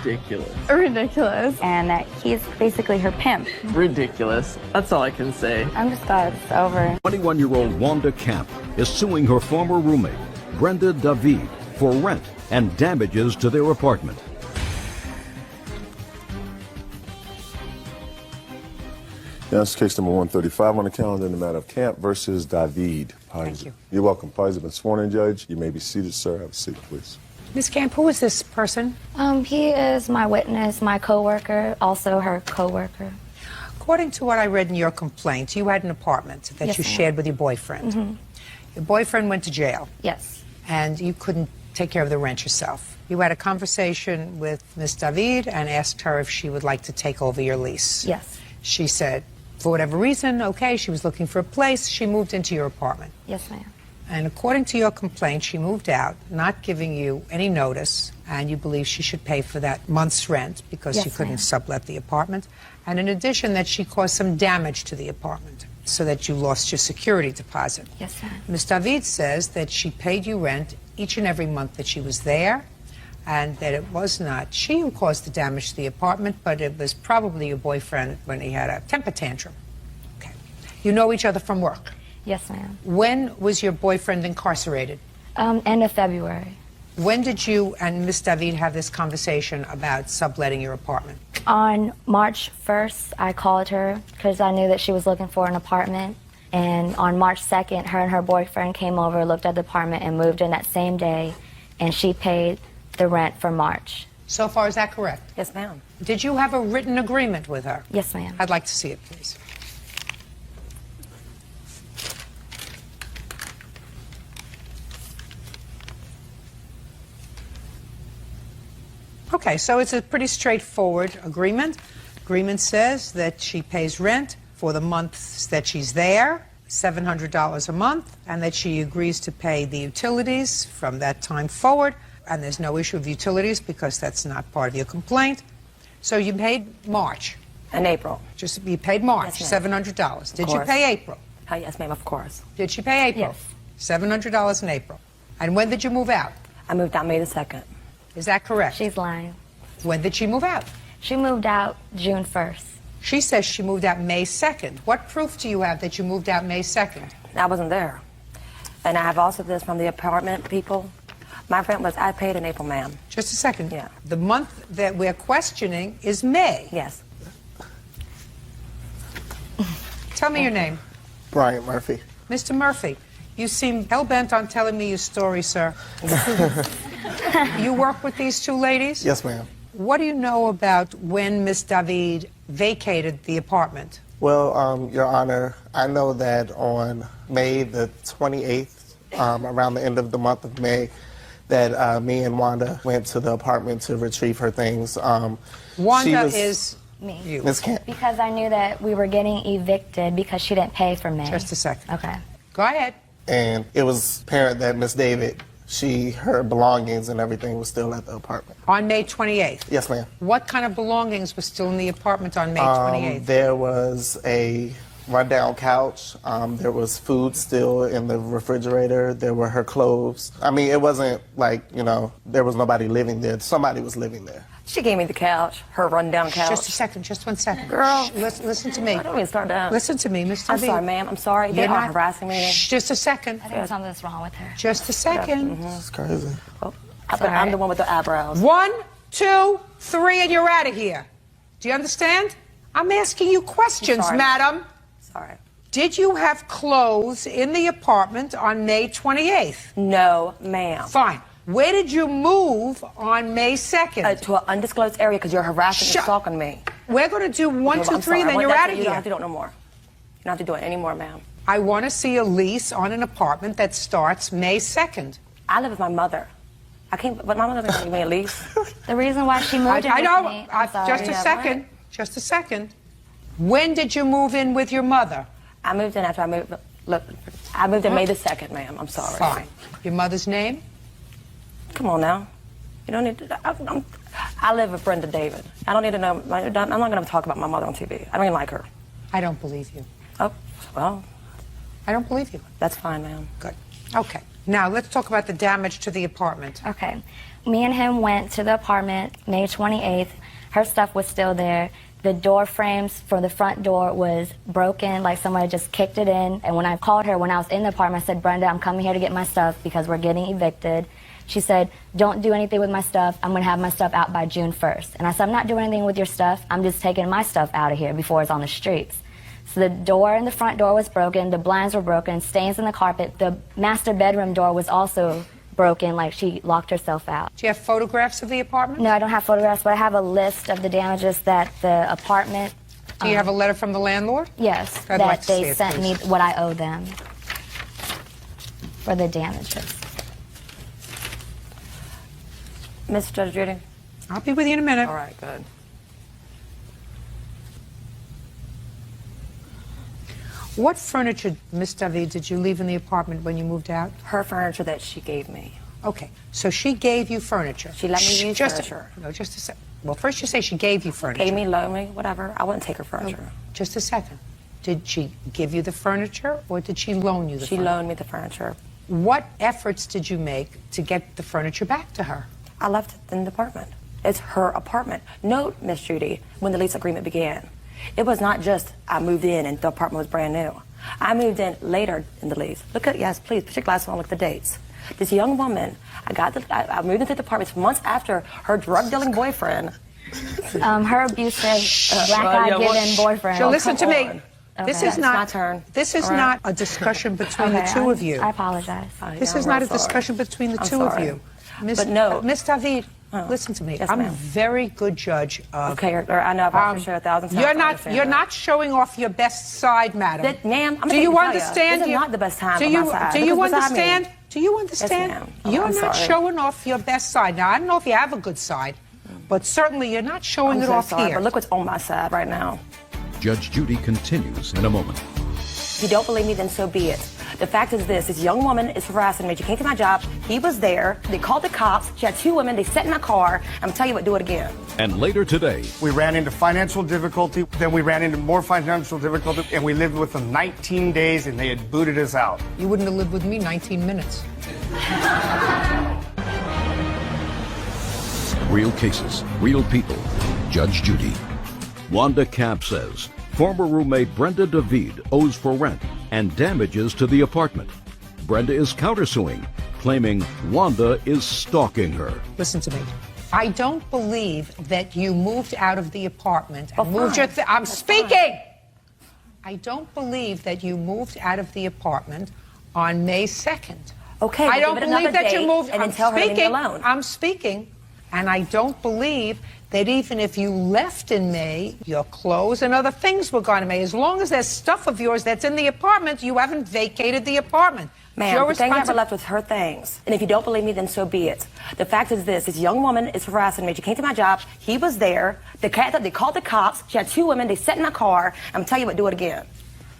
Ridiculous.
Ridiculous.
And that he's basically her pimp.
Ridiculous. That's all I can say.
I'm just glad it's over.
21-year-old Wanda Camp is suing her former roommate, Brenda David, for rent and damages to their apartment.
That's case number 135 on the calendar in the matter of Camp versus David.
Thank you.
You're welcome. Parties have been sworn in, Judge. You may be seated, sir. Have a seat, please.
Ms. Camp, who is this person?
He is my witness, my coworker, also her coworker.
According to what I read in your complaint, you had an apartment that
Yes,
you
ma'am.
shared with your boyfriend. Your boyfriend went to jail.
Yes.
And you couldn't take care of the rent yourself. You had a conversation with Miss David and asked her if she would like to take over your lease.
Yes.
She said, for whatever reason, okay, she was looking for a place. She moved into your apartment.
Yes, ma'am.
And according to your complaint, she moved out, not giving you any notice, and you believe she should pay for that month's rent because
Yes,
you couldn't
ma'am.
sublet the apartment. And in addition, that she caused some damage to the apartment so that you lost your security deposit.
Yes, ma'am.
Ms. David says that she paid you rent each and every month that she was there, and that it was not she who caused the damage to the apartment, but it was probably your boyfriend when he had a temper tantrum. Okay. You know each other from work.
Yes, ma'am.
When was your boyfriend incarcerated?
End of February.
When did you and Miss David have this conversation about subletting your apartment?
On March 1st, I called her because I knew that she was looking for an apartment. And on March 2nd, her and her boyfriend came over, looked at the apartment, and moved in that same day. And she paid the rent for March.
So far, is that correct?
Yes, ma'am.
Did you have a written agreement with her?
Yes, ma'am.
I'd like to see it, please. Okay, so it's a pretty straightforward agreement. Agreement says that she pays rent for the months that she's there, $700 a month, and that she agrees to pay the utilities from that time forward. And there's no issue of utilities because that's not part of your complaint. So you paid March.
And April.
Just you paid March,
Yes, ma'am.
$700. Did you
course.
pay April?
Yes, ma'am, of course.
Did she pay April?
Yes.
$700 in April. And when did you move out?
I moved out May the 2nd.
Is that correct?
She's lying.
When did she move out?
She moved out June 1st.
She says she moved out May 2nd. What proof do you have that you moved out May 2nd?
I wasn't there. And I have also this from the apartment people. My rent was, I paid in April, ma'am.
Just a second.
Yeah.
The month that we're questioning is May.
Yes.
Tell me your name.
Brian Murphy.
Mr. Murphy, you seem hell-bent on telling me your story, sir. You work with these two ladies?
Yes, ma'am.
What do you know about when Miss David vacated the apartment?
Well, Your Honor, I know that on May the 28th, around the end of the month of May, that me and Wanda went to the apartment to retrieve her things.
Wanda is
me.
You.
Miss Camp.
Because I knew that we were getting evicted because she didn't pay for May.
Just a second.
Okay.
Go ahead.
And it was apparent that Miss David, her belongings and everything was still at the apartment.
On May 28th?
Yes, ma'am.
What kind of belongings were still in the apartment on May 28th?
There was a rundown couch. There was food still in the refrigerator. There were her clothes. I mean, it wasn't like, there was nobody living there. Somebody was living there.
She gave me the couch, her rundown couch.
Just a second, just 1 second.
Girl.
Listen to me.
I don't even start down.
Listen to me, Mr.
I'm
V.
sorry, ma'am. I'm sorry. They
You're
are
not-
harassing me.
Shh, just a second.
I think something's wrong with her.
Just a second.
It's crazy.
Oh, I'm the one with the eyebrows.
1, 2, 3, and you're out of here. Do you understand? I'm asking you questions,
Sorry.
madam.
Sorry.
Did you have clothes in the apartment on May 28th?
No, ma'am.
Fine. Where did you move on May 2nd?
To an undisclosed area because you're harassing and stalking me.
We're going to do 1, 2, 3, and then you're out of
You
here.
don't have to do it no more. You don't have to do it anymore, ma'am.
I want to see a lease on an apartment that starts May 2nd.
I live with my mother. I can't, but my mother doesn't give me a lease.
The reason why she moved in
I
with
know.
me, I'm sorry.
Just a second. Just a second. When did you move in with your mother?
I moved in after I moved. Look, I moved in May the 2nd, ma'am. I'm sorry.
Fine. Your mother's name?
Come on now. You don't need to. I live with Brenda David. I don't need to know. I'm not going to talk about my mother on TV. I don't even like her.
I don't believe you.
Oh, well.
I don't believe you.
That's fine, ma'am.
Good. Okay. Now let's talk about the damage to the apartment.
Okay. Me and him went to the apartment May 28th. Her stuff was still there. The door frames for the front door was broken, like somebody just kicked it in. And when I called her when I was in the apartment, I said, Brenda, I'm coming here to get my stuff because we're getting evicted. She said, don't do anything with my stuff. I'm going to have my stuff out by June 1st. And I said, I'm not doing anything with your stuff. I'm just taking my stuff out of here before it's on the streets. So the door in the front door was broken. The blinds were broken, stains in the carpet. The master bedroom door was also broken, like she locked herself out.
Do you have photographs of the apartment?
No, I don't have photographs, but I have a list of the damages that the apartment...
Do you have a letter from the landlord?
Yes,
I'd
that
like to see
they
it,
sent
please.
me what I owe them for the damages.
Miss Judge Judy?
I'll be with you in a minute.
All right, good.
What furniture, Miss David, did you leave in the apartment when you moved out?
Her furniture that she gave me.
Okay, so she gave you furniture.
She let me use furniture.
No, just a second. Well, first you say she gave you furniture.
Gave me, loaned me, whatever. I wouldn't take her furniture.
Just a second. Did she give you the furniture or did she loan you the
She
furniture?
loaned me the furniture.
What efforts did you make to get the furniture back to her?
I left it in the apartment. It's her apartment. Note, Miss Judy, when the lease agreement began, it was not just I moved in and the apartment was brand new. I moved in later in the lease. Look at, yes, please, put your glasses on, look at the dates. This young woman, I moved into the apartment months after her drug-dealing boyfriend.
Her abusive, black-eye-given boyfriend.
So listen to me. This
Okay.
is not
It's my turn.
This is
All right.
not a discussion between
Okay,
the two of you.
I apologize.
This
Yeah,
is
I'm
not a
real sorry.
discussion between the
I'm
two of
sorry.
you. Miss,
But no.
Miss David, listen to me.
Yes,
I'm a
ma'am.
very good judge of.
Okay, I know I've offered her 1,000 times.
You're
I
not.
understand
You're
that.
not showing off your best side, madam.
Ma'am, I'm
do you
gonna tell you,
understand?
this is not the best time
do
on
you,
my side.
Do
Look
you
what's beside me.
understand? Do you understand?
Yes, ma'am. Oh,
You're
I'm
not
sorry.
showing off your best side. Now I don't know if you have a good side, but certainly you're not showing
I'm
it
so
off
sorry,
here.
but look what's on my side right now.
Judge Judy continues in a moment.
If you don't believe me, then so be it. The fact is this young woman is harassing me. She came to my job. He was there. They called the cops. She had 2 women. They sat in my car. I'm going to tell you what, do it again.
And later today,
we ran into financial difficulty. Then we ran into more financial difficulty. And we lived with them 19 days, and they had booted us out.
You wouldn't have lived with me 19 minutes.
real cases, real people. Judge Judy. Wanda Camp says former roommate Brenda David owes for rent and damages to the apartment. Brenda is countersuing, claiming Wanda is stalking her.
Listen to me. I don't believe that you moved out of the apartment and moved your... I'm speaking! I don't believe that you moved out of the apartment on May 2nd.
Okay,
I don't
give it
believe
another
that you
date
moved...
and then
I'm
tell her to leave me
speaking.
alone.
I'm speaking. And I don't believe that even if you left in May, your clothes and other things were gone in May. As long as there's stuff of yours that's in the apartment, you haven't vacated the apartment.
Ma'am, the thing I ever left was her things. And if you don't believe me, then so be it. The fact is this young woman is harassing me. She came to my job. He was there. They called the cops. She had 2 women. They sat in my car. I'm telling you what, do it again.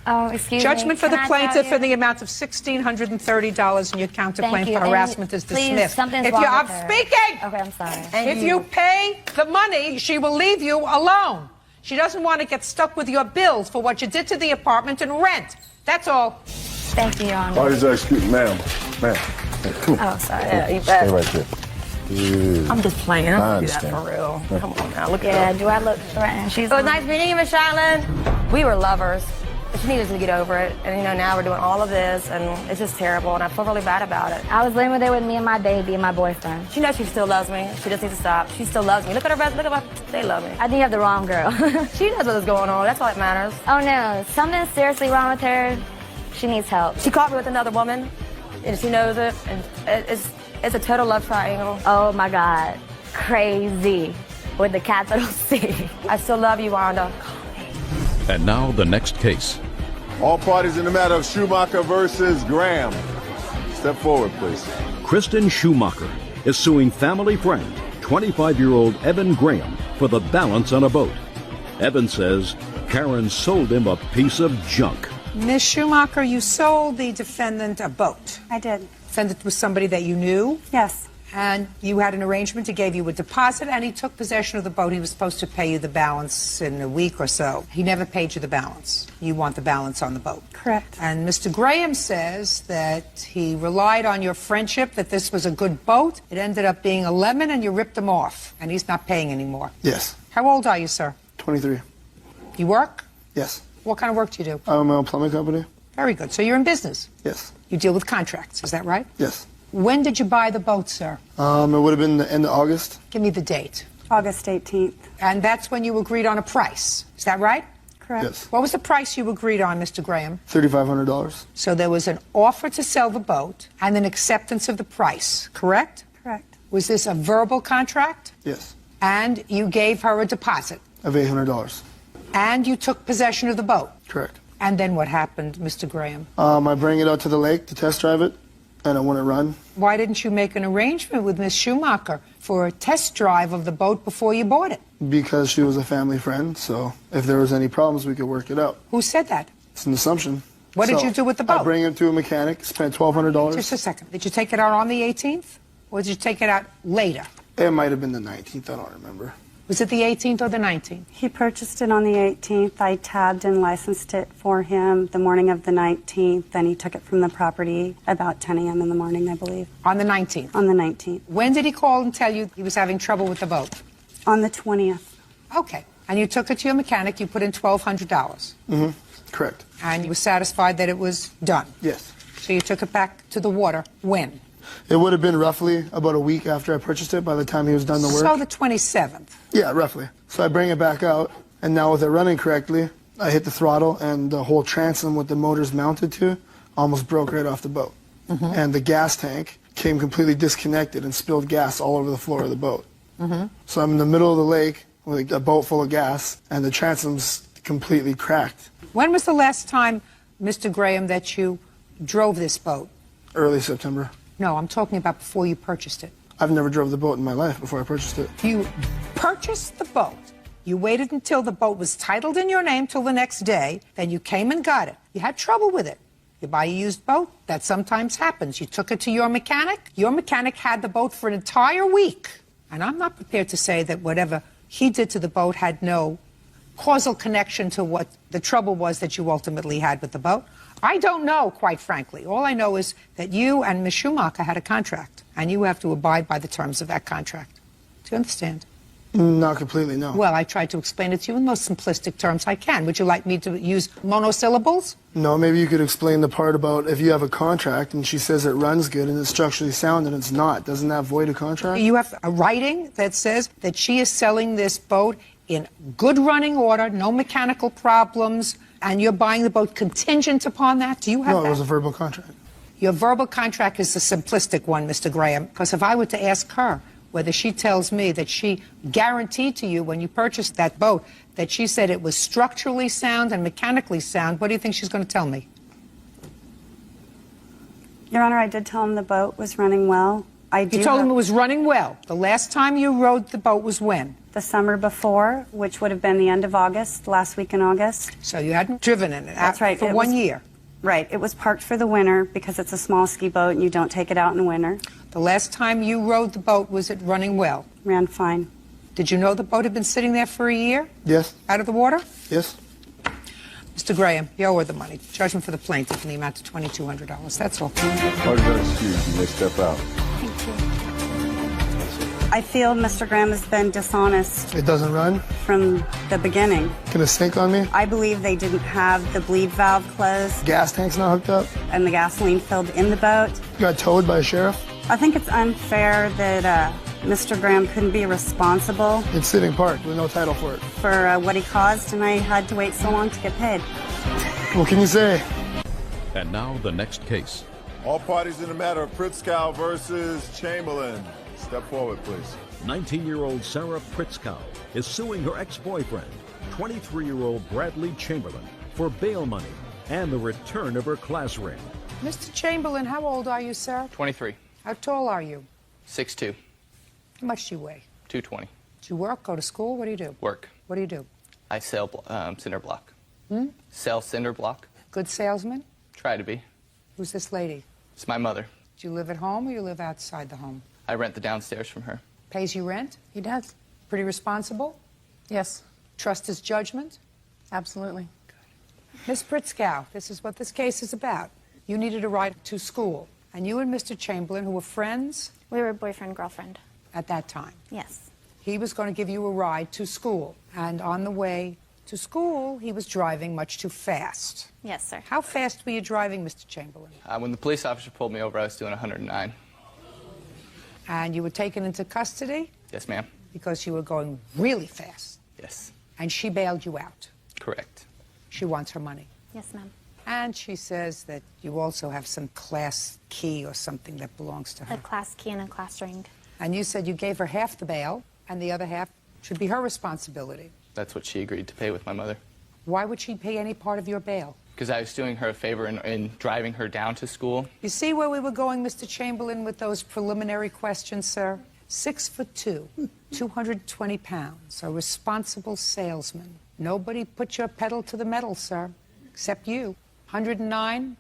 Oh, excuse
Judgment
me.
for the
Can I
plaintiff
tell
in the amount of $1,630 and your counterclaim
Thank you.
for harassment is
Please,
dismissed.
something's
If
wrong
you,
with
I'm
her.
speaking!
Okay, I'm sorry.
If you pay the money, she will leave you alone. She doesn't want to get stuck with your bills for what you did to the apartment and rent. That's all.
Thank you, Your Honor.
Why is that excuse, ma'am? Ma'am, come on.
Oh, sorry.
Yeah, you
Stay
bet.
right there.
I'm just playing. I
I
don't do that
understand.
for real. Come on now, look at
Yeah,
her.
do I look threatened? She's
It was nice meeting you, Miss Sheindlin. We were lovers. But she needed to get over it. And, now we're doing all of this, and it's just terrible, and I feel really bad about it.
I was living there with me and my baby and my boyfriend.
She knows she still loves me. She just needs to stop. She still loves me. Look at her breasts. Look at her. They love me.
I think you have the wrong girl.
She knows what's going on. That's all that matters.
Oh no, something's seriously wrong with her. She needs help.
She caught me with another woman, and she knows it. And it's a total love triangle.
Oh my God, crazy with the capital C.
I still love you, Wanda.
And now the next case.
All parties in the matter of Schumacher versus Graham. Step forward, please.
Kristen Schumacher is suing family friend, 25-year-old Evan Graham, for the balance on a boat. Evan says Karen sold him a piece of junk.
Ms. Schumacher, you sold the defendant a boat.
I did.
Defendant was somebody that you knew?
Yes.
And you had an arrangement. He gave you a deposit, and he took possession of the boat. He was supposed to pay you the balance in a week or so. He never paid you the balance. You want the balance on the boat.
Correct.
And Mr. Graham says that he relied on your friendship, that this was a good boat. It ended up being a lemon, and you ripped him off, and he's not paying anymore.
Yes.
How old are you, sir?
23.
You work?
Yes.
What kind of work do you do?
I'm a plumbing company.
Very good. So you're in business?
Yes.
You deal with contracts, is that right?
Yes.
When did you buy the boat, sir?
It would have been the end of August.
Give me the date.
August 18th.
And that's when you agreed on a price. Is that right?
Correct.
Yes.
What was the price you agreed on, Mr. Graham?
$3,500.
So there was an offer to sell the boat and an acceptance of the price, correct?
Correct.
Was this a verbal contract?
Yes.
And you gave her a deposit?
Of $800.
And you took possession of the boat?
Correct.
And then what happened, Mr. Graham?
I bring it out to the lake to test drive it, and I want it run.
Why didn't you make an arrangement with Miss Schumacher for a test drive of the boat before you bought it?
Because she was a family friend, so if there was any problems, we could work it out.
Who said that?
It's an assumption.
What did
So,
you do with the boat?
I bring it to a mechanic, spent $1,200.
Just a second. Did you take it out on the 18th? Or did you take it out later?
It might have been the 19th, I don't remember.
Was it the 18th or the 19th?
He purchased it on the 18th. I tabbed and licensed it for him the morning of the 19th. Then he took it from the property about 10 a.m. in the morning, I believe.
On the 19th?
On the 19th.
When did he call and tell you he was having trouble with the boat?
On the 20th.
Okay. And you took it to your mechanic. You put in $1,200.
Mm-hmm. Correct.
And you were satisfied that it was done?
Yes.
So you took it back to the water. When?
It would have been roughly about a week after I purchased it by the time he was done the work.
So the 27th?
Yeah, roughly. So I bring it back out, and now with it running correctly, I hit the throttle, and the whole transom with the motors mounted to almost broke right off the boat.
Mm-hmm.
And the gas tank came completely disconnected and spilled gas all over the floor of the boat.
Mm-hmm.
So I'm in the middle of the lake with a boat full of gas, and the transom's completely cracked.
When was the last time, Mr. Graham, that you drove this boat?
Early September.
No, I'm talking about before you purchased it.
I've never drove the boat in my life before I purchased it.
You purchased the boat. You waited until the boat was titled in your name till the next day. Then you came and got it. You had trouble with it. You buy a used boat. That sometimes happens. You took it to your mechanic. Your mechanic had the boat for an entire week. And I'm not prepared to say that whatever he did to the boat had no causal connection to what the trouble was that you ultimately had with the boat. I don't know, quite frankly. All I know is that you and Ms. Schumacher had a contract, and you have to abide by the terms of that contract. Do you understand?
Not completely, no.
Well, I tried to explain it to you in the most simplistic terms I can. Would you like me to use monosyllables?
No, maybe you could explain the part about if you have a contract and she says it runs good and it's structurally sound and it's not. Doesn't that void a contract?
You have a writing that says that she is selling this boat in good running order, no mechanical problems, and you're buying the boat contingent upon that? Do you have that?
No, it was a verbal contract.
Your verbal contract is the simplistic one, Mr. Graham, because if I were to ask her whether she tells me that she guaranteed to you when you purchased that boat that she said it was structurally sound and mechanically sound, what do you think she's going to tell me?
Your Honor, I did tell him the boat was running well.
You told him it was running well. The last time you rode the boat was when?
The summer before, which would have been the end of August, last week in August.
So you hadn't driven in it.
That's right.
For 1 year.
Right. It was parked for the winter because it's a small ski boat and you don't take it out in the winter.
The last time you rode the boat, was it running well?
Ran fine.
Did you know the boat had been sitting there for a year?
Yes.
Out of the water?
Yes.
Mr. Graham, you owe her the money. Judgment for the plaintiff in the amount of $2,200. That's all.
Parties are excused. You may step out.
Thank you. I feel Mr. Graham has been dishonest
It doesn't run?
from the beginning.
Can it sink on me?
I believe they didn't have the bleed valve closed
Gas tank's not hooked up?
and the gasoline filled in the boat.
Got towed by a sheriff?
I think it's unfair that Mr. Graham couldn't be responsible
It's sitting parked with no title for it.
for what he caused, and I had to wait so long to get paid.
What can you say?
And now the next case.
All parties in the matter of Pritzkow versus Chamberlain. Step forward, please.
19-year-old Sarah Pritzkow is suing her ex-boyfriend, 23-year-old Bradley Chamberlain, for bail money and the return of her class ring.
Mr. Chamberlain, how old are you, sir?
23.
How tall are you?
6'2".
How much do you weigh?
220.
Do you work, go to school? What do you do?
Work.
What do you do?
I sell cinder block.
Hmm?
Sell cinder block.
Good salesman?
Try to be.
Who's this lady?
It's my mother.
Do you live at home or you live outside the home?
I rent the downstairs from her.
Pays you rent?
He does.
Pretty responsible?
Yes,
Trust his judgment?
absolutely.
Miss Pritzkow, this is what this case is about. You needed a ride to school, and you and Mr. Chamberlain, who were friends
We were boyfriend-girlfriend.
at that time,
Yes.
he was going to give you a ride to school, and on the way to school, he was driving much too fast.
Yes, sir.
How fast were you driving, Mr. Chamberlain?
When the police officer pulled me over, I was doing 109.
And you were taken into custody
Yes, ma'am.
because you were going really fast,
Yes.
and she bailed you out.
Correct.
She wants her money.
Yes, ma'am.
And she says that you also have some class key or something that belongs to her.
A class key and a class ring.
And you said you gave her half the bail, and the other half should be her responsibility.
That's what she agreed to pay with my mother.
Why would she pay any part of your bail?
Because I was doing her a favor in driving her down to school.
You see where we were going, Mr. Chamberlain, with those preliminary questions, sir? 6'2", 220 pounds, a responsible salesman. Nobody put your pedal to the metal, sir, except you. 109?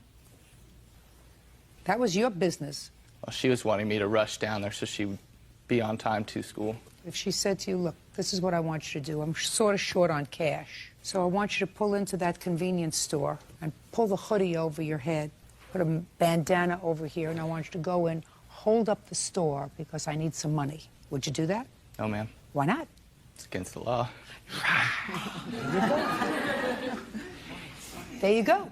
That was your business.
Well, she was wanting me to rush down there so she would be on time to school.
If she said to you, look, this is what I want you to do. I'm sort of short on cash. So I want you to pull into that convenience store and pull the hoodie over your head, put a bandana over here, and I want you to go in, hold up the store because I need some money. Would you do that?
No, ma'am.
Why not?
It's against the law.
There you go.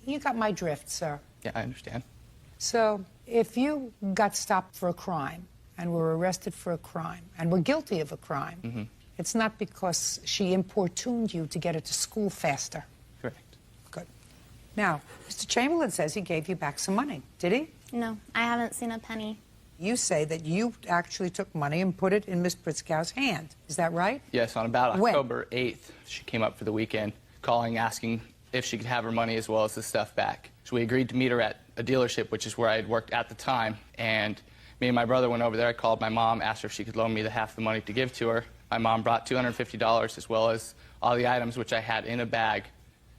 You got my drift, sir.
Yeah, I understand.
So if you got stopped for a crime and were arrested for a crime and were guilty of a crime, it's not because she importuned you to get her to school faster.
Correct.
Good. Now, Mr. Chamberlain says he gave you back some money. Did he?
No, I haven't seen a penny.
You say that you actually took money and put it in Miss Pritzkow's hand. Is that right?
Yes, on about
When?
October 8th, she came up for the weekend, calling, asking if she could have her money as well as the stuff back. So we agreed to meet her at a dealership, which is where I had worked at the time. And me and my brother went over there. I called my mom, asked her if she could loan me the half the money to give to her. My mom brought $250 as well as all the items which I had in a bag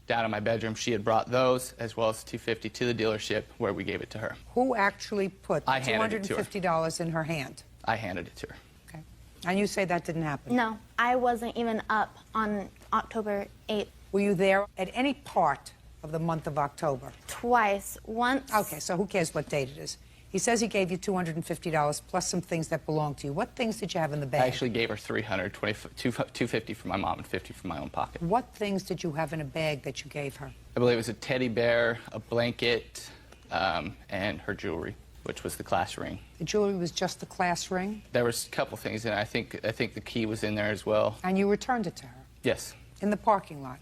down in my bedroom. She had brought those as well as $250 to the dealership where we gave it to her.
Who actually put the
I handed it to her.
$250 in her hand?
I handed it to her.
Okay. And you say that didn't happen?
No, I wasn't even up on October 8th.
Were you there at any part of the month of October?
Twice. Once.
Okay, so who cares what date it is? He says he gave you $250 plus some things that belong to you. What things did you have in the bag?
I actually gave her $250 for my mom and $50 from my own pocket.
What things did you have in a bag that you gave her?
I believe it was a teddy bear, a blanket, and her jewelry, which was the class ring.
The jewelry was just the class ring?
There was a couple things in it. I think the key was in there as well.
And you returned it to her?
Yes.
In the parking lot?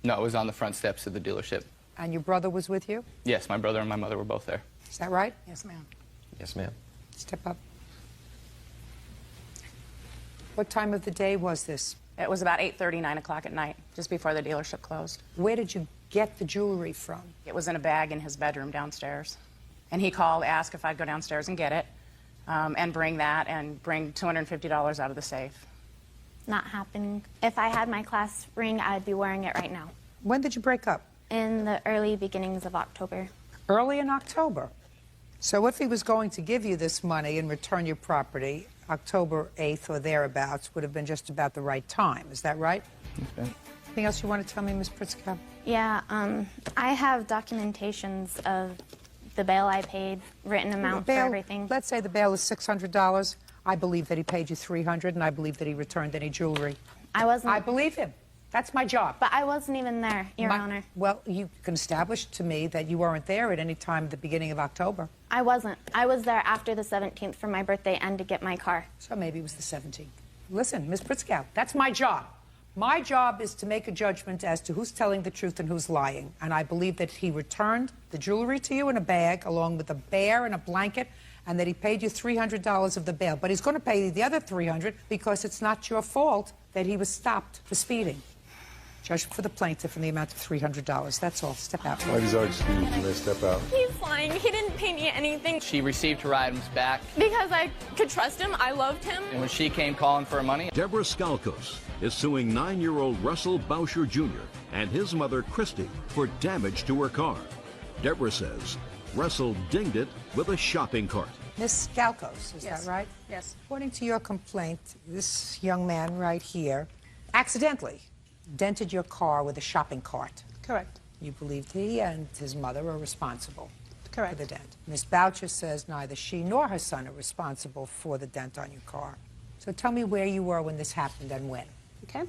No, it was on the front steps of the dealership.
And your brother was with you?
Yes, my brother and my mother were both there.
Is that right?
Yes, ma'am.
Yes, ma'am.
Step up. What time of the day was this?
It was about 8:30, 9 o'clock at night, just before the dealership closed.
Where did you get the jewelry from?
It was in a bag in his bedroom downstairs. And he called, asked if I'd go downstairs and get it, and bring that, and bring $250 out of the safe.
Not happening. If I had my class ring, I'd be wearing it right now.
When did you break up?
In the early beginnings of October.
Early in October. So if he was going to give you this money and return your property, October 8th or thereabouts would have been just about the right time. Is that right?
Okay.
Anything else you want to tell me, Ms. Pritzkow?
Yeah, I have documentations of the bail I paid, written amount for everything.
Let's say the bail is $600. I believe that he paid you $300, and I believe that he returned any jewelry.
I wasn't.
I believe him. That's my job.
But I wasn't even there, Your Honor.
Well, you can establish to me that you weren't there at any time at the beginning of October.
I wasn't. I was there after the 17th for my birthday and to get my car.
So maybe it was the 17th. Listen, Ms. Pritzkow, that's my job. My job is to make a judgment as to who's telling the truth and who's lying. And I believe that he returned the jewelry to you in a bag along with a bear and a blanket, and that he paid you $300 of the bail. But he's going to pay you the other $300 because it's not your fault that he was stopped for speeding. Judgment for the plaintiff in the amount of $300. That's all. Step out.
Ladies are excused. You may step out.
He's lying. He didn't pay me anything.
She received her items back.
Because I could trust him. I loved him.
And when she came calling for her money,
Deborah Skalkos is suing 9-year-old Russell Boucher Jr. and his mother, Christy, for damage to her car. Deborah says Russell dinged it with a shopping cart.
Miss Skalkos, is that right?
Yes.
According to your complaint, this young man right here accidentally dented your car with a shopping cart.
Correct.
You believed he and his mother are responsible
Correct.
for the dent. Miss Boucher says neither she nor her son are responsible for the dent on your car. So tell me where you were when this happened and when.
Okay.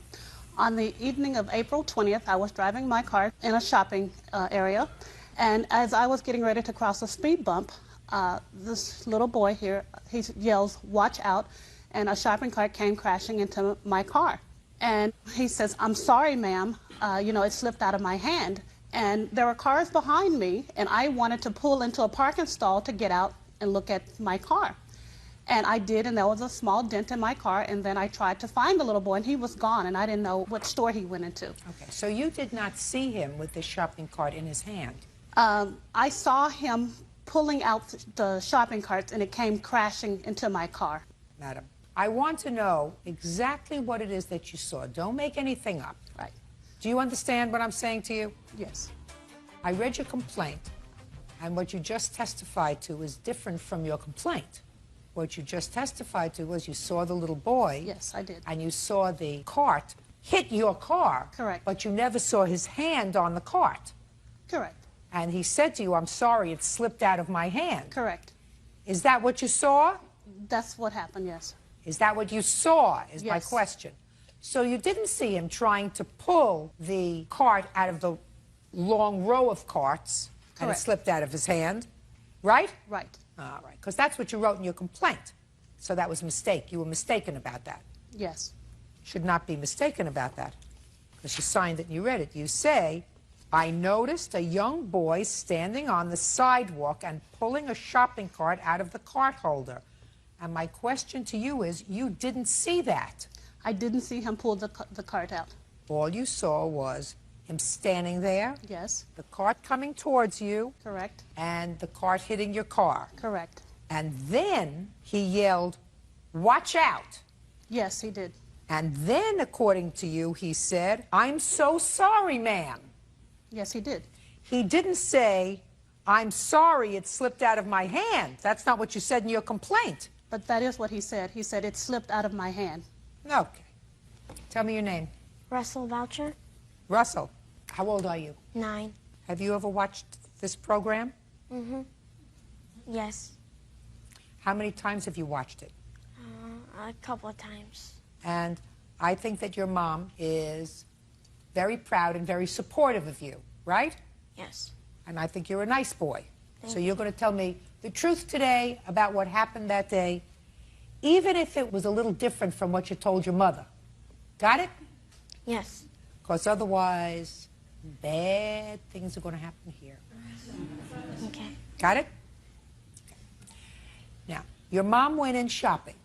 On the evening of April 20th, I was driving my car in a shopping area, and as I was getting ready to cross a speed bump, this little boy here, he yells, "Watch out," and a shopping cart came crashing into my car. And he says, "I'm sorry, ma'am, it slipped out of my hand." And there were cars behind me, and I wanted to pull into a parking stall to get out and look at my car. And I did, and there was a small dent in my car, and then I tried to find the little boy, and he was gone, and I didn't know what store he went into.
Okay, so you did not see him with this shopping cart in his hand?
I saw him pulling out the shopping carts, and it came crashing into my car.
Madam, I want to know exactly what it is that you saw. Don't make anything up.
Right.
Do you understand what I'm saying to you?
Yes.
I read your complaint, and what you just testified to is different from your complaint. What you just testified to was you saw the little boy.
Yes, I did.
And you saw the cart hit your car.
Correct.
But you never saw his hand on the cart.
Correct.
And he said to you, "I'm sorry, it slipped out of my hand."
Correct.
Is that what you saw?
That's what happened, yes.
Is that what you saw, is my
Yes.
question. So you didn't see him trying to pull the cart out of the long row of carts, and it
Correct.
slipped out of his hand, right?
Right.
All right, because that's what you wrote in your complaint. So that was a mistake. You were mistaken about that.
Yes.
Should not be mistaken about that, because you signed it and you read it. You say, "I noticed a young boy standing on the sidewalk and pulling a shopping cart out of the cart holder." And my question to you is, you didn't see that.
I didn't see him pull the cart out.
All you saw was him standing there,
Yes.
the cart coming towards you,
Correct.
and the cart hitting your car.
Correct.
And then he yelled, "Watch out."
Yes, he did.
And then, according to you, he said, "I'm so sorry, ma'am."
Yes, he did.
He didn't say, "I'm sorry, it slipped out of my hand." That's not what you said in your complaint.
But that is what he said. He said it slipped out of my hand.
Okay. Tell me your name.
Russell Boucher,
Russell, how old are you?
9.
Have you ever watched this program?
Mm-hmm. Yes.
How many times have you watched it?
A couple of times.
And I think that your mom is very proud and very supportive of you, right?
Yes.
And I think you're a nice boy.
Thank
So you're going to tell me the truth today about what happened that day, even if it was a little different from what you told your mother. Got it?
Yes.
Because otherwise, bad things are going to happen here.
Okay.
Got it? Now, your mom went in shopping,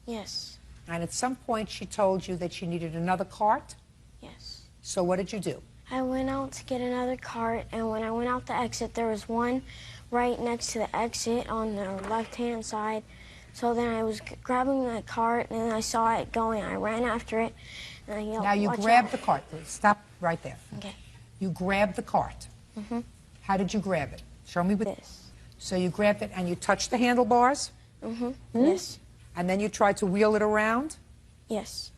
Yes.
and at some point she told you that she needed another cart.
Yes.
So what did you do?
I went out to get another cart, and when I went out the exit, there was one right next to the exit on the left-hand side. So then I was grabbing the cart, and I saw it going. I ran after it, and I yelled,
Now you
"Watch
grabbed
out."
the cart. Stop right there.
Okay.
You grabbed the cart.
Mm-hmm.
How did you grab it? Show me with
this.
So you grabbed it and you touched the handlebars?
Mm-hmm. Yes.
And then you tried to wheel it around?
Yes.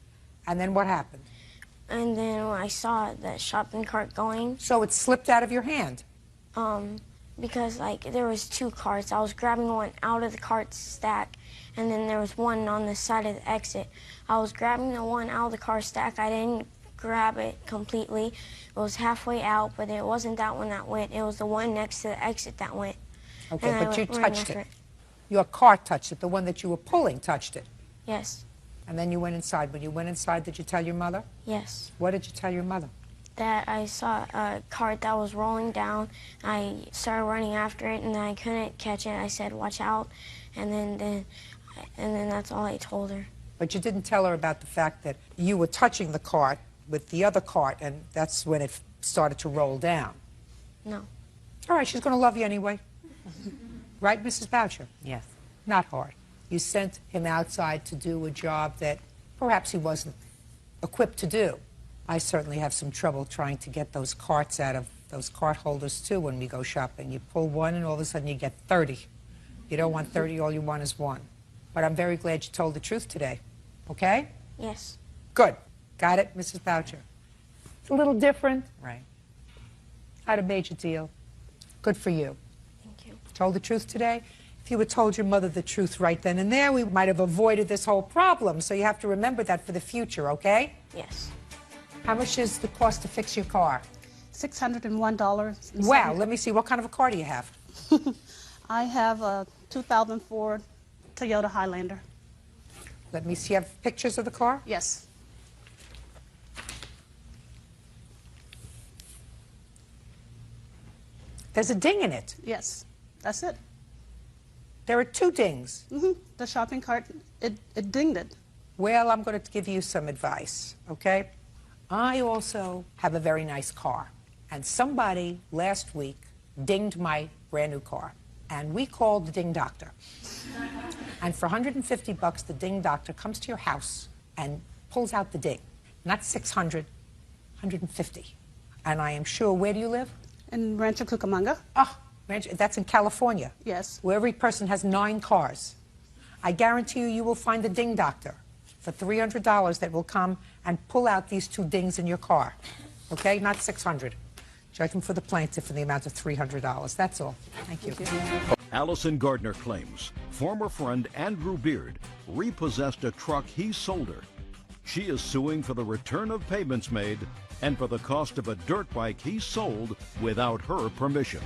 And then what happened?
And then when I saw the shopping cart going,
So it slipped out of your hand?
because like there was two carts. I was grabbing one out of the cart stack, and then there was one on the side of the exit. I was grabbing the one out of the car stack. I didn't grab it completely. It was halfway out, but it wasn't that one that went. It was the one next to the exit that went.
Okay,
And I
but you
went running
touched
after
it. Your car touched it. The one that you were pulling touched it.
Yes.
And then you went inside. When you went inside, did you tell your mother?
Yes.
What did you tell your mother?
That I saw a cart that was rolling down. I started running after it, and I couldn't catch it. I said, "Watch out!" And then that's all I told her.
But you didn't tell her about the fact that you were touching the cart with the other cart, and that's when it started to roll down.
No.
All right, she's going to love you anyway. Right, Mrs. Boucher?
Yes.
Not hard. You sent him outside to do a job that perhaps he wasn't equipped to do. I certainly have some trouble trying to get those carts out of those cart holders, too, when we go shopping. You pull one, and all of a sudden you get 30. You don't want 30, all you want is one. But I'm very glad you told the truth today. Okay?
Yes.
Good. Got it, Mrs. Boucher? It's a little different.
Right.
Not a major deal. Good for you.
Thank you.
Told the truth today? If you had told your mother the truth right then and there, we might have avoided this whole problem. So you have to remember that for the future, okay?
Yes.
How much is the cost to fix your car?
$601.
Wow, let me see. What kind of a car do you have?
I have a 2004 Toyota Highlander.
Let me see. You have pictures of the car?
Yes.
There's a ding in it.
Yes, that's it.
There are two dings.
The shopping cart, it dinged it.
Well, I'm going to give you some advice, okay? I also have a very nice car, and somebody last week dinged my brand new car, and we called the ding doctor. And for $150, the ding doctor comes to your house and pulls out the ding. Not 600, 150. And I am sure, where do you live?
In Rancho Cucamonga.
Oh, that's in California.
Yes.
Where every person has 9 cars. I guarantee you, you will find a ding doctor for $300 that will come and pull out these 2 dings in your car. Okay? Not 600. Judgment for the plaintiff in the amount of $300. That's all. Thank you.
Allison Gardner claims former friend Andrew Beard repossessed a truck he sold her. She is suing for the return of payments made and for the cost of a dirt bike he sold without her permission.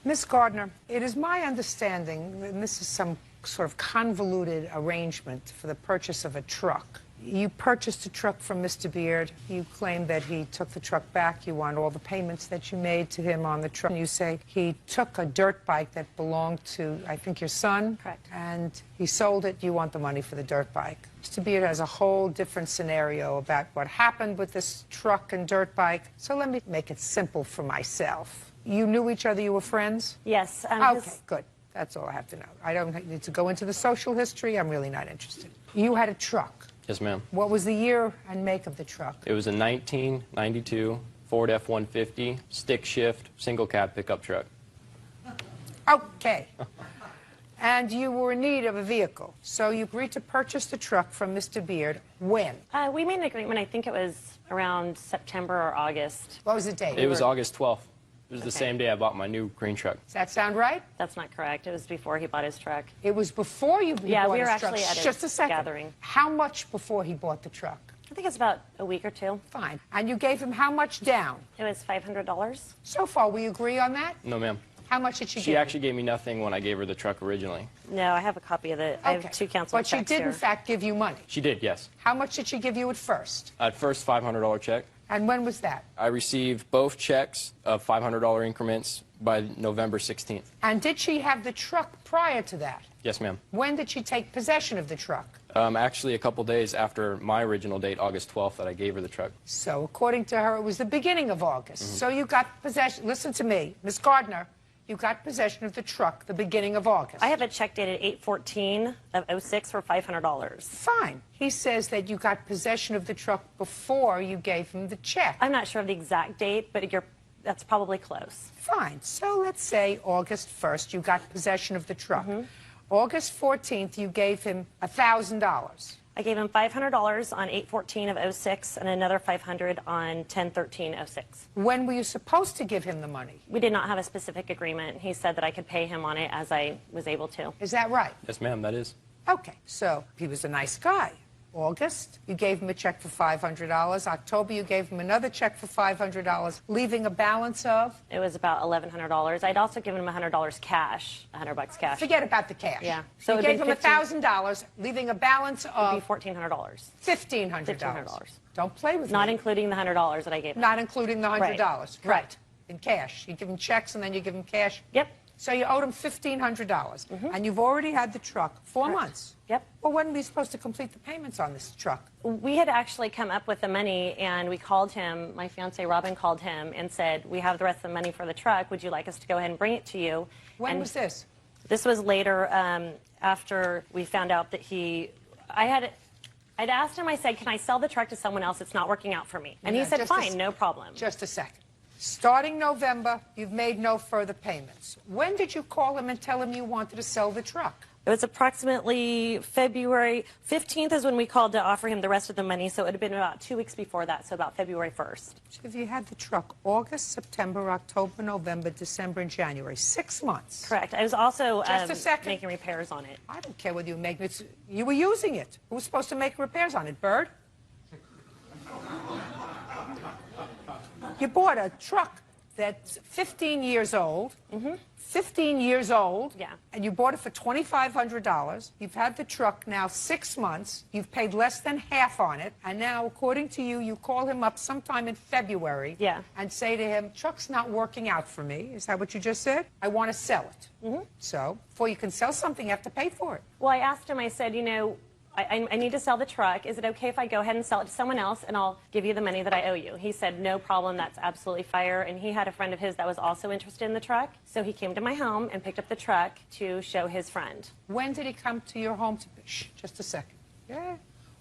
Miss Gardner, it is my understanding, and this is some sort of convoluted arrangement for the purchase of a truck. You purchased a truck from Mr. Beard. You claim that he took the truck back. You want all the payments that you made to him on the truck. You say he took a dirt bike that belonged to, I think, your son.
Correct.
And he sold it. You want the money for the dirt bike. Mr. Beard has a whole different scenario about what happened with this truck and dirt bike. So let me make it simple for myself. You knew each other? You were friends?
Yes.
Okay, good. That's all I have to know. I don't need to go into the social history. I'm really not interested. You had a truck.
Yes, ma'am.
What was the year and make of the truck?
It was a 1992 Ford F-150 stick shift single cab pickup truck.
Okay. And you were in need of a vehicle. So you agreed to purchase the truck from Mr. Beard. When?
We made an agreement, I think it was around September or August.
What was the date?
It was August 12th. It was the same day I bought my new green truck.
Does that sound right?
That's not correct. It was before he bought his truck.
It was before you
Yeah,
bought
we were
his truck.
actually at
Just
his
a second.
gathering.
How much before he bought the truck?
I think it's about a week or two.
Fine. And you gave him how much down?
It was $500.
So far, we agree on that?
No, ma'am.
How much did she give
She
you?
actually gave me nothing when I gave her the truck originally.
No, I have a copy of it. I have 2 council
But she
checks
did,
here.
in fact, give you money.
She did, yes.
How much did she give you at first?
At first, $500 check.
And when was that?
I received both checks of $500 increments by November 16th.
And did she have the truck prior to that?
Yes, ma'am.
When did she take possession of the truck?
Actually, a couple days after my original date, August 12th, that I gave her the truck.
So, according to her, it was the beginning of August. So you got possession. Listen to me, Miss Gardner. You got possession of the truck the beginning of August.
I have a check dated 8/14 of 06 for $500.
Fine. He says that you got possession of the truck before you gave him the check.
I'm not sure of the exact date, but that's probably close.
Fine. So let's say August 1st, you got possession of the truck. August 14th, you gave him $1,000.
I gave him $500 on 8/14 of 06 and another $500 on 10/13/06.
When were you supposed to give him the money?
We did not have a specific agreement. He said that I could pay him on it as I was able to.
Is that right?
Yes, ma'am, that is.
Okay, so he was a nice guy. August, you gave him a check for $500. October, you gave him another check for $500, leaving a balance of?
It was about $1,100. I'd also given him $100 cash, $100 cash.
Forget about the cash.
Yeah.
So you
it'd
gave
been
him $1,000, leaving a balance of?
It'd be $1,400.
$1,500. Don't play with
Not
me.
including the $100 that I gave him.
Not including the $100.
Right.
Right. In cash. You give him checks and then you give him cash?
Yep.
So you owed him $1,500. And you've already had the truck 4 months.
Yep.
Well, when were you supposed to complete the payments on this truck?
We had actually come up with the money, and we called him. My fiance Robin called him and said, "We have the rest of the money for the truck. Would you like us to go ahead and bring it to you?"
When was this?
This was later, after we found out that I'd asked him. I said, "Can I sell the truck to someone else? It's not working out for me." And he said, "Fine, no problem."
Just a second. Starting November, you've made no further payments. When did you call him and tell him you wanted to sell the truck?
It was approximately February 15th is when we called to offer him the rest of the money, so it had been about 2 weeks before that, so about February 1st.
So if you had the truck August, September, October, November, December, and January, 6 months.
Correct. I was also
Just a second.
making repairs on it.
I don't care whether you make it. You were using it. Who was supposed to make repairs on it, Bird? You bought a truck that's 15 years old. 15 years old.
Yeah.
And you bought it for $2,500. You've had the truck now 6 months. You've paid less than half on it. And now, according to you, you call him up sometime in February.
Yeah.
And say to him, truck's not working out for me. Is that what you just said? I want to sell it. So, before you can sell something, you have to pay for it.
Well, I asked him, I said, I need to sell the truck. Is it okay if I go ahead and sell it to someone else and I'll give you the money that I owe you? He said, no problem, that's absolutely fire. And he had a friend of his that was also interested in the truck. So he came to my home and picked up the truck to show his friend.
When did he come to your home to... Shh, just a second. Yeah.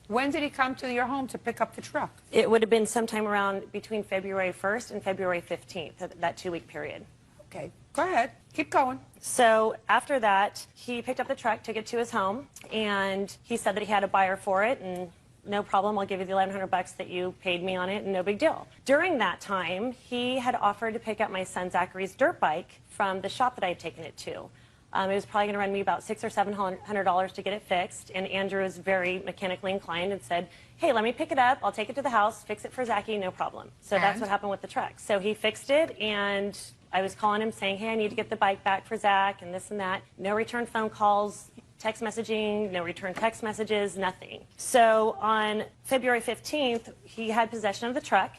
When did he come to your home to pick up the truck?
It would have been sometime around between February 1st and February 15th, that 2-week period.
Okay, go ahead. Keep going.
So after that, he picked up the truck, took it to his home, and he said that he had a buyer for it, and no problem, I'll give you the $1,100 that you paid me on it, and no big deal. During that time, he had offered to pick up my son Zachary's dirt bike from the shop that I had taken it to. It was probably going to run me about $600 or $700 to get it fixed, and Andrew was very mechanically inclined and said, hey, let me pick it up, I'll take it to the house, fix it for Zachy, no problem. So that's what happened with the truck. So he fixed it, and I was calling him saying, hey, I need to get the bike back for Zach and this and that. No return phone calls, text messaging, no return text messages, nothing. So on February 15th, he had possession of the truck.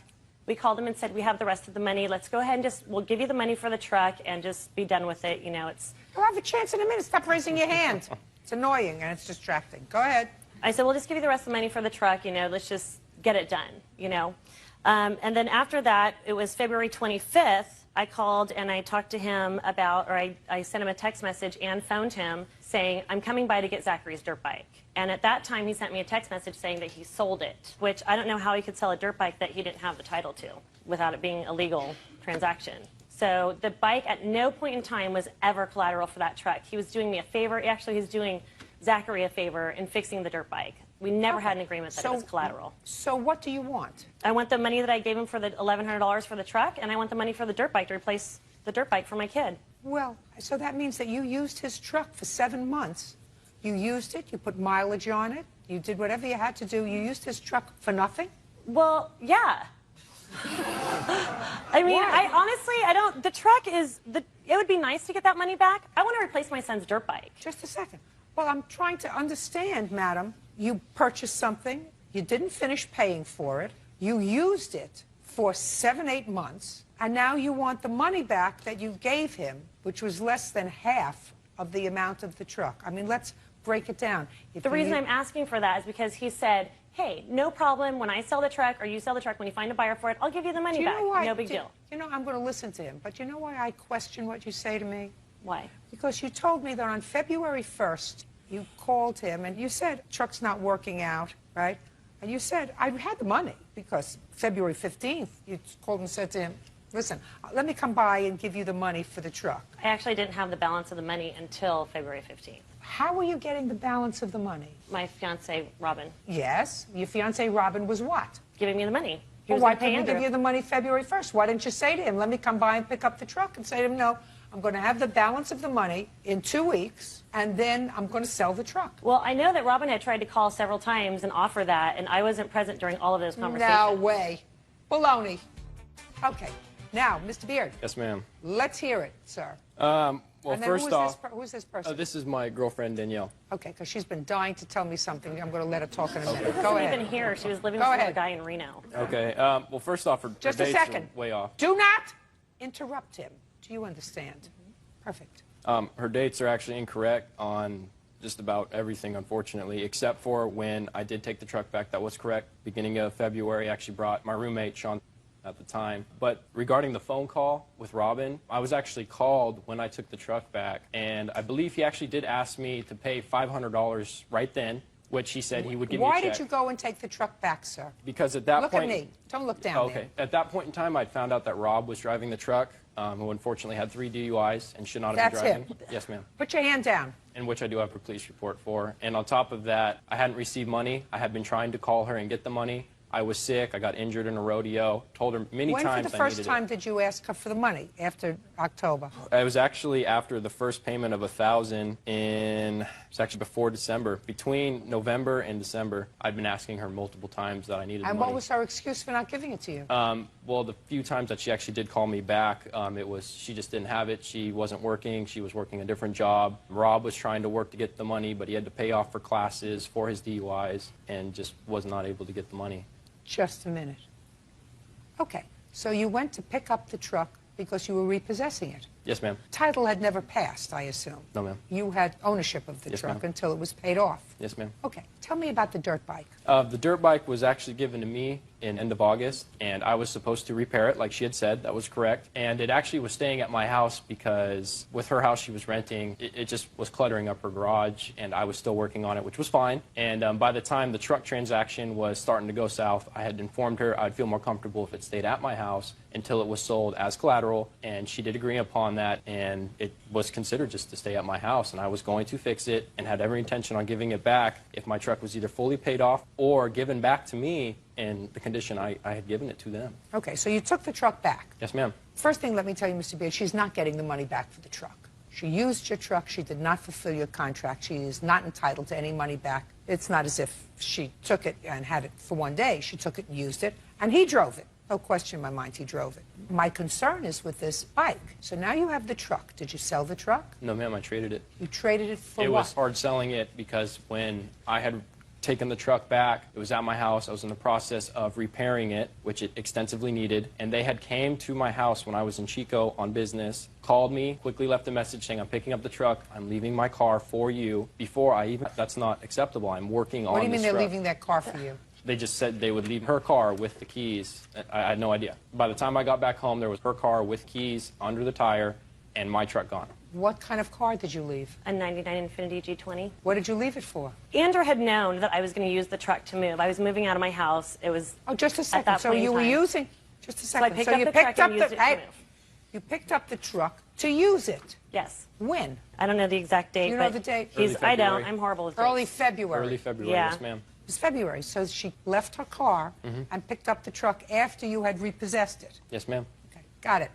We called him and said, we have the rest of the money. Let's go ahead and we'll give you the money for the truck and just be done with it. You'll
have a chance in a minute. Stop raising your hand. It's annoying and it's distracting. Go ahead.
I said, we'll just give you the rest of the money for the truck. Let's just get it done, And then after that, it was February 25th. I called and I talked to him about, or I sent him a text message and phoned him saying, I'm coming by to get Zachary's dirt bike. And at that time, he sent me a text message saying that he sold it, which I don't know how he could sell a dirt bike that he didn't have the title to without it being a legal transaction. So the bike at no point in time was ever collateral for that truck. He was doing me a favor. Actually, he's doing Zachary a favor in fixing the dirt bike. We never had an agreement that it was collateral.
So what do you want?
I want the money that I gave him for the $1,100 for the truck, and I want the money for the dirt bike to replace the dirt bike for my kid.
Well, so that means that you used his truck for 7 months. You used it, you put mileage on it, you did whatever you had to do. You used his truck for nothing?
Well, yeah. I mean, the truck is, it would be nice to get that money back. I want to replace my son's dirt bike.
Just a second. Well, I'm trying to understand, madam. You purchased something, you didn't finish paying for it, you used it for 7, 8 months, and now you want the money back that you gave him, which was less than half of the amount of the truck. I mean, let's break it down.
The reason I'm asking for that is because he said, hey, no problem, when I sell the truck or you sell the truck, when you find a buyer for it, I'll give you the money back. No big deal.
I'm going to listen to him, but you know why I question what you say to me?
Why?
Because you told me that on February 1st, you called him and you said, truck's not working out, right? And you said, I had the money because February 15th, you called and said to him, listen, let me come by and give you the money for the truck.
I actually didn't have the balance of the money until February 15th.
How were you getting the balance of the money?
My fiance, Robin.
Yes. Your fiance, Robin, was what?
Giving me the money. He
Well,
was
why
gonna pay
couldn't he give
Andrew.
you the money February 1st? Why didn't you say to him, let me come by and pick up the truck, and say to him, no, I'm going to have the balance of the money in 2 weeks, and then I'm going to sell the truck.
Well, I know that Robin had tried to call several times and offer that, and I wasn't present during all of those conversations.
No way. Baloney. Okay. Now, Mr. Beard.
Yes, ma'am.
Let's hear it, sir.
Well,
And then
first off,
who's this person?
this is my girlfriend, Danielle.
Okay, because she's been dying to tell me something. I'm going to let her talk in a
Okay.
minute.
She
Go
wasn't
ahead.
even here. She was living
Go
with
ahead.
a guy in Reno.
Okay. Well, first off, her
Just a
dates are
second.
way off.
Do not interrupt him. Do you understand? Perfect.
Her dates are actually incorrect on just about everything, unfortunately, except for when I did take the truck back. That was correct. Beginning of February, I actually brought my roommate, Sean, at the time. But regarding the phone call with Robin, I was actually called when I took the truck back, and I believe he actually did ask me to pay $500 right then, which he said he would give me a check.
Why did you go and take the truck back, sir?
Because at that
Look
point...
at me. Don't look down
Okay. At that point in time, I'd found out that Rob was driving the truck, who unfortunately had 3 DUIs and should not have
That's
been driving.
him.
Yes, ma'am.
Put your hand down.
And which I do have a police report for. And on top of that, I hadn't received money. I had been trying to call her and get the money. I was sick. I got injured in a rodeo. Told her many
When
times
for the
I
first
needed
time did you ask her for the money? After October?
It was actually after the first payment of $1,000 it's actually before December. Between November and December, I'd been asking her multiple times that I needed
And
money.
what was her excuse for not giving it to you?
Well, the few times that she actually did call me back, it was she just didn't have it. She wasn't working. She was working a different job. Rob was trying to work to get the money, but he had to pay off for classes for his DUIs and just was not able to get the money.
Just a minute. Okay, so you went to pick up the truck because you were repossessing it.
Yes, ma'am.
Title had never passed, I assume.
No, ma'am.
You had ownership of the
Yes,
truck
ma'am.
until it was paid off.
Yes, ma'am.
Okay, tell me about the dirt bike.
The dirt bike was actually given to me in end of August, and I was supposed to repair it, like she had said. That was correct. And it actually was staying at my house because with her house she was renting, it just was cluttering up her garage, and I was still working on it, which was fine. And by the time the truck transaction was starting to go south, I had informed her I'd feel more comfortable if it stayed at my house until it was sold as collateral, and she did agree upon that, and it was considered just to stay at my house, and I was going to fix it and had every intention on giving it back if my truck was either fully paid off or given back to me in the condition I had given it to them.
Okay, so you took the truck back.
Yes, ma'am.
First thing, let me tell you, Mr. Beard, she's not getting the money back for the truck. She used your truck. She did not fulfill your contract. She is not entitled to any money back. It's not as if she took it and had it for one day. She took it and used it, and he drove it. No question in my mind, he drove it. My concern is with this bike. So now you have the truck. Did you sell the truck?
No, ma'am, I traded it.
You traded it for
It
what?
was hard selling it because when I had taken the truck back, it was at my house. I was in the process of repairing it, which it extensively needed. And they had came to my house when I was in Chico on business, called me, quickly left a message saying, I'm picking up the truck. I'm leaving my car for you. Before I even, that's not acceptable. I'm working on this
What do you mean they're
truck.
leaving that car for you?
They just said they would leave her car with the keys. I had no idea. By the time I got back home, there was her car with keys under the tire and my truck gone.
What kind of car did you leave?
A 99 Infiniti G20.
What did you leave it for?
Andrew had known that I was going to use the truck to move. I was moving out of my house. It was
Oh, just a
at
second.
that
So
point in
you were
time.
using, just a
So I
second.
picked
So
up
you
the
picked
truck
up
and used
the,
it to move.
you picked up the truck to use it.
Yes.
When?
I don't know the exact date.
You know
but
the date?
I don't. I'm horrible with dates.
Early February.
Early February,
Yeah.
yes, ma'am.
It was February. So she left her car and picked up the truck after you had repossessed it.
Yes, ma'am.
Okay, got it.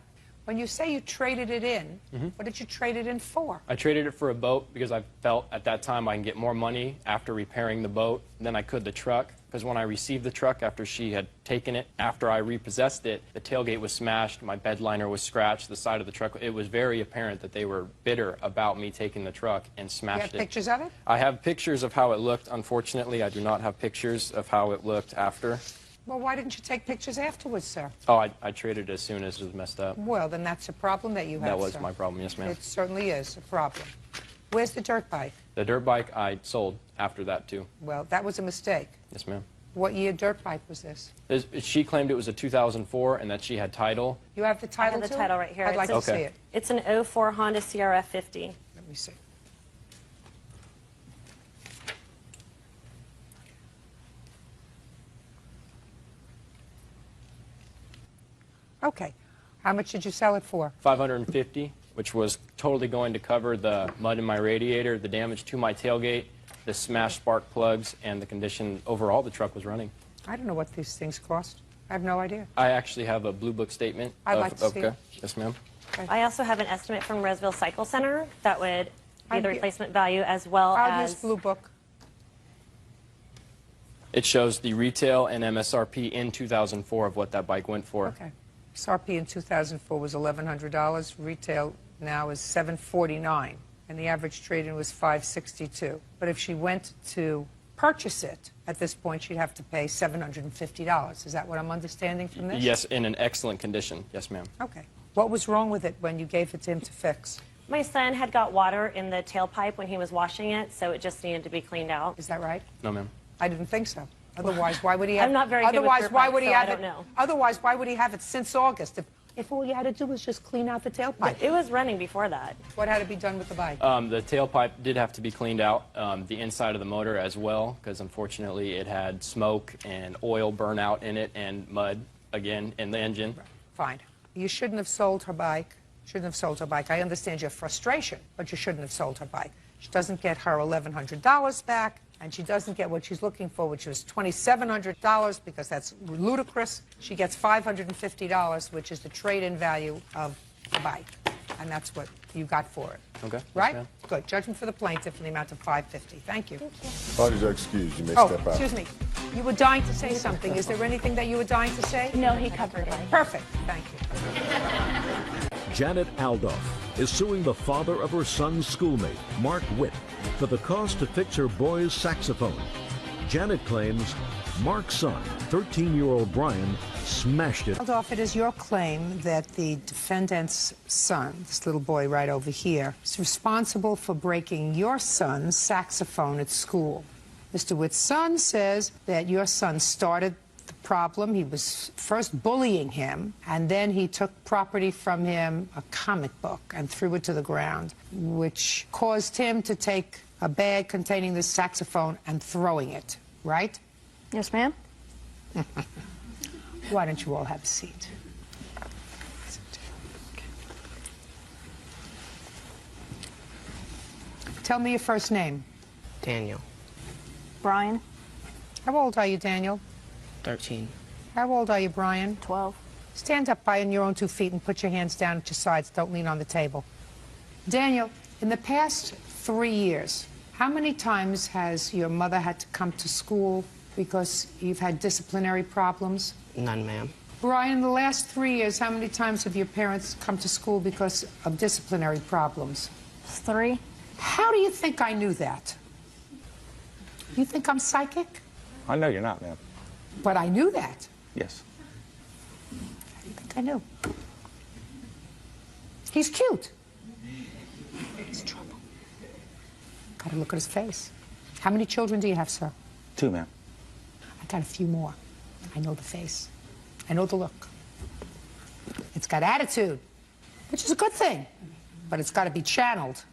When you say you traded it in, what did you trade it in for?
I traded it for a boat because I felt at that time I can get more money after repairing the boat than I could the truck. Because when I received the truck after she had taken it, after I repossessed it, the tailgate was smashed, my bed liner was scratched, the side of the truck. It was very apparent that they were bitter about me taking the truck and
You
smashed
have
it.
pictures of it?
I have pictures of how it looked. Unfortunately, I do not have pictures of how it looked after.
Well, why didn't you take pictures afterwards, sir?
Oh, I traded it as soon as it was messed up.
Well, then that's a problem that you have,
That was
sir.
my problem, yes, ma'am.
It certainly is a problem. Where's the dirt bike?
The dirt bike I sold after that, too.
Well, that was a mistake.
Yes, ma'am.
What year dirt bike was this?
She claimed it was a 2004 and that she had title.
You have the
I
title
have the
to
title
it?
right here.
I'd like to see it.
It's an 04 Honda CRF 50.
Let me see. Okay. How much did you sell it for?
$550, which was totally going to cover the mud in my radiator, the damage to my tailgate, the smashed spark plugs, and the condition overall the truck was running.
I don't know what these things cost. I have no idea.
I actually have a Blue Book statement.
I'd like to see it.
Yes, ma'am.
I also have an estimate from Roseville Cycle Center that would be the replacement value as well
I'll
as...
use Blue Book.
It shows the retail and MSRP in 2004 of what that bike went for.
Okay. SRP in 2004 was $1,100. Retail now is $749, and the average trade-in was $562. But if she went to purchase it, at this point, she'd have to pay $750. Is that what I'm understanding from this?
Yes, in an excellent condition. Yes, ma'am.
Okay. What was wrong with it when you gave it to him to fix?
My son had got water in the tailpipe when he was washing it, so it just needed to be cleaned out.
Is that right?
No, ma'am.
I didn't think so. Otherwise, why would he have?
I'm not very good with
otherwise,
your
why
pipe,
would he
so
have
I
it?
don't know.
Otherwise, why would he have it since August? If all you had to do was just clean out the tailpipe.
It was running before that.
What had to be done with the bike?
The tailpipe did have to be cleaned out, the inside of the motor as well, because unfortunately it had smoke and oil burnout in it and mud, again, in the engine.
Fine. You shouldn't have sold her bike. Shouldn't have sold her bike. I understand your frustration, but you shouldn't have sold her bike. She doesn't get her $1,100 back, and she doesn't get what she's looking for, which was $2,700, because that's ludicrous. She gets $550, which is the trade-in value of the bike, and that's what you got for it.
Okay.
Right?
Yes,
Good. Judgment for the plaintiff in the amount of $550. Thank you.
Parties are excused. You may
Oh,
step out.
excuse me. You were dying to say something. Is there anything that you were dying to say?
No, he covered it.
Perfect. Thank you.
Janet Aldoff is suing the father of her son's schoolmate, Mark Witt, for the cost to fix her boy's saxophone. Janet claims Mark's son, 13-year-old Brian, smashed it.
Aldoff, it is your claim that the defendant's son, this little boy right over here, is responsible for breaking your son's saxophone at school. Mr. Witt's son says that your son started the problem. He was first bullying him, and then he took property from him, a comic book, and threw it to the ground, which caused him to take a bag containing this saxophone and throwing it, right?
Yes, ma'am.
Why don't you all have a seat? Tell me your first name.
Daniel.
Brian.
How old are you, Daniel?
13.
How old are you, Brian?
12.
Stand up by on your own 2 feet and put your hands down at your sides. Don't lean on the table. Daniel, in the past 3 years, how many times has your mother had to come to school because you've had disciplinary problems?
None, ma'am.
Brian, in the last 3 years, how many times have your parents come to school because of disciplinary problems?
3.
How do you think I knew that? You think I'm psychic?
I know you're not, ma'am.
But I knew that.
Yes.
I think I knew. He's cute. He's trouble. Gotta look at his face. How many children do you have, sir?
2, ma'am.
I got a few more. I know the face. I know the look. It's got attitude, which is a good thing, but it's got to be channeled.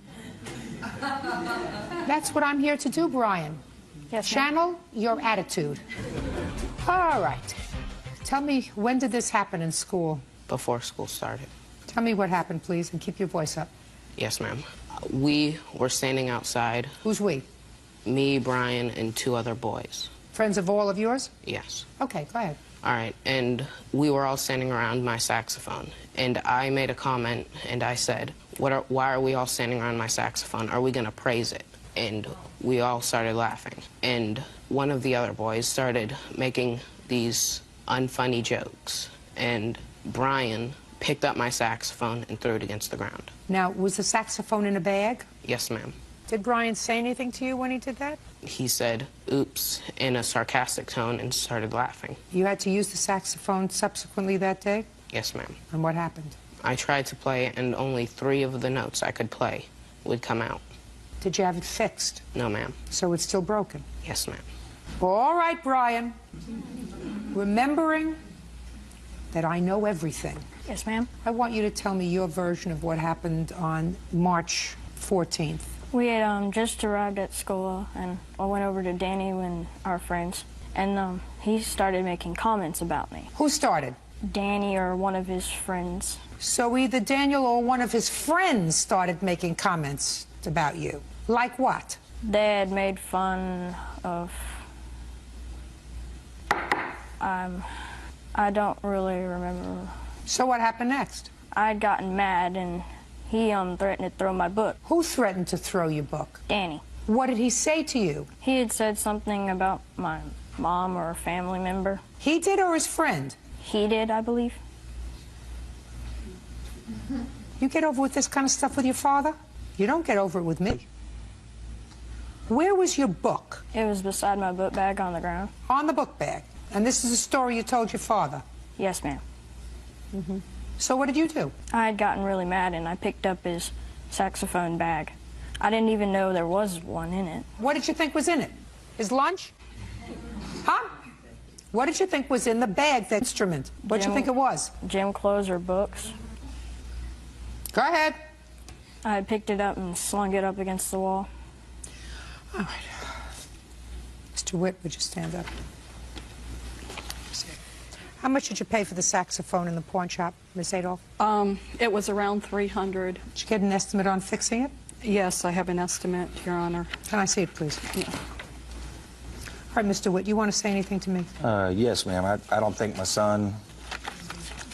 That's what I'm here to do, Brian.
Yes,
Channel your attitude. All right. Tell me, when did this happen in school?
Before school started.
Tell me what happened, please, and keep your voice up.
Yes, ma'am. We were standing outside.
Who's we?
Me, Brian, and 2 other boys.
Friends of all of yours?
Yes.
Okay, go ahead.
All right, and we were all standing around my saxophone, and I made a comment, and I said, why are we all standing around my saxophone? Are we going to praise it? And we all started laughing. And one of the other boys started making these unfunny jokes, and Brian picked up my saxophone and threw it against the ground.
Now, was the saxophone in a bag?
Yes, ma'am.
Did Brian say anything to you when he did that?
He said, oops, in a sarcastic tone and started laughing.
You had to use the saxophone subsequently that day?
Yes, ma'am.
And what happened?
I tried to play, and only 3 of the notes I could play would come out.
Did you have it fixed?
No, ma'am.
So it's still broken?
Yes, ma'am.
All right, Brian. Remembering that I know everything.
Yes, ma'am.
I want you to tell me your version of what happened on March 14th.
We had just arrived at school, and I went over to Danny and our friends, and he started making comments about me.
Who started?
Danny or one of his friends.
So either Daniel or one of his friends started making comments about you. Like what?
They had made fun of... I don't really remember.
So what happened next?
I had gotten mad and he threatened to throw my book.
Who threatened to throw your book?
Danny.
What did he say to you?
He had said something about my mom or a family member.
He did or his friend?
He did, I believe.
You get over with this kind of stuff with your father? You don't get over it with me. Where was your book?
It was beside my book bag on the ground.
On the book bag? And this is a story you told your father?
Yes, ma'am.
So what did you do?
I had gotten really mad and I picked up his saxophone bag. I didn't even know there was one in it.
What did you think was in it? His lunch? Huh? What did you think was in the bag, the instrument? What did you think it was?
Gym clothes or books.
Go ahead.
I had picked it up and slung it up against the wall.
All right. Mr. Witt, would you stand up? How much did you pay for the saxophone in the pawn shop, Miss Adolph?
It was around $300.
Did you get an estimate on fixing it?
Yes, I have an estimate, Your Honor.
Can I see it, please?
Yeah.
All right, Mr. Witt, you want to say anything to me?
Yes, ma'am. I don't think my son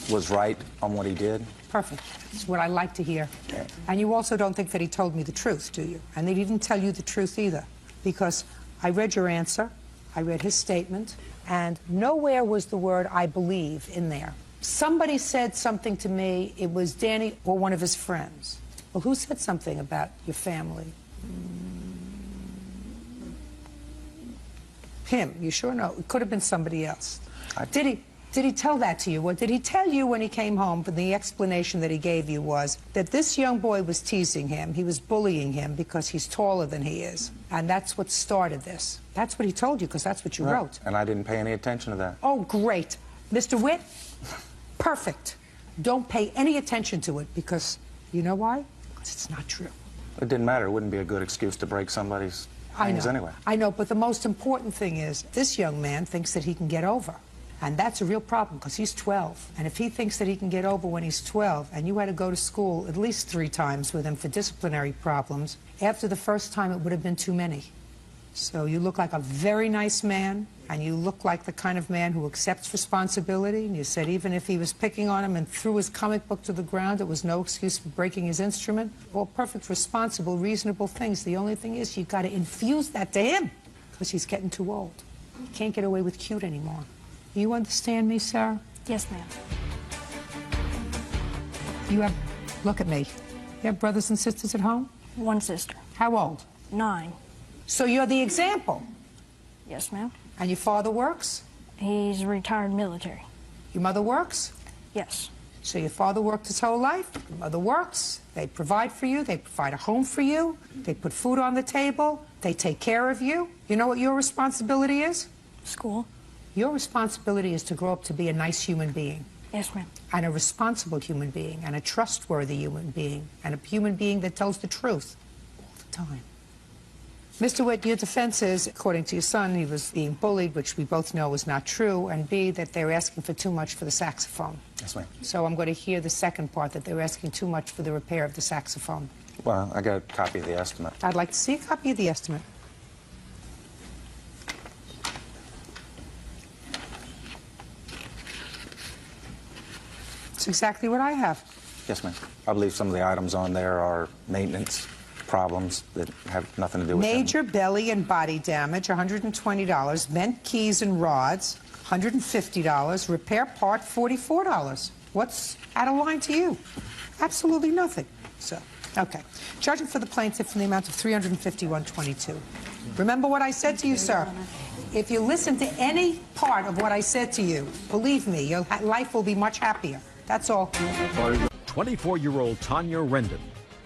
was right on what he did.
Perfect. That's what I like to hear. Okay. And you also don't think that he told me the truth, do you? And they didn't tell you the truth either, because I read your answer, I read his statement, and nowhere was the word "I believe" in there. Somebody said something to me, it was Danny or one of his friends. Well, who said something about your family? Him, you sure? No, it could have been somebody else. Did he tell that to you? Or did he tell you when he came home, but the explanation that he gave you was that this young boy was teasing him, he was bullying him because he's taller than he is, and that's what started this? That's what he told you, because that's what you wrote.
And I didn't pay any attention to that.
Oh, great. Mr. Witt, perfect. Don't pay any attention to it, because you know why? Because it's not true.
It didn't matter. It wouldn't be a good excuse to break somebody's things anyway.
I know, but the most important thing is this young man thinks that he can get over. And that's a real problem, because he's 12. And if he thinks that he can get over when he's 12, and you had to go to school at least 3 times with him for disciplinary problems, after the first time it would have been too many. So you look like a very nice man, and you look like the kind of man who accepts responsibility. And you said even if he was picking on him and threw his comic book to the ground, it was no excuse for breaking his instrument. All perfect, responsible, reasonable things. The only thing is you've got to infuse that to him, because he's getting too old. He can't get away with cute anymore. You understand me, Sarah?
Yes, ma'am.
Look at me. You have brothers and sisters at home?
One sister.
How old?
9.
So you're the example?
Yes, ma'am.
And your father works?
He's retired military.
Your mother works?
Yes.
So your father worked his whole life, your mother works, they provide for you, they provide a home for you, they put food on the table, they take care of you. You know what your responsibility is?
School.
Your responsibility is to grow up to be a nice human being.
Yes, ma'am.
And a responsible human being, and a trustworthy human being, and a human being that tells the truth all the time. Mr. Witt, your defense is, according to your son, he was being bullied, which we both know is not true, and B, that they're asking for too much for the saxophone.
Yes, ma'am.
So I'm going to hear the second part, that they're asking too much for the repair of the saxophone.
Well, I got a copy of the estimate.
I'd like to see a copy of the estimate. It's exactly what I have.
Yes, ma'am. I believe some of the items on there are maintenance problems that have nothing to do with
Major belly and body damage, $120. Bent keys and rods, $150. Repair part, $44. What's out of line to you? Absolutely nothing. So, okay. Charging for the plaintiff in the amount of $351.22. Remember what I said to you, sir? If you listen to any part of what I said to you, believe me, your life will be much happier. That's all.
24-year-old Tanya Rendon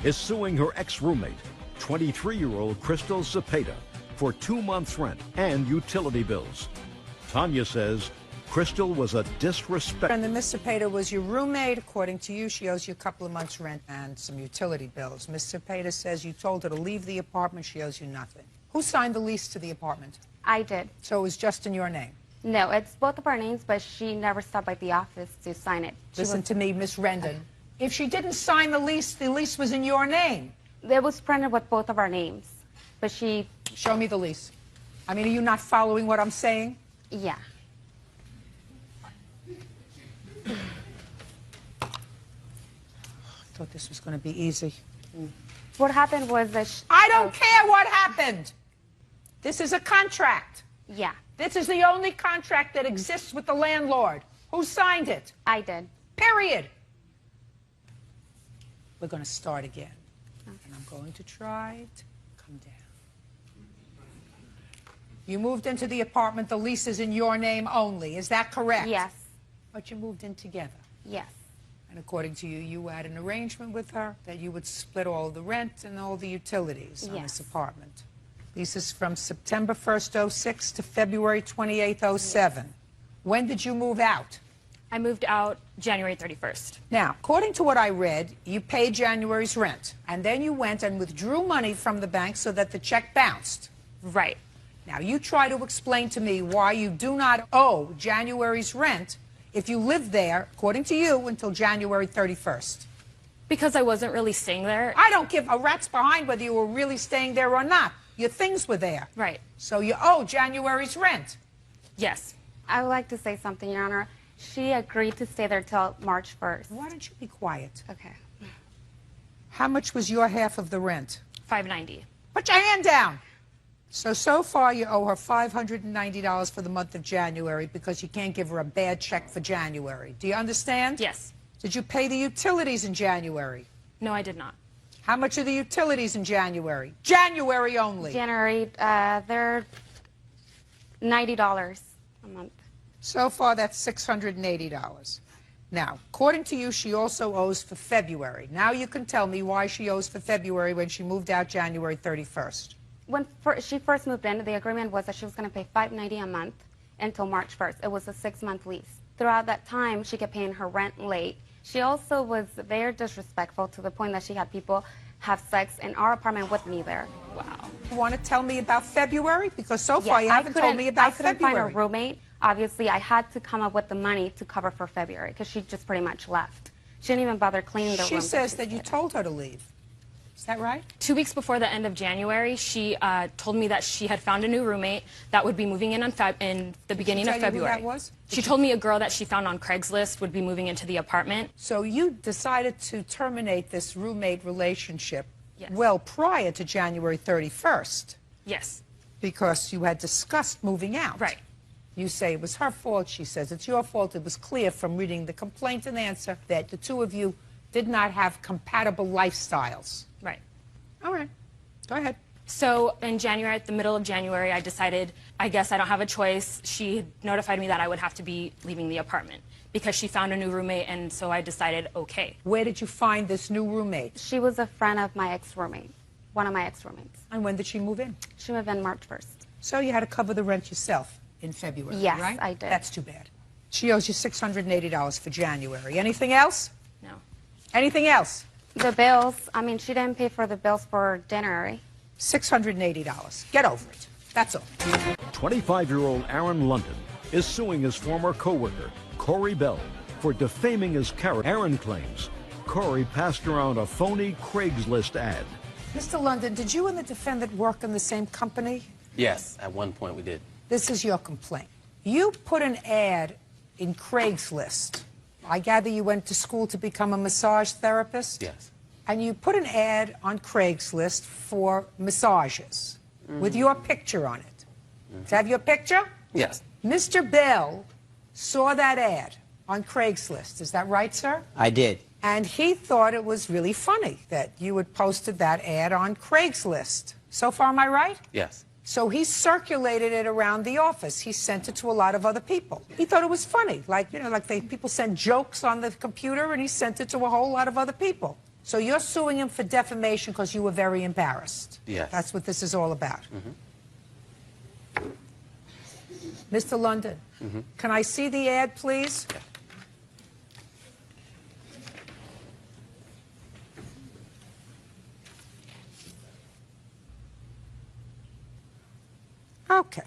is suing her ex-roommate, 23-year-old Crystal Cepeda, for 2 months' rent and utility bills. Tanya says Crystal was a disrespect.
And then Miss Cepeda was your roommate. According to you, she owes you a couple of months' rent and some utility bills. Miss Cepeda says you told her to leave the apartment. She owes you nothing. Who signed the lease to the apartment?
I did.
So it was just in your name?
No, it's both of our names, but she never stopped by the office to sign it.
Listen to me, Miss Rendon. If she didn't sign the lease was in your name.
It was printed with both of our names, but she...
Show me the lease. I mean, are you not following what I'm saying?
Yeah.
I thought this was going to be easy.
What happened was that...
I don't care what happened. This is a contract.
Yeah.
This is the only contract that exists with the landlord. Who signed it?
I did.
Period. We're going to start again. And I'm going to try to come down. You moved into the apartment. The lease is in your name only. Is that correct?
Yes.
But you moved in together.
Yes.
And according to you, you had an arrangement with her that you would split all the rent and all the utilities on this apartment. Lease is from September 1st, 06 to February 28th, 07. When did you move out?
I moved out January 31st.
Now, according to what I read, you paid January's rent, and then you went and withdrew money from the bank so that the check bounced.
Right.
Now, you try to explain to me why you do not owe January's rent if you lived there, according to you, until January 31st.
Because I wasn't really staying there.
I don't give a rat's behind whether you were really staying there or not. Your things were there.
Right.
So you owe January's rent.
Yes.
I would like to say something, Your Honor. She agreed to stay there till March 1st.
Why don't you be quiet?
Okay.
How much was your half of the rent?
$590.
Put your hand down. So far you owe her $590 for the month of January because you can't give her a bad check for January. Do you understand?
Yes.
Did you pay the utilities in January?
No, I did not.
How much are the utilities in January? January only.
January, they're $90 a month.
So far, that's $680. Now, according to you, she also owes for February. Now you can tell me why she owes for February when she moved out January 31st.
When she first moved in, the agreement was that she was going to pay $590 a month until March 1st. It was a 6-month lease. Throughout that time, she kept paying her rent late. She also was very disrespectful to the point that she had people have sex in our apartment with me there.
Wow. You want to tell me about February? Because so far you haven't told me about February.
I couldn't find a roommate. Obviously, I had to come up with the money to cover for February because she just pretty much left. She didn't even bother cleaning the room.
She says that you told her to leave. Is that right?
2 weeks before the end of January, she told me that she had found a new roommate that would be moving in in the beginning of February.
Who that was?
She told me a girl that she found on Craigslist would be moving into the apartment.
So you decided to terminate this roommate relationship
Yes.
well prior to January 31st.
Yes.
Because you had discussed moving out.
Right.
You say it was her fault. She says it's your fault. It was clear from reading the complaint and answer that the two of you did not have compatible lifestyles.
Right.
All right. Go ahead.
So in January, at the middle of January, I decided, I guess I don't have a choice. She notified me that I would have to be leaving the apartment because she found a new roommate, and so I decided, okay.
Where did you find this new roommate?
She was a friend of my ex-roommate, one of my ex-roommates.
And when did she move in?
She moved in March 1st.
So you had to cover the rent yourself in February,
Yes,
right?
I did.
That's too bad. She owes you $680 for January. Anything else?
No.
Anything else?
The bills, I mean, she didn't pay for the bills for January.
$680. Get over it. That's all.
25-year-old Aaron London is suing his former co-worker, Corey Bell, for defaming his character. Aaron claims Corey passed around a phony Craigslist ad.
Mr. London, did you and the defendant work in the same company?
Yes, at one point we did.
This is your complaint. You put an ad in Craigslist. I gather you went to school to become a massage therapist?
Yes.
And you put an ad on Craigslist for massages with your picture on it. Does that have your picture?
Yes.
Mr. Bell saw that ad on Craigslist. Is that right, sir?
I did.
And he thought it was really funny that you had posted that ad on Craigslist. So far, am I right?
Yes.
So he circulated it around the office. He sent it to a lot of other people. He thought it was funny, like, you know, like people send jokes on the computer, and he sent it to a whole lot of other people. So you're suing him for defamation because you were very embarrassed.
Yes.
That's what this is all about. Mr. London, can I see the ad, please?
Yeah.
Okay.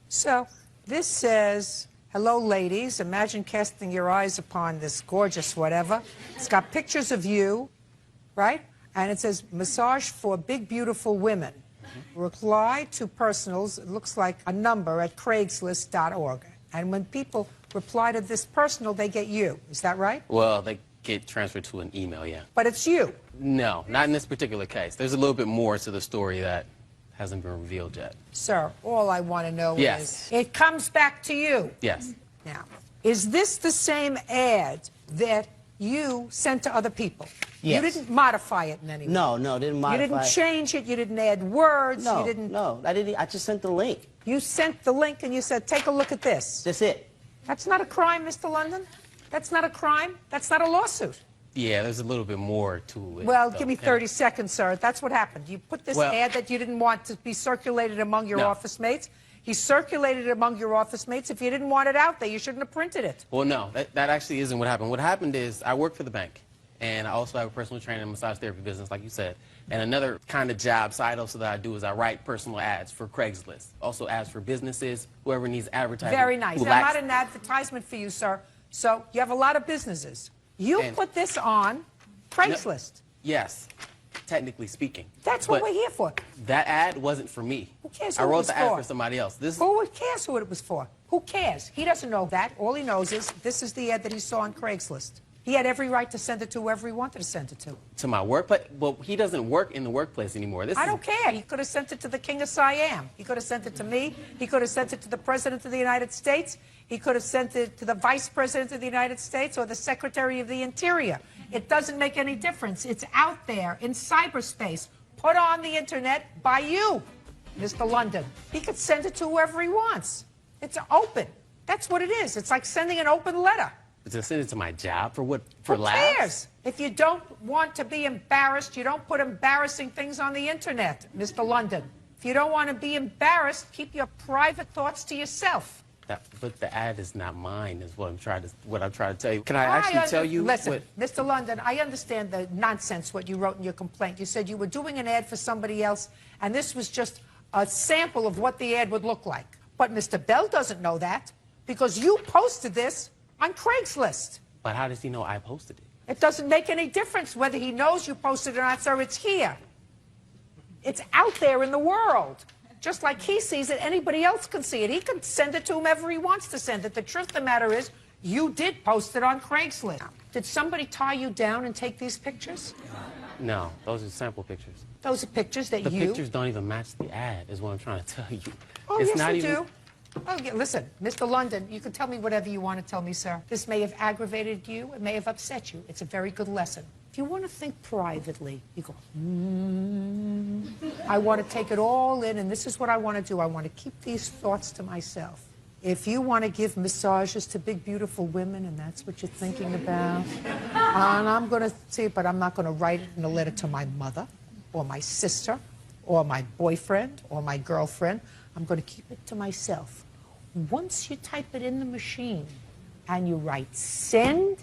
So this says Hello, ladies. Imagine casting your eyes upon this gorgeous whatever. It's got pictures of you, right? And it says, massage for big, beautiful women. Reply to personals, it looks like a number at Craigslist.org. And when people reply to this personal, they get you. Is that right?
Well, they get transferred to an email, yeah.
But it's you.
No, not in this particular case. There's a little bit more to the story that hasn't been revealed yet.
Sir, all I want to know
Yes.
is, it comes back to you.
Yes.
Now, is this the same ad that you sent to other people?
Yes.
You didn't modify it in any way?
No, didn't modify
You didn't
it.
change it, you didn't add words,
No,
you didn't...
no, I didn't. I just sent the link.
You sent the link and you said, take a look at this.
That's it.
That's not a crime, Mr. London. That's not a crime. That's not a lawsuit.
Yeah, there's a little bit more to it.
Well,
though.
give me 30 seconds, sir. That's what happened. You put this
Well-
ad that you didn't want to be circulated among your
No.
office mates. He circulated it among your office mates. If you didn't want it out there, you shouldn't have printed it.
Well, no, that actually isn't what happened. What happened is I work for the bank, and I also have a personal training and massage therapy business, like you said. And another kind of job side hustle that I do is I write personal ads for Craigslist. Also ads for businesses, whoever needs advertising.
Very nice.
who
I'm
lacks-
not an advertisement for you, sir. So you have a lot of businesses. You
And-
put this on Craigslist.
Yes, technically speaking.
That's what
But
we're here for.
that ad wasn't for me.
Who cares
I
who it
wrote
was
the ad
for?
for somebody else.
Who cares who it was for? Who cares? He doesn't know that. All he knows is this is the ad that he saw on Craigslist. He had every right to send it to whoever he wanted to send it to.
To my work, but well, he doesn't work in the workplace anymore.
I don't care. He could have sent it to the King of Siam. He could have sent it to me. He could have sent it to the President of the United States. He could have sent it to the Vice President of the United States or the Secretary of the Interior. It doesn't make any difference. It's out there in cyberspace, put on the internet by you, Mr. London. He could send it to whoever he wants. It's open. That's what it is. It's like sending an open letter.
To send it to my job for what? For
Who
laughs?
cares? If you don't want to be embarrassed, you don't put embarrassing things on the internet, Mr. London. If you don't want to be embarrassed, keep your private thoughts to yourself.
But the ad is not mine, is what I'm trying to tell you. Can I actually tell you?
Listen, Mr. London, I understand the nonsense what you wrote in your complaint. You said you were doing an ad for somebody else, and this was just a sample of what the ad would look like. But Mr. Bell doesn't know that because you posted this on Craigslist.
But how does he know I posted it?
It doesn't make any difference whether he knows you posted it or not, sir. It's here. It's out there in the world. Just like he sees it, anybody else can see it. He can send it to whomever he wants to send it. The truth of the matter is, you did post it on Craigslist. Did somebody tie you down and take these pictures?
No, those are sample pictures.
Those are pictures that
The
you...
pictures don't even match the ad, is what I'm trying to tell you.
Oh,
it's
yes,
not
you
even...
do. Oh, yeah, listen, Mr. London, you can tell me whatever you want to tell me, sir. This may have aggravated you. It may have upset you. It's a very good lesson. If you want to think privately, you go, I want to take it all in, and this is what I want to do. I want to keep these thoughts to myself. If you want to give massages to big, beautiful women, and that's what you're thinking about, and I'm going to see it, but I'm not going to write it in a letter to my mother or my sister or my boyfriend or my girlfriend. I'm going to keep it to myself. Once you type it in the machine and you write send,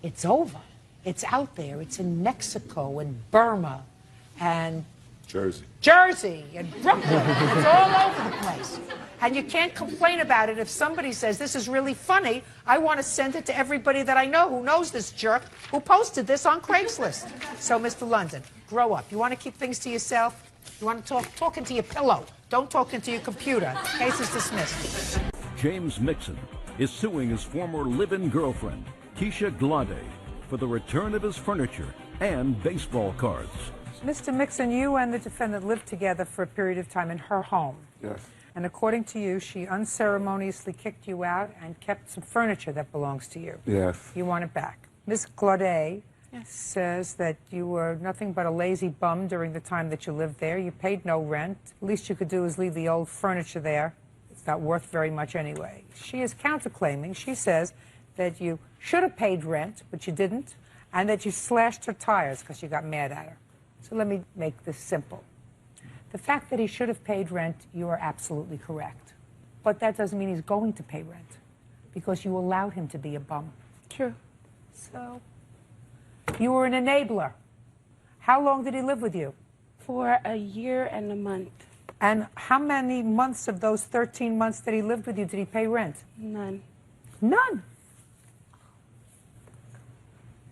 it's over. It's out there. It's in Mexico and Burma and Jersey and Brooklyn. It's all over the place. And you can't complain about it if somebody says, this is really funny. I want to send it to everybody that I know who knows this jerk who posted this on Craigslist. So, Mr. London, grow up. You want to keep things to yourself? You want to talk into your pillow. Don't talk into your computer. Case is dismissed.
James Mixon is suing his former live-in girlfriend, Keisha Glade, for the return of his furniture and baseball cards.
Mr. Mixon, you and the defendant lived together for a period of time in her home.
Yes.
And according to you, she unceremoniously kicked you out and kept some furniture that belongs to you.
Yes.
You want it back. Ms. Glade says that you were nothing but a lazy bum during the time that you lived there. You paid no rent. The least you could do is leave the old furniture there. It's not worth very much anyway. She is counterclaiming. She says that you should have paid rent, but you didn't, and that you slashed her tires because you got mad at her. So let me make this simple. The fact that he should have paid rent, you are absolutely correct. But that doesn't mean he's going to pay rent, because you allowed him to be a bum.
True.
So, you were an enabler. How long did he live with you?
For a year and a month.
And how many months of those 13 months that he lived with you did he pay rent?
None.
None.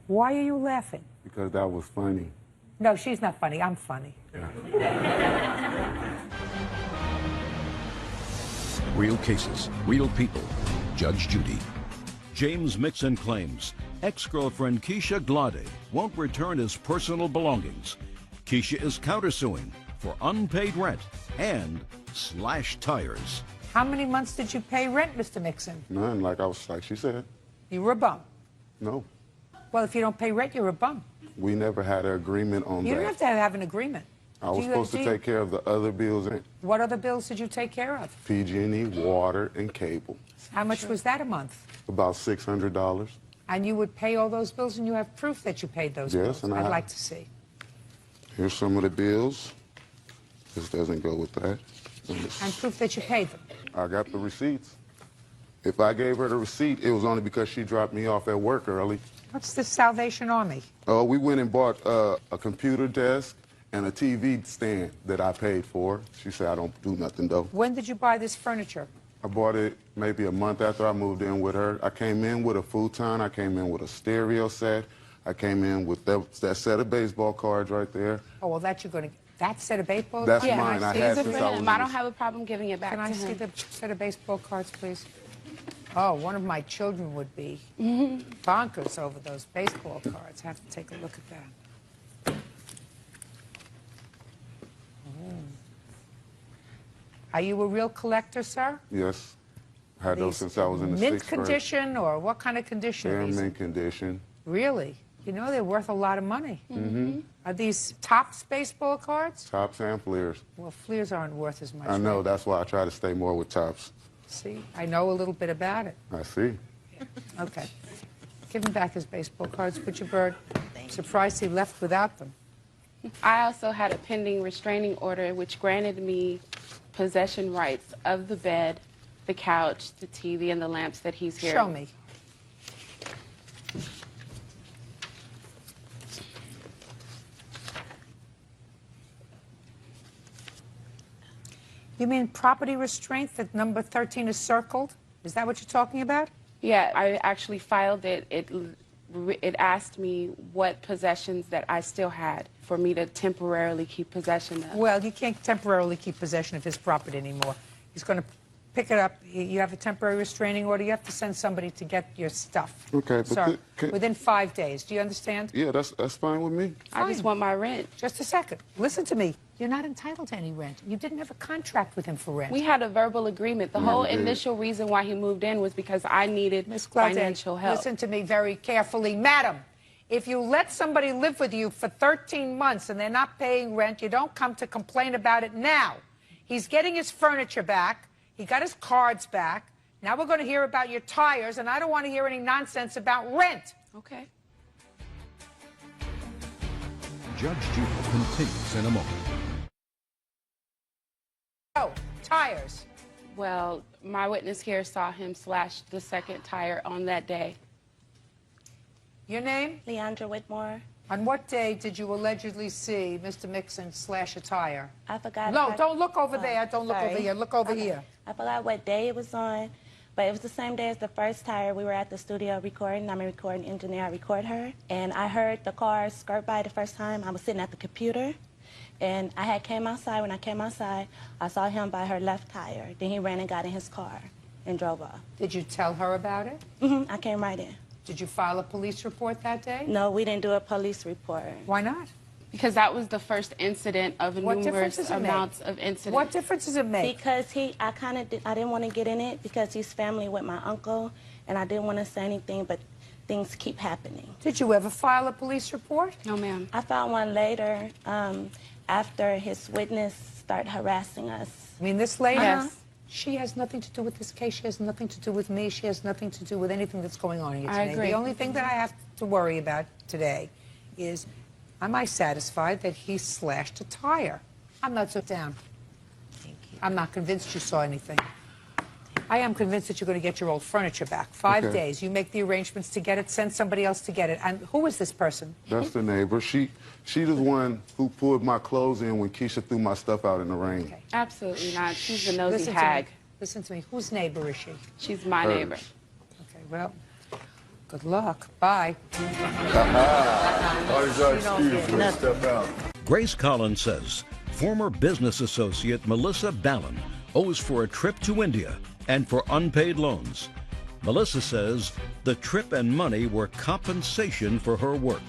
Why are you laughing?
Because that was funny.
No, she's not funny. I'm funny.
Real cases, real people. Judge Judy. James Mixon claims ex-girlfriend Keisha Glade won't return his personal belongings. Keisha is countersuing for unpaid rent and slashed tires.
How many months did you pay rent, Mr. Mixon?
None, like she said.
You were a bum.
No.
Well, if you don't pay rent, you're a bum.
We never had an agreement on that.
You don't have to have an agreement.
I was supposed to take care of the other bills.
What other bills did you take care of?
PG&E, water, and cable.
How much was that a month?
About $600.
And you would pay all those bills, and you have proof that you paid those bills?
Yes, and
I'd like to see.
Here's some of the bills. This doesn't go with that.
And proof that you paid them?
I got the receipts. If I gave her the receipt, it was only because she dropped me off at work early.
What's the Salvation Army?
Oh, we went and bought a computer desk and a TV stand that I paid for. She said I don't do nothing, though.
When did you buy this furniture?
I bought it maybe a month after I moved in with her. I came in with a futon. I came in with a stereo set. I came in with that set of baseball cards right there.
Oh, well, that you're going to... That set of baseball
That's
cards?
mine. I had since I was
I don't have a problem giving it back
Can I
to
see
him.
the set of baseball cards, please? Oh, one of my children would be bonkers over those baseball cards. I have to take a look at that. Are you a real collector, sir?
Yes. I had those since I was in the
mint
6th grade.
condition, or what kind of condition
They're
are
in
these?
mint condition.
Really? You know they're worth a lot of money.
Mm-hmm.
Are these Topps baseball cards?
Tops and Fleers.
Well, Fleers aren't worth as much.
I know.
right?
That's why I try to stay more with Tops.
See, I know a little bit about it.
I see.
Okay. Give him back his baseball cards, Butcherbird. Surprised he left without them.
I also had a pending restraining order which granted me possession rights of the bed, the couch, the TV, and the lamps that he's here.
Show me. You mean property restraint that number 13 is circled? Is that what you're talking about?
Yeah, I actually filed it. It asked me what possessions that I still had for me to temporarily keep possession of.
Well, you can't temporarily keep possession of his property anymore. He's going to pick it up. You have a temporary restraining order. You have to send somebody to get your stuff.
Okay, but
Sir, within 5 days. Do you understand?
Yeah, that's fine with me.
I just want my rent.
Just a second. Listen to me. You're not entitled to any rent. You didn't have a contract with him for rent.
We had a verbal agreement. The whole initial reason why he moved in was because I needed financial help.
Listen to me very carefully. Madam, if you let somebody live with you for 13 months and they're not paying rent, you don't come to complain about it now. He's getting his furniture back. He got his cards back. Now we're going to hear about your tires, and I don't want to hear any nonsense about rent.
Okay.
Judge Judy continues in a moment.
Oh, tires.
Well, my witness here saw him slash the second tire on that day.
Your name?
Leandra Whitmore.
On what day did you allegedly see Mr. Mixon slash a tire?
I forgot.
No, don't look over there. Don't look over here. Look over here.
I forgot what day it was on, but it was the same day as the first tire. We were at the studio recording. I'm a recording engineer. I record her. And I heard the car skirt by the first time. I was sitting at the computer. And I had came outside. When I came outside, I saw him by her left tire. Then he ran and got in his car and drove off.
Did you tell her about it?
Mm-hmm. I came right in.
Did you file a police report that day?
No, we didn't do a police report.
Why not?
Because that was the first incident of numerous amounts of incidents.
What difference does it make?
Because I didn't want to get in it because he's family with my uncle, and I didn't want to say anything, but things keep happening.
Did you ever file a police report?
No, ma'am.
I filed one later after his witness started harassing us.
I mean, this lady?
Yes.
She has nothing to do with this case. She has nothing to do with me. She has nothing to do with anything that's going on here today.
I agree.
The only thing that I have to worry about today is, am I satisfied that he slashed a tire? I'm not so down. Thank you. I'm not convinced you saw anything. Thank I am convinced that you're going to get your old furniture back. 5
Okay.
days. You make the arrangements to get it, send somebody else to get it. And who is this person?
That's the neighbor. She the one who pulled my clothes in when Keisha threw my stuff out in the rain.
Okay.
Absolutely not. She's the nosy
Listen
hag.
To me. Listen to me. Whose neighbor is she?
She's my
Hers.
neighbor.
Okay, well, good luck. Bye.
Step out.
Grace Collins says former business associate Melissa Ballin owes for a trip to India and for unpaid loans. Melissa says the trip and money were compensation for her work.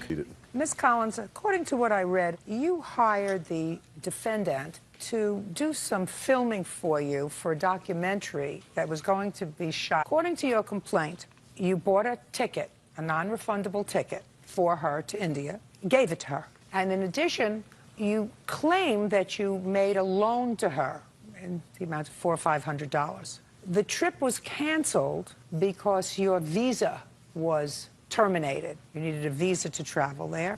Ms. Collins, according to what I read, you hired the defendant to do some filming for you for a documentary that was going to be shot. According to your complaint, you bought a ticket, a non-refundable ticket, for her to India, gave it to her. And in addition, you claim that you made a loan to her in the amount of $400 or $500. The trip was canceled because your visa was terminated. You needed a visa to travel there.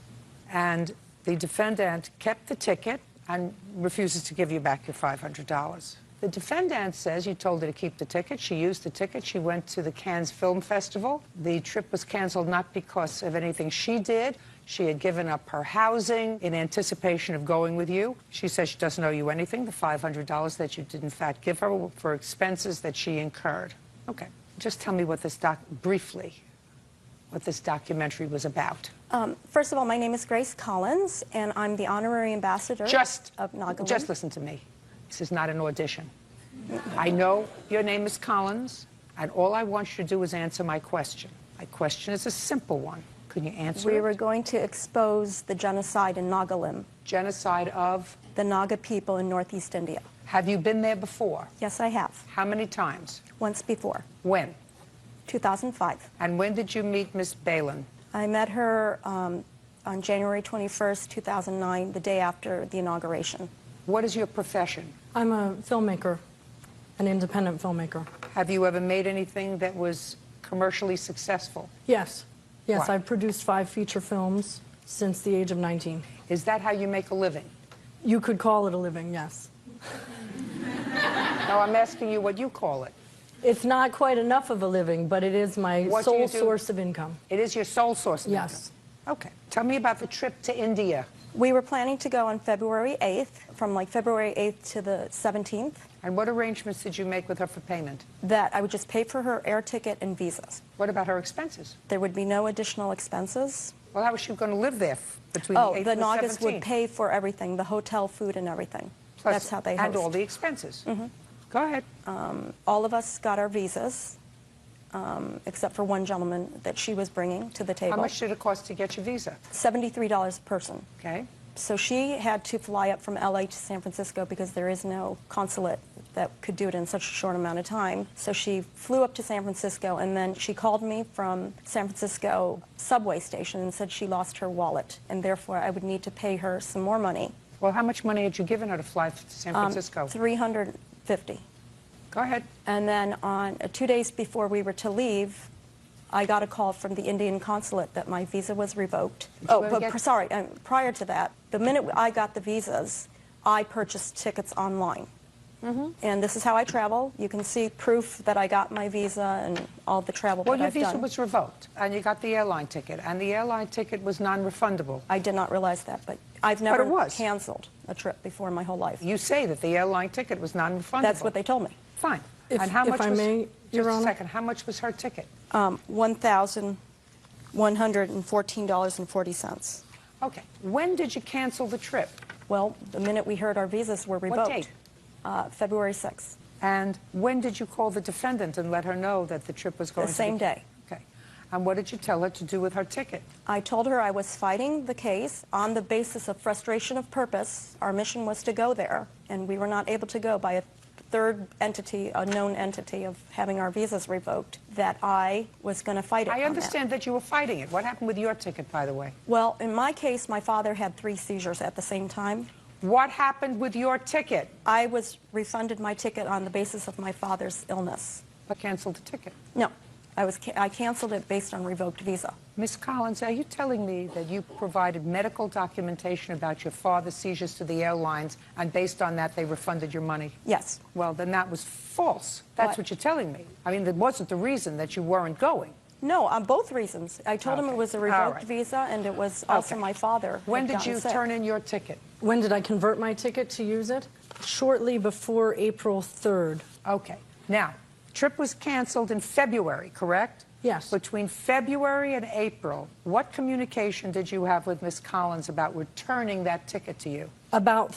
And the defendant kept the ticket and refuses to give you back your $500. The defendant says you told her to keep the ticket. She used the ticket. She went to the Cannes Film Festival. The trip was canceled not because of anything she did. She had given up her housing in anticipation of going with you. She says she doesn't owe you anything, the $500 that you did in fact give her for expenses that she incurred. Okay, just tell me what this briefly, what this documentary was about.
First of all, my name is Grace Collins, and I'm the honorary ambassador of Nagaland.
Just listen to me. This is not an audition. I know your name is Collins, and all I want you to do is answer my question. My question is a simple one. Can you answer
We
it?
were going to expose the genocide in Nagaland.
Genocide of?
The Naga people in Northeast India.
Have you been there before?
Yes, I have.
How many times?
Once before.
When?
2005.
And when did you meet Miss Balin?
I met her on January 21st, 2009, the day after the inauguration.
What is your profession?
I'm a filmmaker, an independent filmmaker.
Have you ever made anything that was commercially successful?
Yes. Yes,
What?
I've produced 5 feature films since the age of 19.
Is that how you make a living?
You could call it a living, yes.
No, I'm asking you what you call it.
It's not quite enough of a living, but it is my
What do you
sole
do?
source of income.
It is your sole source of
Yes.
income? Okay. Tell me about the trip to India.
We were planning to go on February 8th, from like February 8th to the 17th.
And what arrangements did you make with her for payment?
That I would just pay for her air ticket and visas.
What about her expenses?
There would be no additional expenses.
Well, how was she going to live there between the 8th and the 17th?
The Nagas would pay for everything, the hotel, food, and everything.
Plus,
that's how they host.
And all the expenses.
Mm-hmm.
Go ahead.
All of us got our visas, except for one gentleman that she was bringing to the table.
How much did it cost to get your visa?
$73 a person.
Okay.
So she had to fly up from LA to San Francisco because there is no consulate that could do it in such a short amount of time. So she flew up to San Francisco, and then she called me from San Francisco subway station and said she lost her wallet, and therefore I would need to pay her some more money.
Well, how much money had you given her to fly to San Francisco?
$350.
Go ahead.
And then on 2 days before we were to leave, I got a call from the Indian consulate that my visa was revoked. Sorry, prior to that, the minute I got the visas, I purchased tickets online.
Mm-hmm.
And this is how I travel. You can see proof that I got my visa and all the travel that I've done.
Well, your visa was revoked, and you got the airline ticket, and the airline ticket was non-refundable.
I did not realize that, but I've never
it was.
canceled a trip before in my whole life.
You say that the airline ticket was non-refundable.
That's what they told me.
Fine.
If-
and how
if
much
I
was,
may, Your
just a
Honor?
second, how much was her ticket?
$1,114.40.
Okay. When did you cancel the trip?
Well, the minute we heard our visas were revoked.
What date?
February 6th.
And when did you call the defendant and let her know that the trip was going
The
to
same
be...
day.
Okay. And what did you tell her to do with her ticket?
I told her I was fighting the case on the basis of frustration of purpose. Our mission was to go there, and we were not able to go by a third entity, a known entity, of having our visas revoked, that I was going to fight it.
I understand that you were fighting it. What happened with your ticket, by the way?
Well, in my case, my father had 3 seizures at the same time.
What happened with your ticket?
I was refunded my ticket on the basis of my father's illness.
But canceled the ticket?
No. I canceled it based on revoked visa.
Ms. Collins, are you telling me that you provided medical documentation about your father's seizures to the airlines, and based on that, they refunded your money?
Yes.
Well, then that was false. That's what you're telling me. I mean, that wasn't the reason that you weren't going.
No, on both reasons. I told him it was a revoked visa, and it was also my father.
When did you turn in your ticket?
When did I convert my ticket to use it? Shortly before April 3rd.
Okay. Now, trip was canceled in February, correct?
Yes.
Between February and April, what communication did you have with Ms. Collins about returning that ticket to you?
About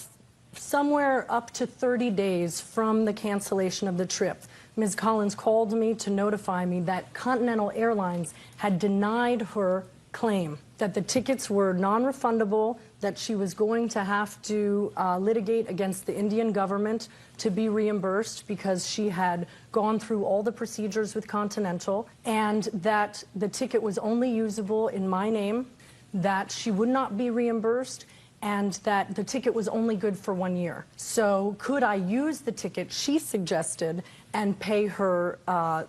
somewhere up to 30 days from the cancellation of the trip, Ms. Collins called me to notify me that Continental Airlines had denied her claim, that the tickets were non-refundable, that she was going to have to litigate against the Indian government to be reimbursed because she had gone through all the procedures with Continental, and that the ticket was only usable in my name, that she would not be reimbursed, and that the ticket was only good for 1 year. So could I use the ticket, she suggested, and pay her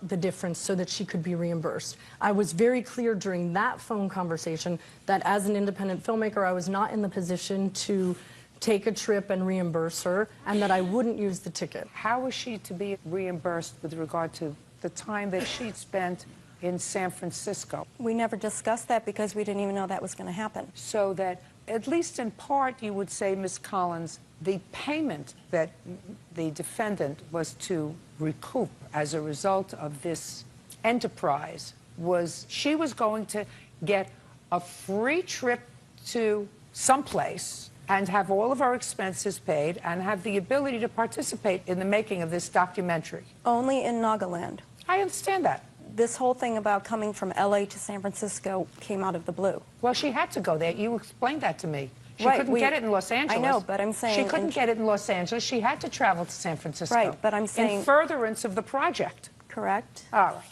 the difference so that she could be reimbursed? I was very clear during that phone conversation that as an independent filmmaker, I was not in the position to take a trip and reimburse her, and that I wouldn't use the ticket.
How was she to be reimbursed with regard to the time that she'd spent in San Francisco?
We never discussed that because we didn't even know that was going to happen.
So that, at least in part, you would say, Ms. Collins, the payment that the defendant was to recoup as a result of this enterprise was she was going to get a free trip to someplace and have all of our expenses paid and have the ability to participate in the making of this documentary.
Only in Nagaland.
I understand that.
This whole thing about coming from LA to San Francisco came out of the blue.
Well, she had to go there. You explained that to me. She
Right,
couldn't get it in Los Angeles.
I know, but I'm saying...
She couldn't get it in Los Angeles. She had to travel to San Francisco.
Right, but I'm saying...
In furtherance of the project.
Correct.
All right,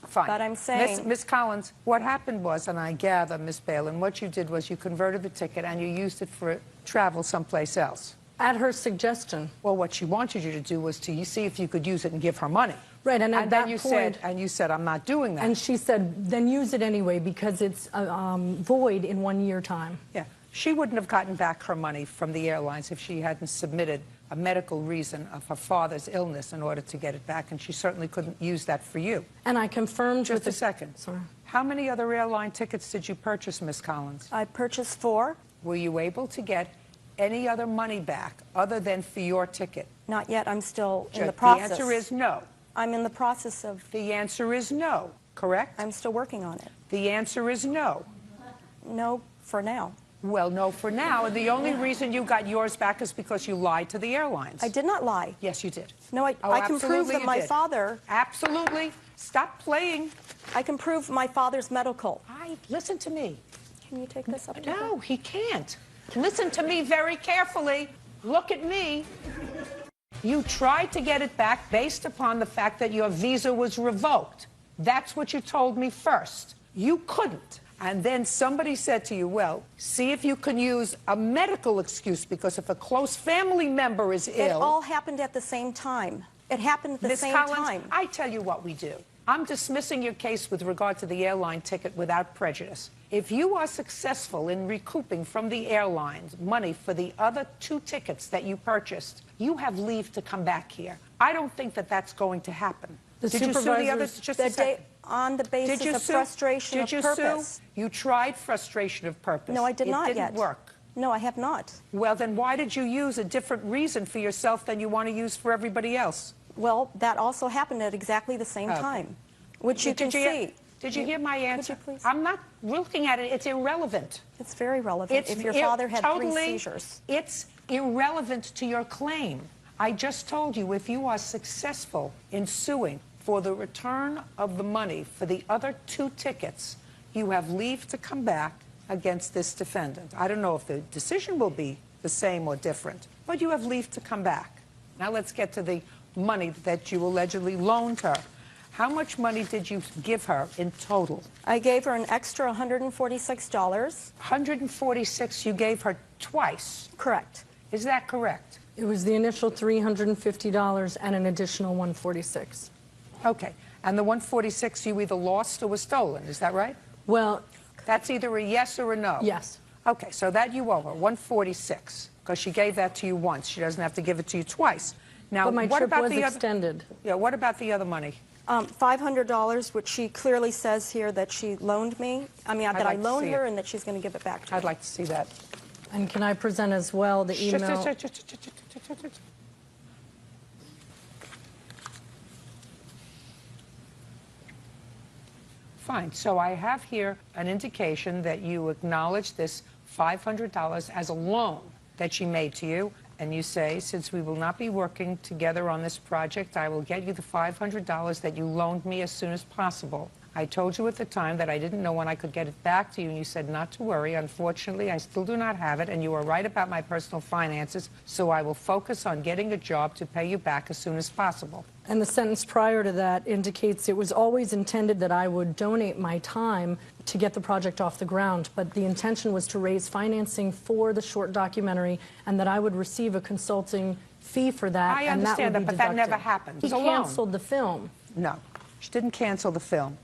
fine.
But I'm saying...
Miss Collins, what happened was, and I gather, Miss Balin, what you did was you converted the ticket and you used it for travel someplace else.
At her suggestion.
Well, what she wanted you to do was to see if you could use it and give her money.
Right, and at that point...
you said, I'm not doing that.
And she said, then use it anyway because it's void in 1 year time.
Yeah. She wouldn't have gotten back her money from the airlines if she hadn't submitted a medical reason of her father's illness in order to get it back, and she certainly couldn't use that for you.
And I confirmed...
Just a second.
Sorry.
How many other airline tickets did you purchase, Miss Collins?
I purchased 4.
Were you able to get any other money back other than for your ticket?
Not yet. I'm still in the process.
The answer is no.
I'm in the process of...
The answer is no, correct?
I'm still working on it.
The answer is no.
No, for now.
Well, no, for now. And the only reason you got yours back is because you lied to the airlines.
I did not lie.
Yes, you did.
No, I can prove that my father...
Absolutely. Stop playing.
I can prove my father's medical.
Listen to me.
Can you take this up?
No, he can't. Listen to me very carefully. Look at me. You tried to get it back based upon the fact that your visa was revoked. That's what you told me first. You couldn't. And then somebody said to you, well, see if you can use a medical excuse, because if a close family member is ill...
It all happened at the same time. It happened at the same time.
I tell you what we do. I'm dismissing your case with regard to the airline ticket without prejudice. If you are successful in recouping from the airlines money for the other 2 tickets that you purchased, you have leave to come back here. I don't think that that's going to happen. Did you sue the others? Just a second.
On the basis of frustration of purpose.
Did you sue? You tried frustration of purpose.
No, I did not yet.
It didn't work.
No, I have not.
Well, then why did you use a different reason for yourself than you want to use for everybody else?
Well, that also happened at exactly the same time, which you can see.
Did you hear my answer?
Could you please?
I'm not looking at it. It's irrelevant.
It's very relevant. If your father had 3 seizures.
It's irrelevant to your claim. I just told you, if you are successful in suing for the return of the money for the other 2 tickets, you have leave to come back against this defendant. I don't know if the decision will be the same or different, but you have leave to come back. Now let's get to the money that you allegedly loaned her. How much money did you give her in total?
I gave her an extra $146.
$146 you gave her twice?
Correct.
Is that correct?
It was the initial $350 and an additional $146.
Okay. And the 146 you either lost or was stolen, is that right?
Well,
that's either a yes or a no.
Yes.
Okay, so that you owe her, 146, because she gave that to you once. She doesn't have to give it to you twice. Now,
But my
what
trip
about
was
the
extended.
Yeah, what about the other money?
$500, which she clearly says here that she loaned me. I mean, that I loaned her and that she's going to give it back to me.
I'd like to see that.
And can I present as well the email?
Fine. So I have here an indication that you acknowledge this $500 as a loan that she made to you. And you say, since we will not be working together on this project, I will get you the $500 that you loaned me as soon as possible. I told you at the time that I didn't know when I could get it back to you, and you said not to worry. Unfortunately, I still do not have it, and you are right about my personal finances, so I will focus on getting a job to pay you back as soon as possible.
And the sentence prior to that indicates it was always intended that I would donate my time to get the project off the ground, but the intention was to raise financing for the short documentary and that I would receive a consulting fee for that.
I understand that, but that never happened.
He canceled the film.
No, she didn't cancel the film.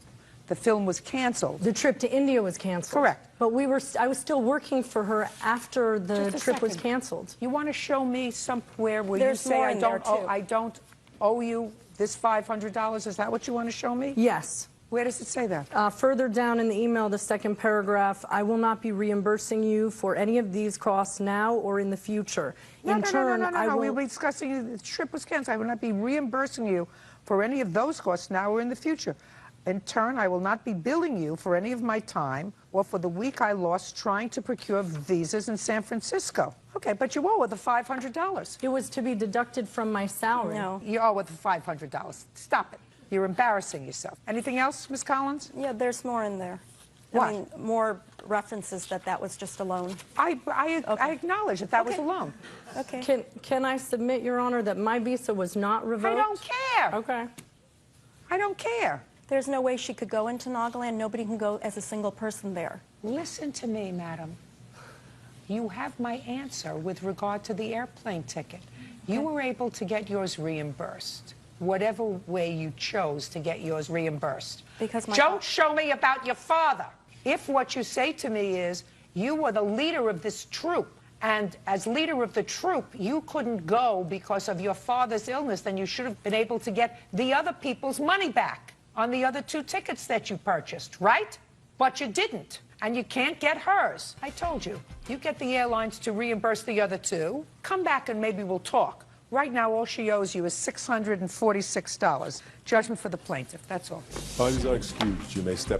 The film was canceled.
The trip to India was canceled.
Correct.
But I was still working for her after the trip was canceled.
You want to show me somewhere where
There's
you say
more in there, too.
I don't owe you this $500? Is that what you want to show me?
Yes.
Where does it say that?
Further down in the email, the second paragraph, I will not be reimbursing you for any of these costs now or in the future.
No,
In turn, I will...
We'll be discussing the trip was canceled. I will not be reimbursing you for any of those costs now or in the future. In turn, I will not be billing you for any of my time or for the week I lost trying to procure visas in San Francisco. Okay, but you owe her the $500.
It was to be deducted from my salary.
No. You owe her the $500. Stop it. You're embarrassing yourself. Anything else, Ms. Collins?
Yeah, there's more in there.
What?
I mean, more references that was just a loan.
I acknowledge that was a loan.
Okay.
Can I submit, Your Honor, that my visa was not revoked?
I don't care.
Okay.
I don't care.
There's no way she could go into Nagaland. Nobody can go as a single person there.
Listen to me, madam. You have my answer with regard to the airplane ticket. You were able to get yours reimbursed, whatever way you chose to get yours reimbursed.
Because
Don't show me about your father. If what you say to me is you were the leader of this troop, and as leader of the troop, you couldn't go because of your father's illness, then you should have been able to get the other people's money back on the other 2 tickets that you purchased, right? But you didn't, and you can't get hers. I told you, you get the airlines to reimburse the other 2. Come back and maybe we'll talk. Right now, all she owes you is $646. Judgment for the plaintiff, that's all.
Parties are excused. You may step